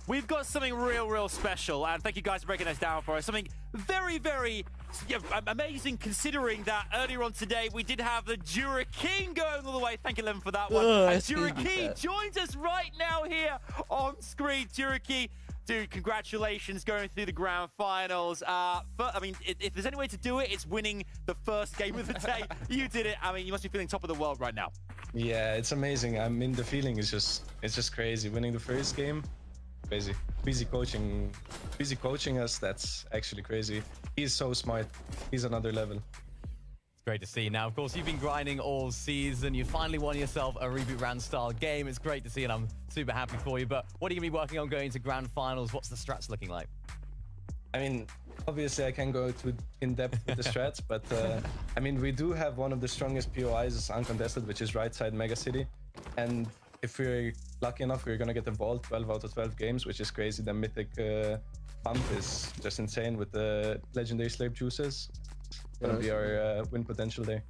We've got something real special, and thank you guys for breaking this down for us. Something very amazing, considering that earlier on today we did have the Jura King going all the way. Thank you, Levin, for that one. And Jura King joins us right now here on screen. Jura King, dude, congratulations going through the grand finals. I mean, if there's any way to do it, it's winning the first game of the day. You did it. I mean, you must be feeling top of the world right now. Yeah, it's amazing. I mean, the feeling is just crazy. Winning the first game, crazy. Busy coaching us. That's actually crazy. He's so smart. He's another level. It's great to see. Now, of course, you've been grinding all season. You finally won yourself a Reboot Round style game. It's great to see, and I'm super happy for you. But what are you going to be working on going to grand finals? What's the strats looking like? I mean, obviously I can't go too in depth with the strats, but I mean, we do have one of the strongest POIs uncontested, which is right side Mega City. And if we're lucky enough, we're gonna get the vault 12 out of 12 games, which is crazy. The mythic pump is just insane with the legendary slurp juices. It's gonna be our win potential there.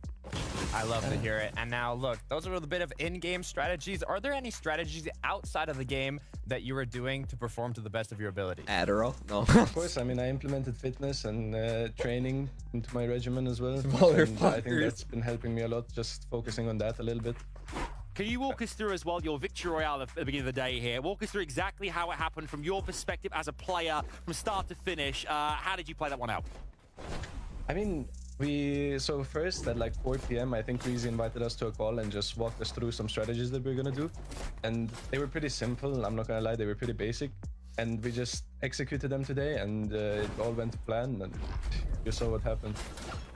I love to hear it. And now, look, those are a bit of in-game strategies. Are there any strategies outside of the game that you are doing to perform to the best of your ability? Adderall? No. Of course, I mean, I implemented fitness and training into my regimen as well. And I think Motherfuckers. that's been helping me a lot, just focusing on that a little bit. Can you walk us through as well your victory royale at the beginning of the day here? Walk us through exactly how it happened from your perspective as a player, from start to finish. How did you play that one out? I mean, so first at like 4 p.m. I think Reezy invited us to a call and just walked us through some strategies that we are gonna do, and they were pretty simple. I'm not gonna lie, they were pretty basic, and we just executed them today, and it all went to plan, and you saw what happened.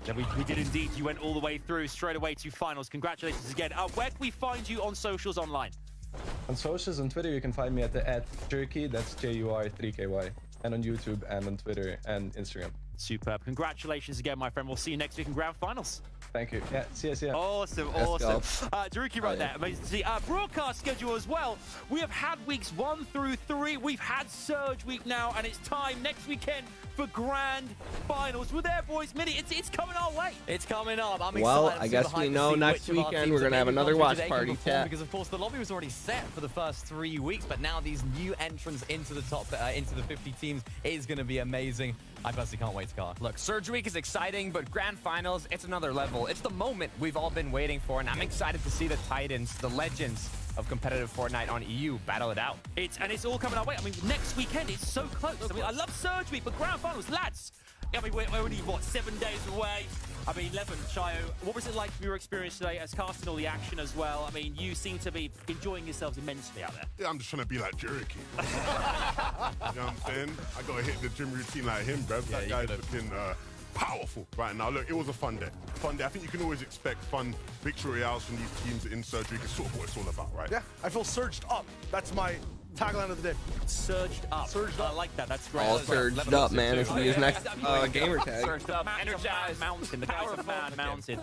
Yeah, we did indeed. You went all the way through, straight away to finals. Congratulations again. Where can we find you on socials online? On socials, on Twitter, you can find me at @Jerky, that's JUR3KY, and on YouTube and on Twitter and Instagram. Superb. Congratulations again, my friend. We'll see you next week in grand finals. Thank you. Yeah, see ya. Awesome, Let's awesome. Daruki right there. Amazing to see. Broadcast schedule as well. We have had weeks 1 through 3. We've had Surge Week now, and it's time next weekend for grand finals. We're there, boys. Minnie, it's coming our way. It's coming up. I'm excited. Well, I'm I super guess hyped we to know see next which of our weekend teams we're that gonna have maybe another gone through watch today can party, perform, chat. because of course the lobby was already set for the first 3 weeks, but now these new entrants into the top, into the 50 teams is going to be amazing. I personally can't wait, Scar. Look, Surge Week is exciting, but Grand Finals, it's another level. It's the moment we've all been waiting for, and I'm excited to see the Titans, the legends of competitive Fortnite on EU, battle it out. It's all coming our way. I mean, next weekend it's so close. I mean, I love Surge Week, but grand finals, lads. I mean, we're only, what, 7 days away? I mean, Levin, Chayo, what was it like for your experience today as casting all the action as well? I mean, you seem to be enjoying yourselves immensely out there. Yeah, I'm just trying to be like Jericho. You know what I'm saying? I gotta hit the gym routine like him, bruv. Yeah, That guy's looking powerful right now. Look, it was a fun day. Fun day. I think you can always expect fun victory royales from these teams in Surgery, because sort of what it's all about, right? Yeah, I feel surged up. That's my tagline of the day. Surged up. Surged up. I like that. That's great. All surged up, man. It's his next gamer tag. Surged up, Energized energized. mountain. The guy's a man mountain.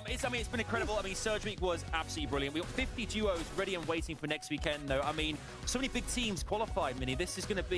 It's been incredible. I mean, Surge Week was absolutely brilliant. We got 50 duos ready and waiting for next weekend, though. I mean, so many big teams qualified, Minnie. This is going to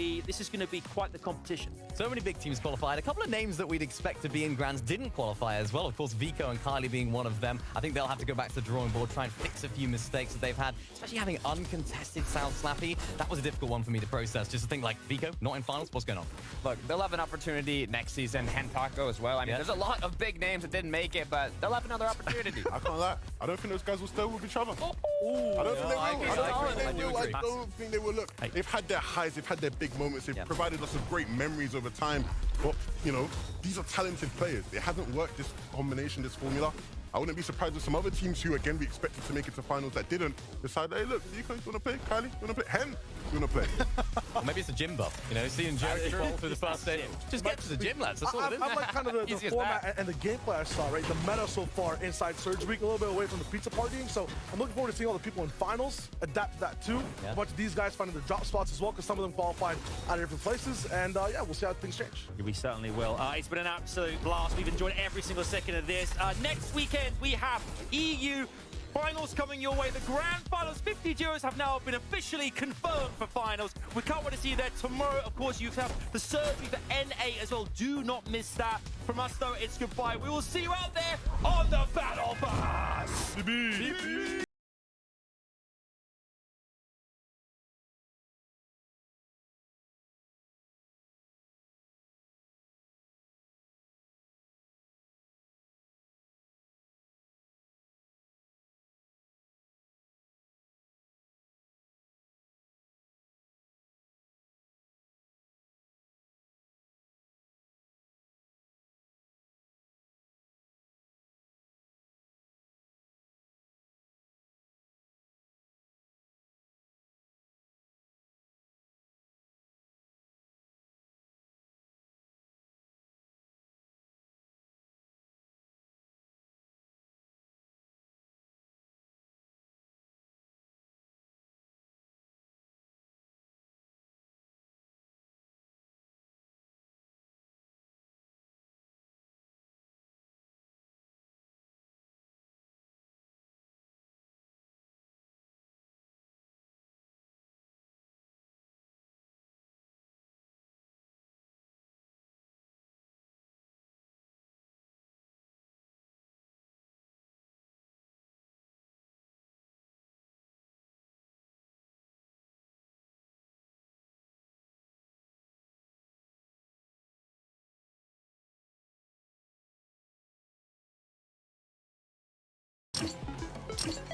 be quite the competition. So many big teams qualified. A couple of names that we'd expect to be in Grands didn't qualify as well. Of course, Vico and Kylie being one of them. I think they'll have to go back to the drawing board, try and fix a few mistakes that they've had, especially having uncontested South Slappy. That was a difficult one for me to process. Just to think, like, Vico, not in finals, what's going on? Look, they'll have an opportunity next season. Hentaco as well. I mean, there's a lot of big names that didn't make it, but they'll have another opportunity. I can't lie. I don't think those guys will stay with each other. I don't think they will. I agree. I don't think they will. Look, they've had their highs, they've had their big moments, they've provided us with great memories over time. But, you know, these are talented players. It hasn't worked, this combination, this formula. I wouldn't be surprised if some other teams who, again, we expected to make it to finals that didn't decide, hey, look, Vico, you want to play? Kylie, you want to play? Hen, you want to play? Or maybe it's a gym buff. You know, seeing Jerry fall through the first day. Just get to the gym, lads. That's all it is. I like kind of the Easy as format that. and the gameplay I saw, right? The meta so far inside Surge Week, a little bit away from the pizza partying. So I'm looking forward to seeing all the people in finals adapt to that too. Yeah. A bunch of these guys finding their drop spots as well, because some of them qualified out of different places. And yeah, we'll see how things change. We certainly will. It's been an absolute blast. We've enjoyed every single second of this. Next weekend, we have EU finals coming your way. The grand finals, 50 duos have now been officially confirmed for finals. We can't wait to see you there tomorrow. Of course, you have the Surge Week for NA as well. Do not miss that. From us, though, it's goodbye. We will see you out there on the Battle Bus.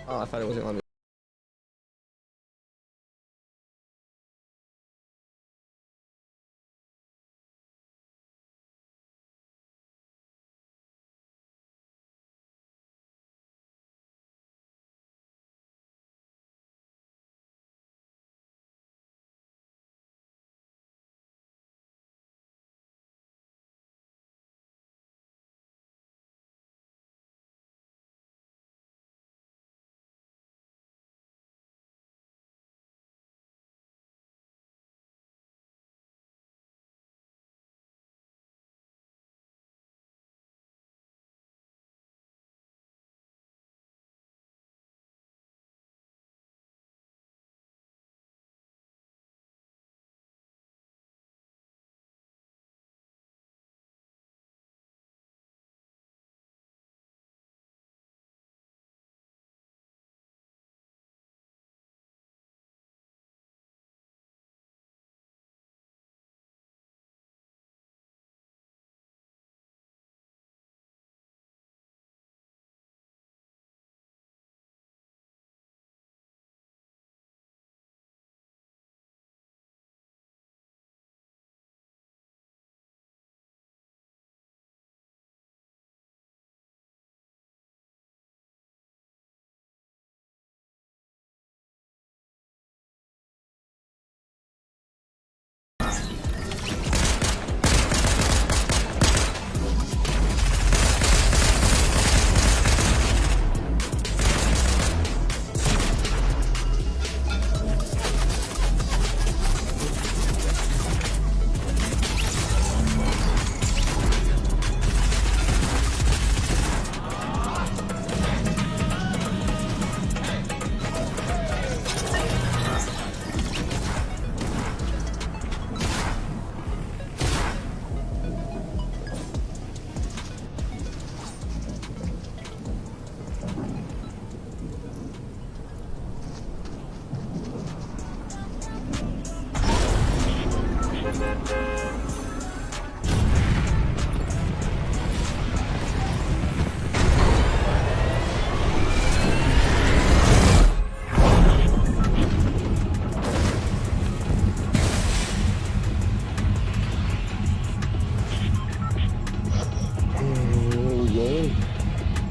Oh, I thought it wasn't on me.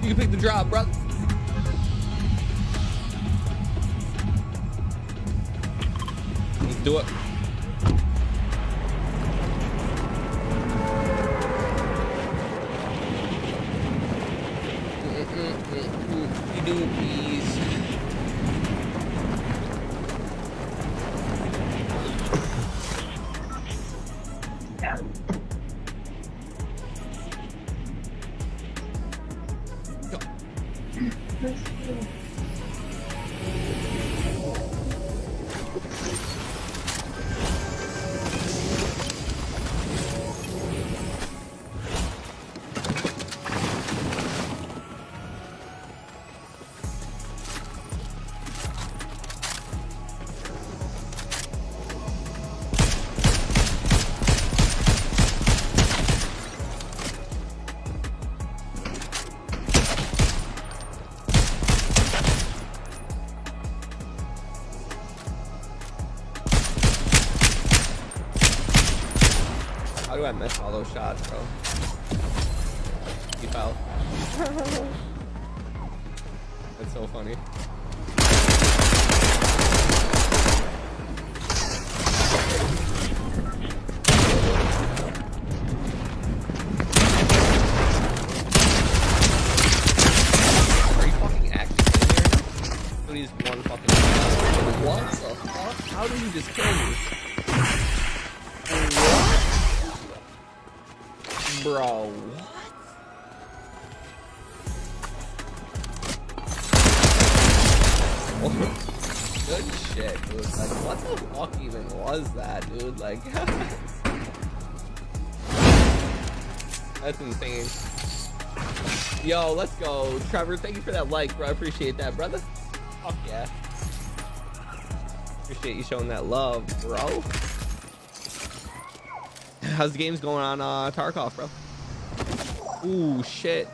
You can pick the drop, brother. Let's do it. You do please. How do I miss all those shots, bro? Keep out. That's so funny. Are you fucking acting in here now? Dude, he's one fucking. What the fuck? How did he just kill me? Bro, what? Good shit, dude. Like, what the fuck even was that, dude? Like, that's insane. Yo, let's go. Trevor, thank you for that like, bro. I appreciate that, brother. Fuck yeah. Appreciate you showing that love, bro. How's the games going on Tarkov, bro? Ooh, shit.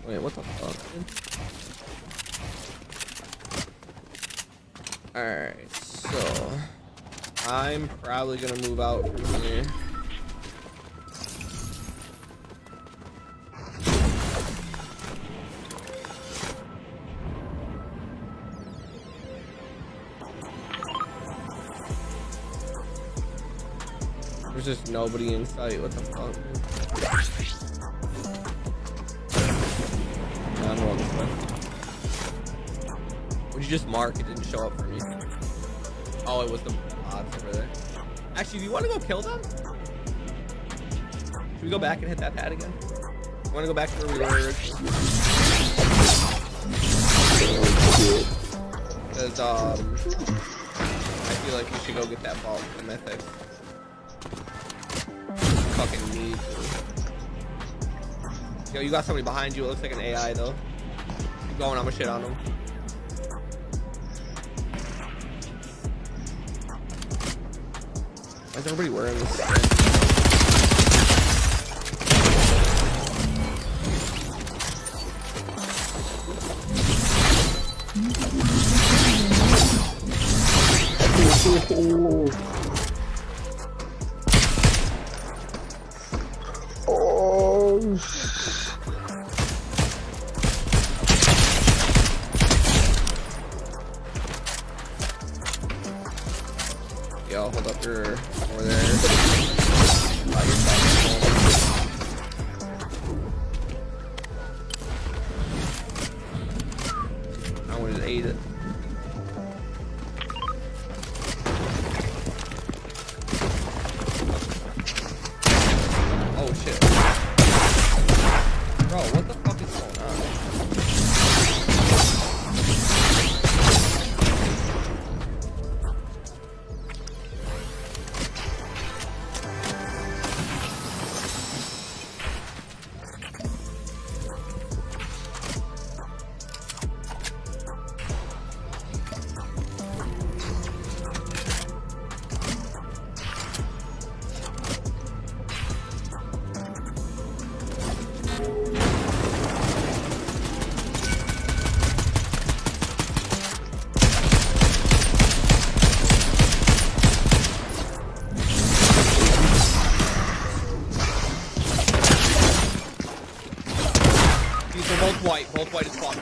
Wait, what the fuck? Alright, so I'm probably gonna move out from here. There's just nobody in sight. What the fuck? Would you just mark? It didn't show up for me. Oh, it was the odds over there. Actually, do you want to go kill them? Should we go back and hit that pad again? You want to go back to where we were originally? Because I feel like we should go get that ball from Mythic. Fucking need to. Yo, you got somebody behind you. It looks like an AI though. Keep going. I'm gonna shit on him. Why is everybody wearing this? Yo, hold up your over there. I wanted to eat it. Oh shit. Bro, what the fuck is going on? These are both white as fuck.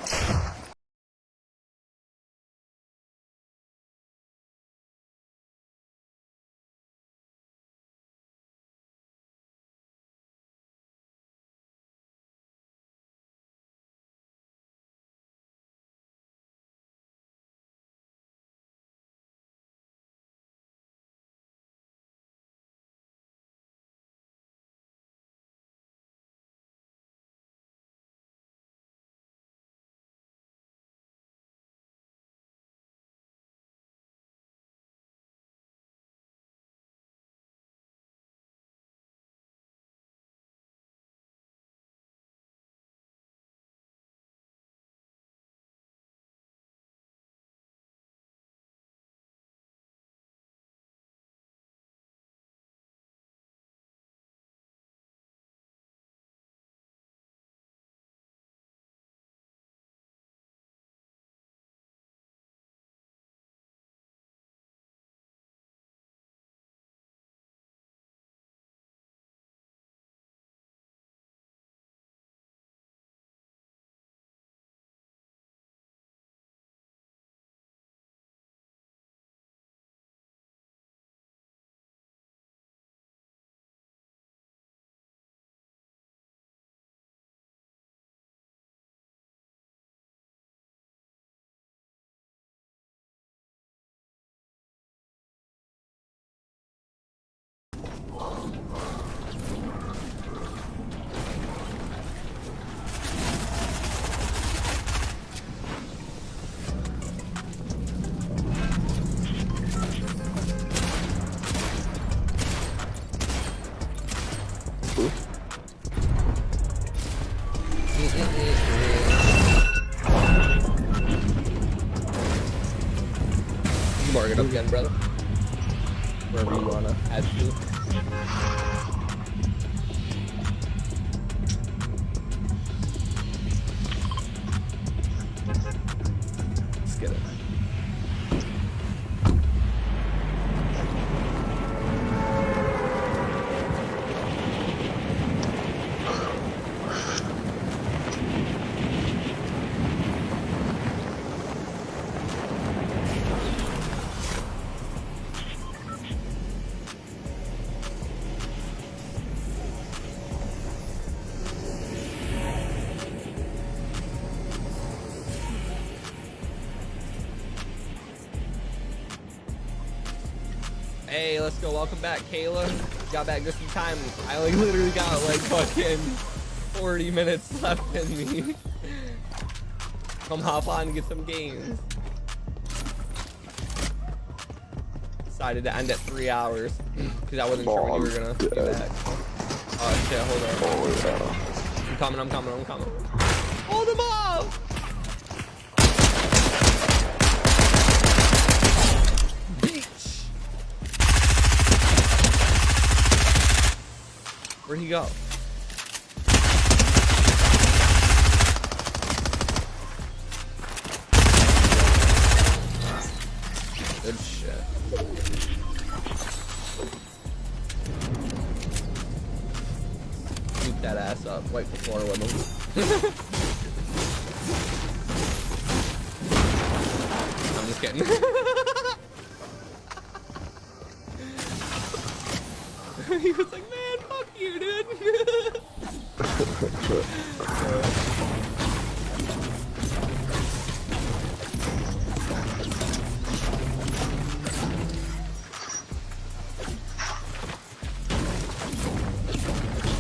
Mark it up again, brother. Wherever you wanna add to. Hey, let's go. Welcome back, Kayla. Got back just in time. I like literally got like fucking 40 minutes left in me. Come hop on and get some games. Decided to end at 3 hours because I wasn't sure when you were gonna be back. Oh shit, hold on. Oh yeah. I'm coming. Hold him off! Beach! Where'd he go? Good shit. Scoop that ass up. Wipe the floor with him. I'm just kidding. He was like, man, fuck you, dude.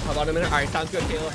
How about a minute? All right, sounds good, Kayla.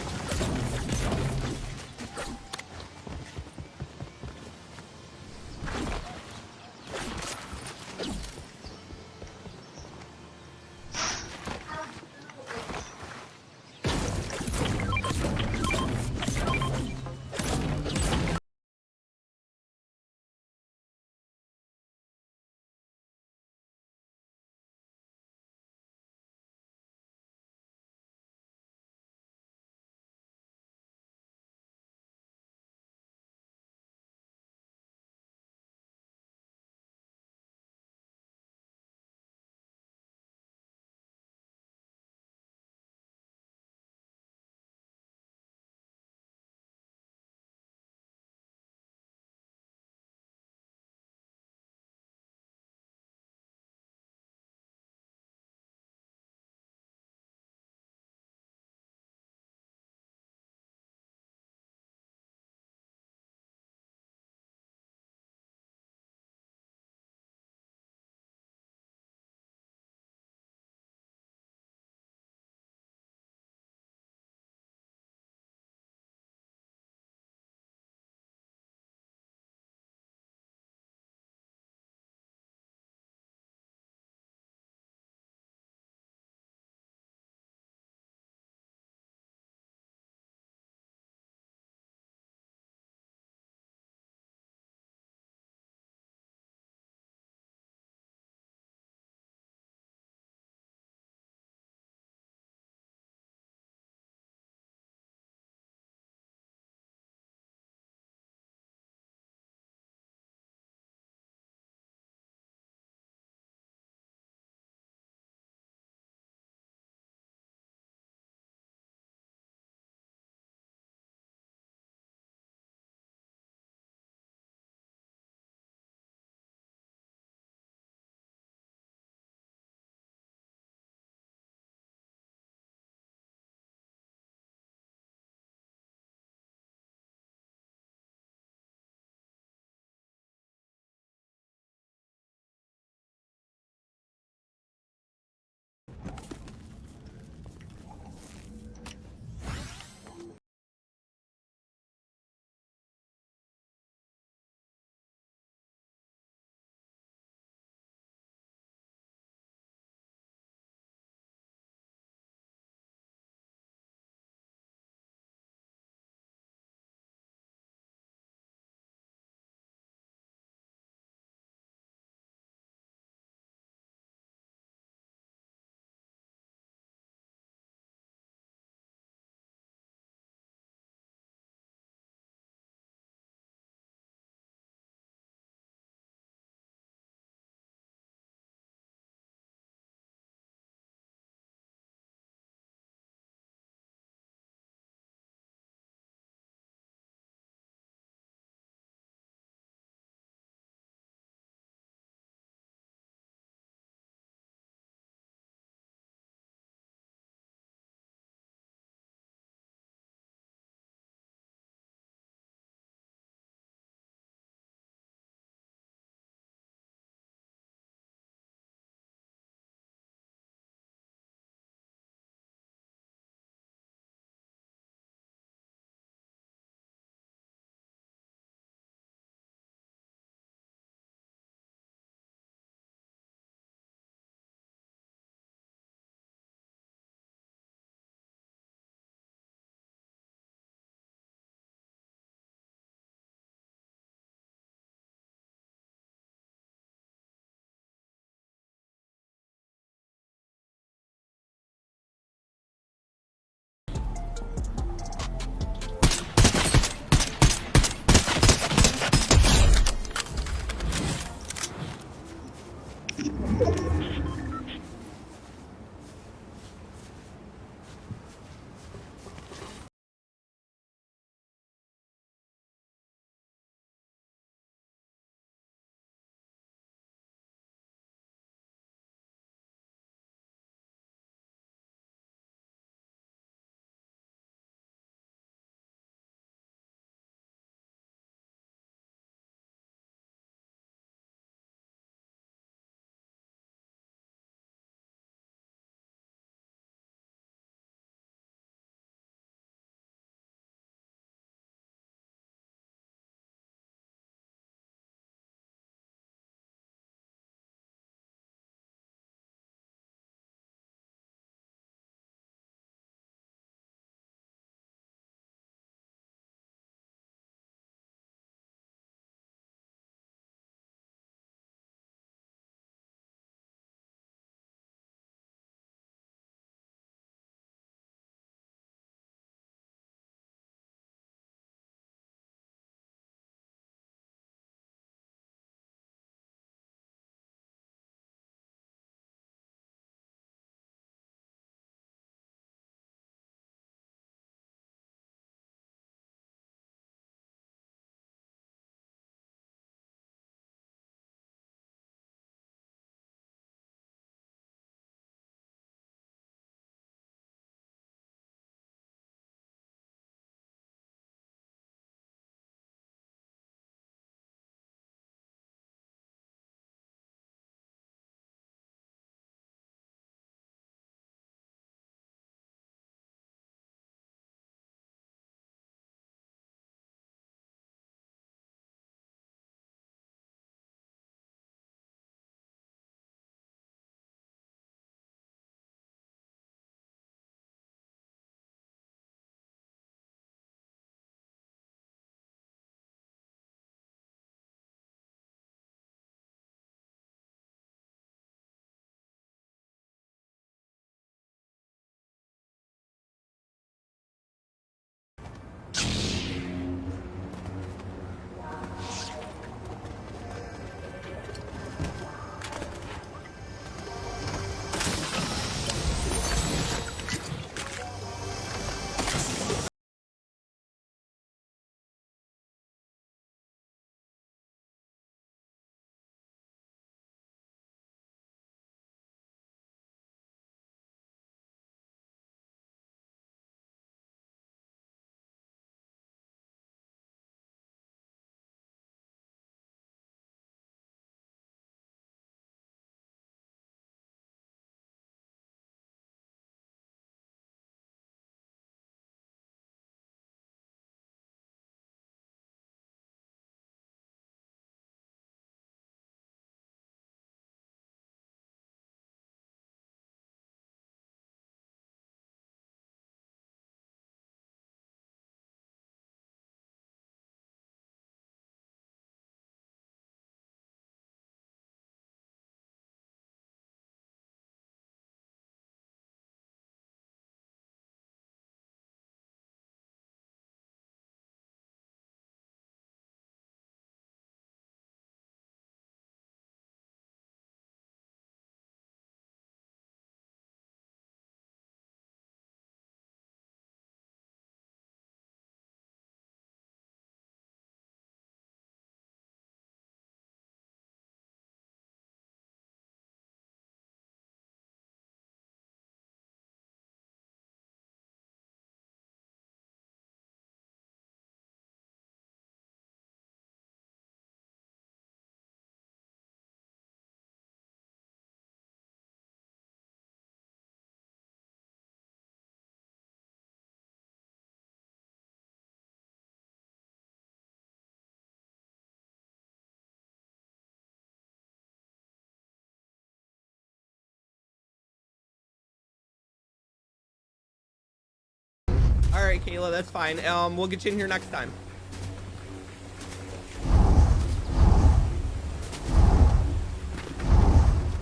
Okay, Kayla, that's fine. We'll get you in here next time.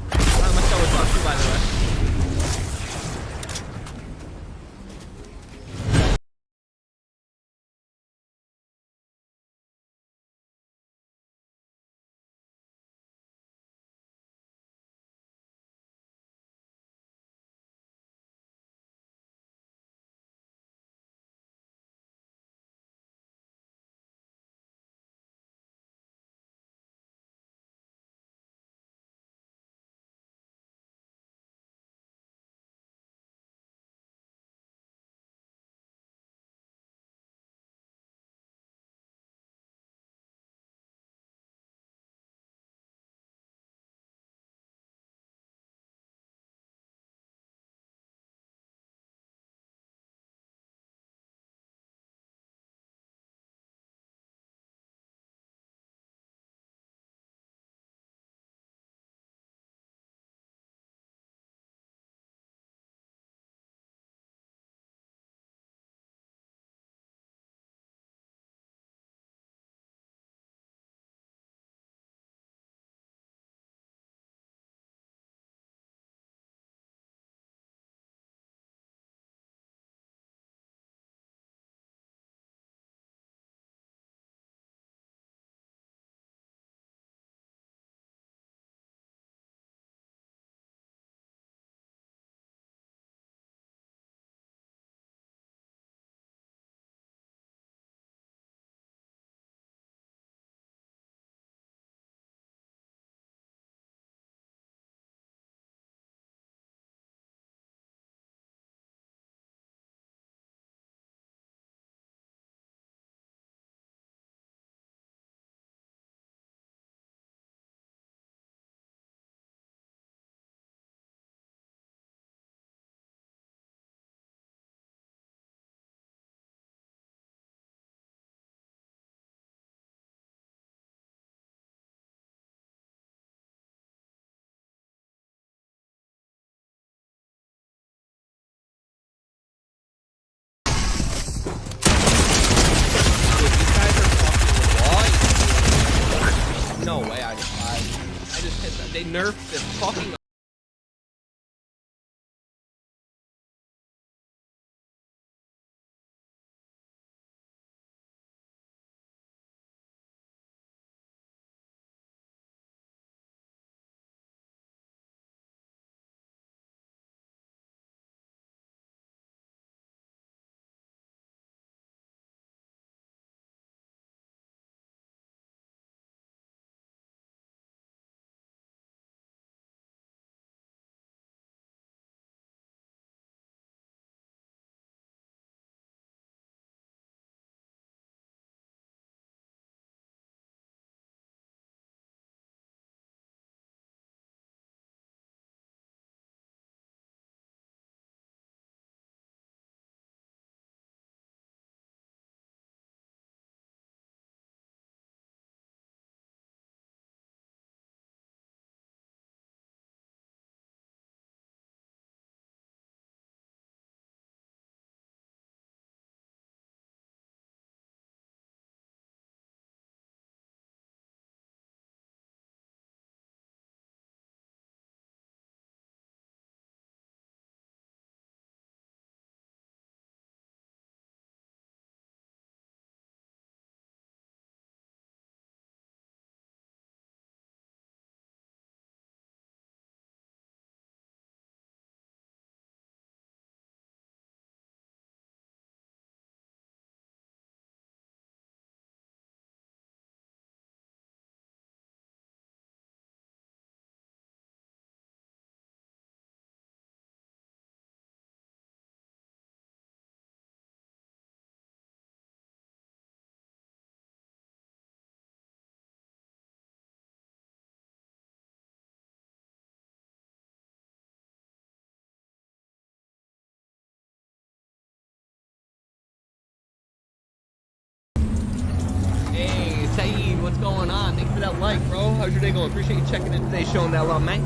My show was off too, by the way. No way I died. I just hit them. They nerfed this fucking. Hey, Saeed, what's going on? Thanks for that like, bro. How's your day going? Appreciate you checking in today, showing that love, man.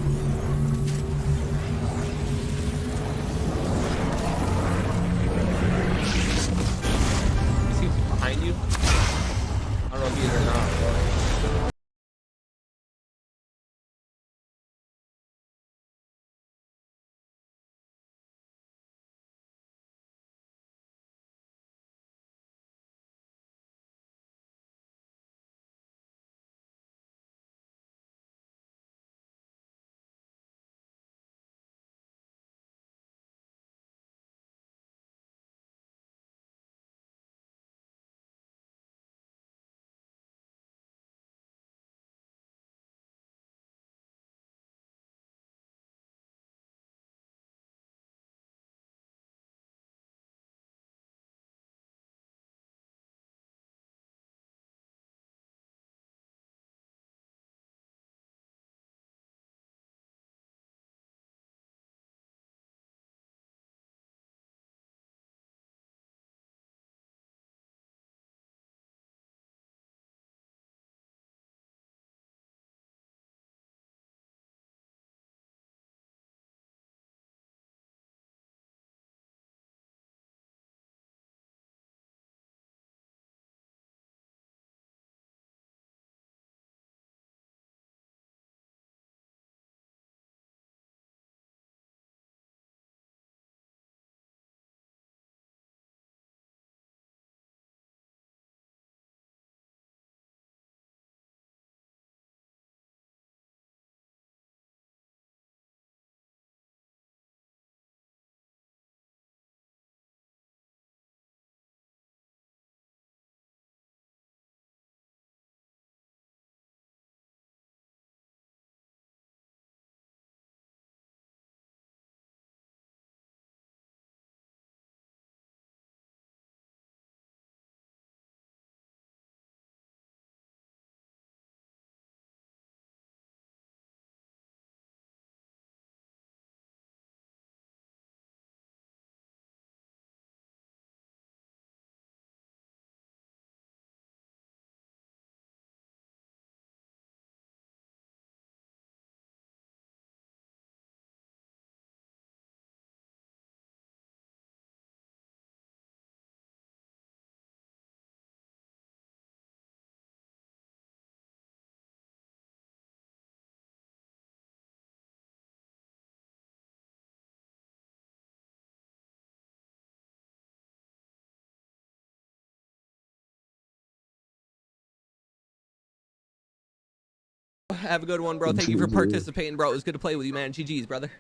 Have a good one, bro. Thank you for participating, bro. It was good to play with you, man. GG's, brother.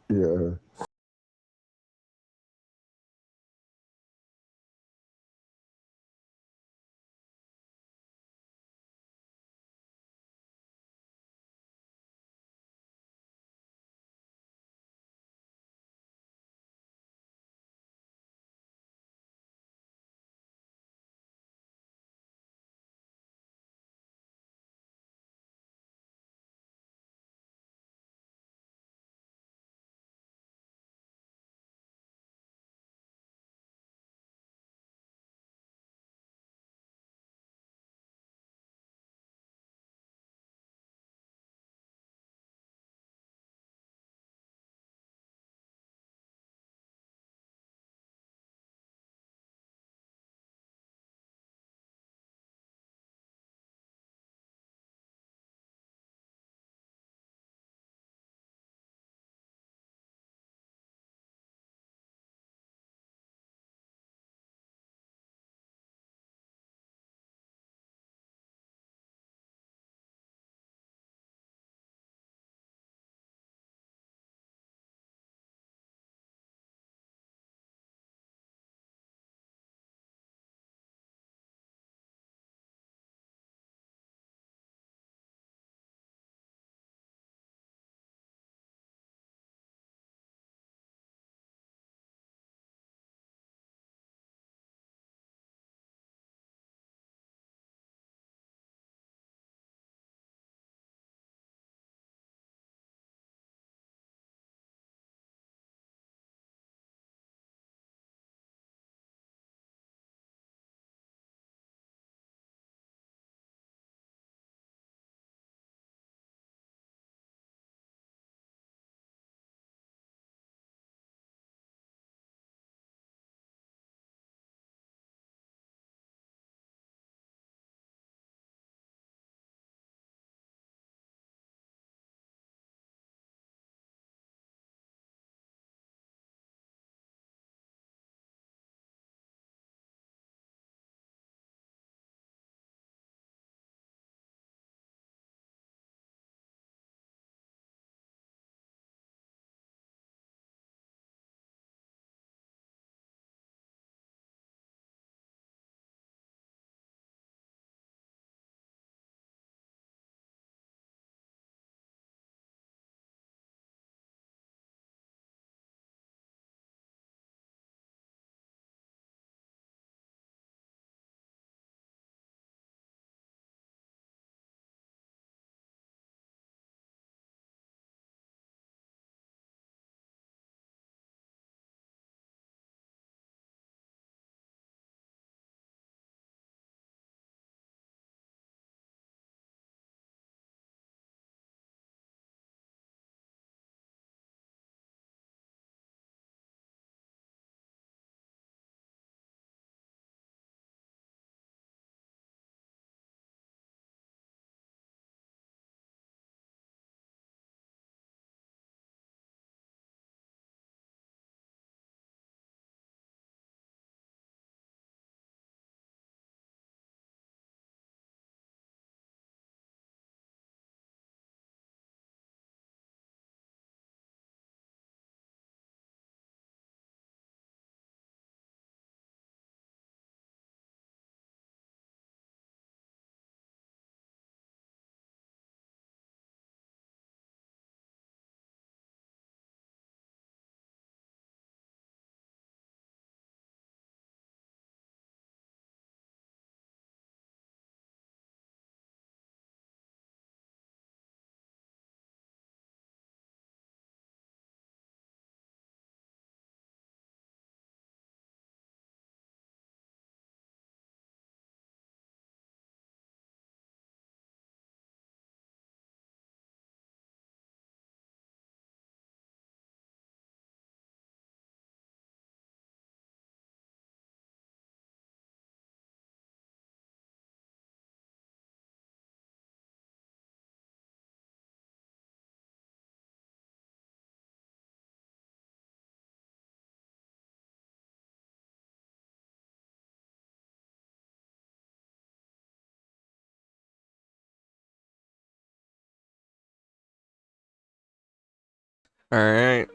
Yeah. All right.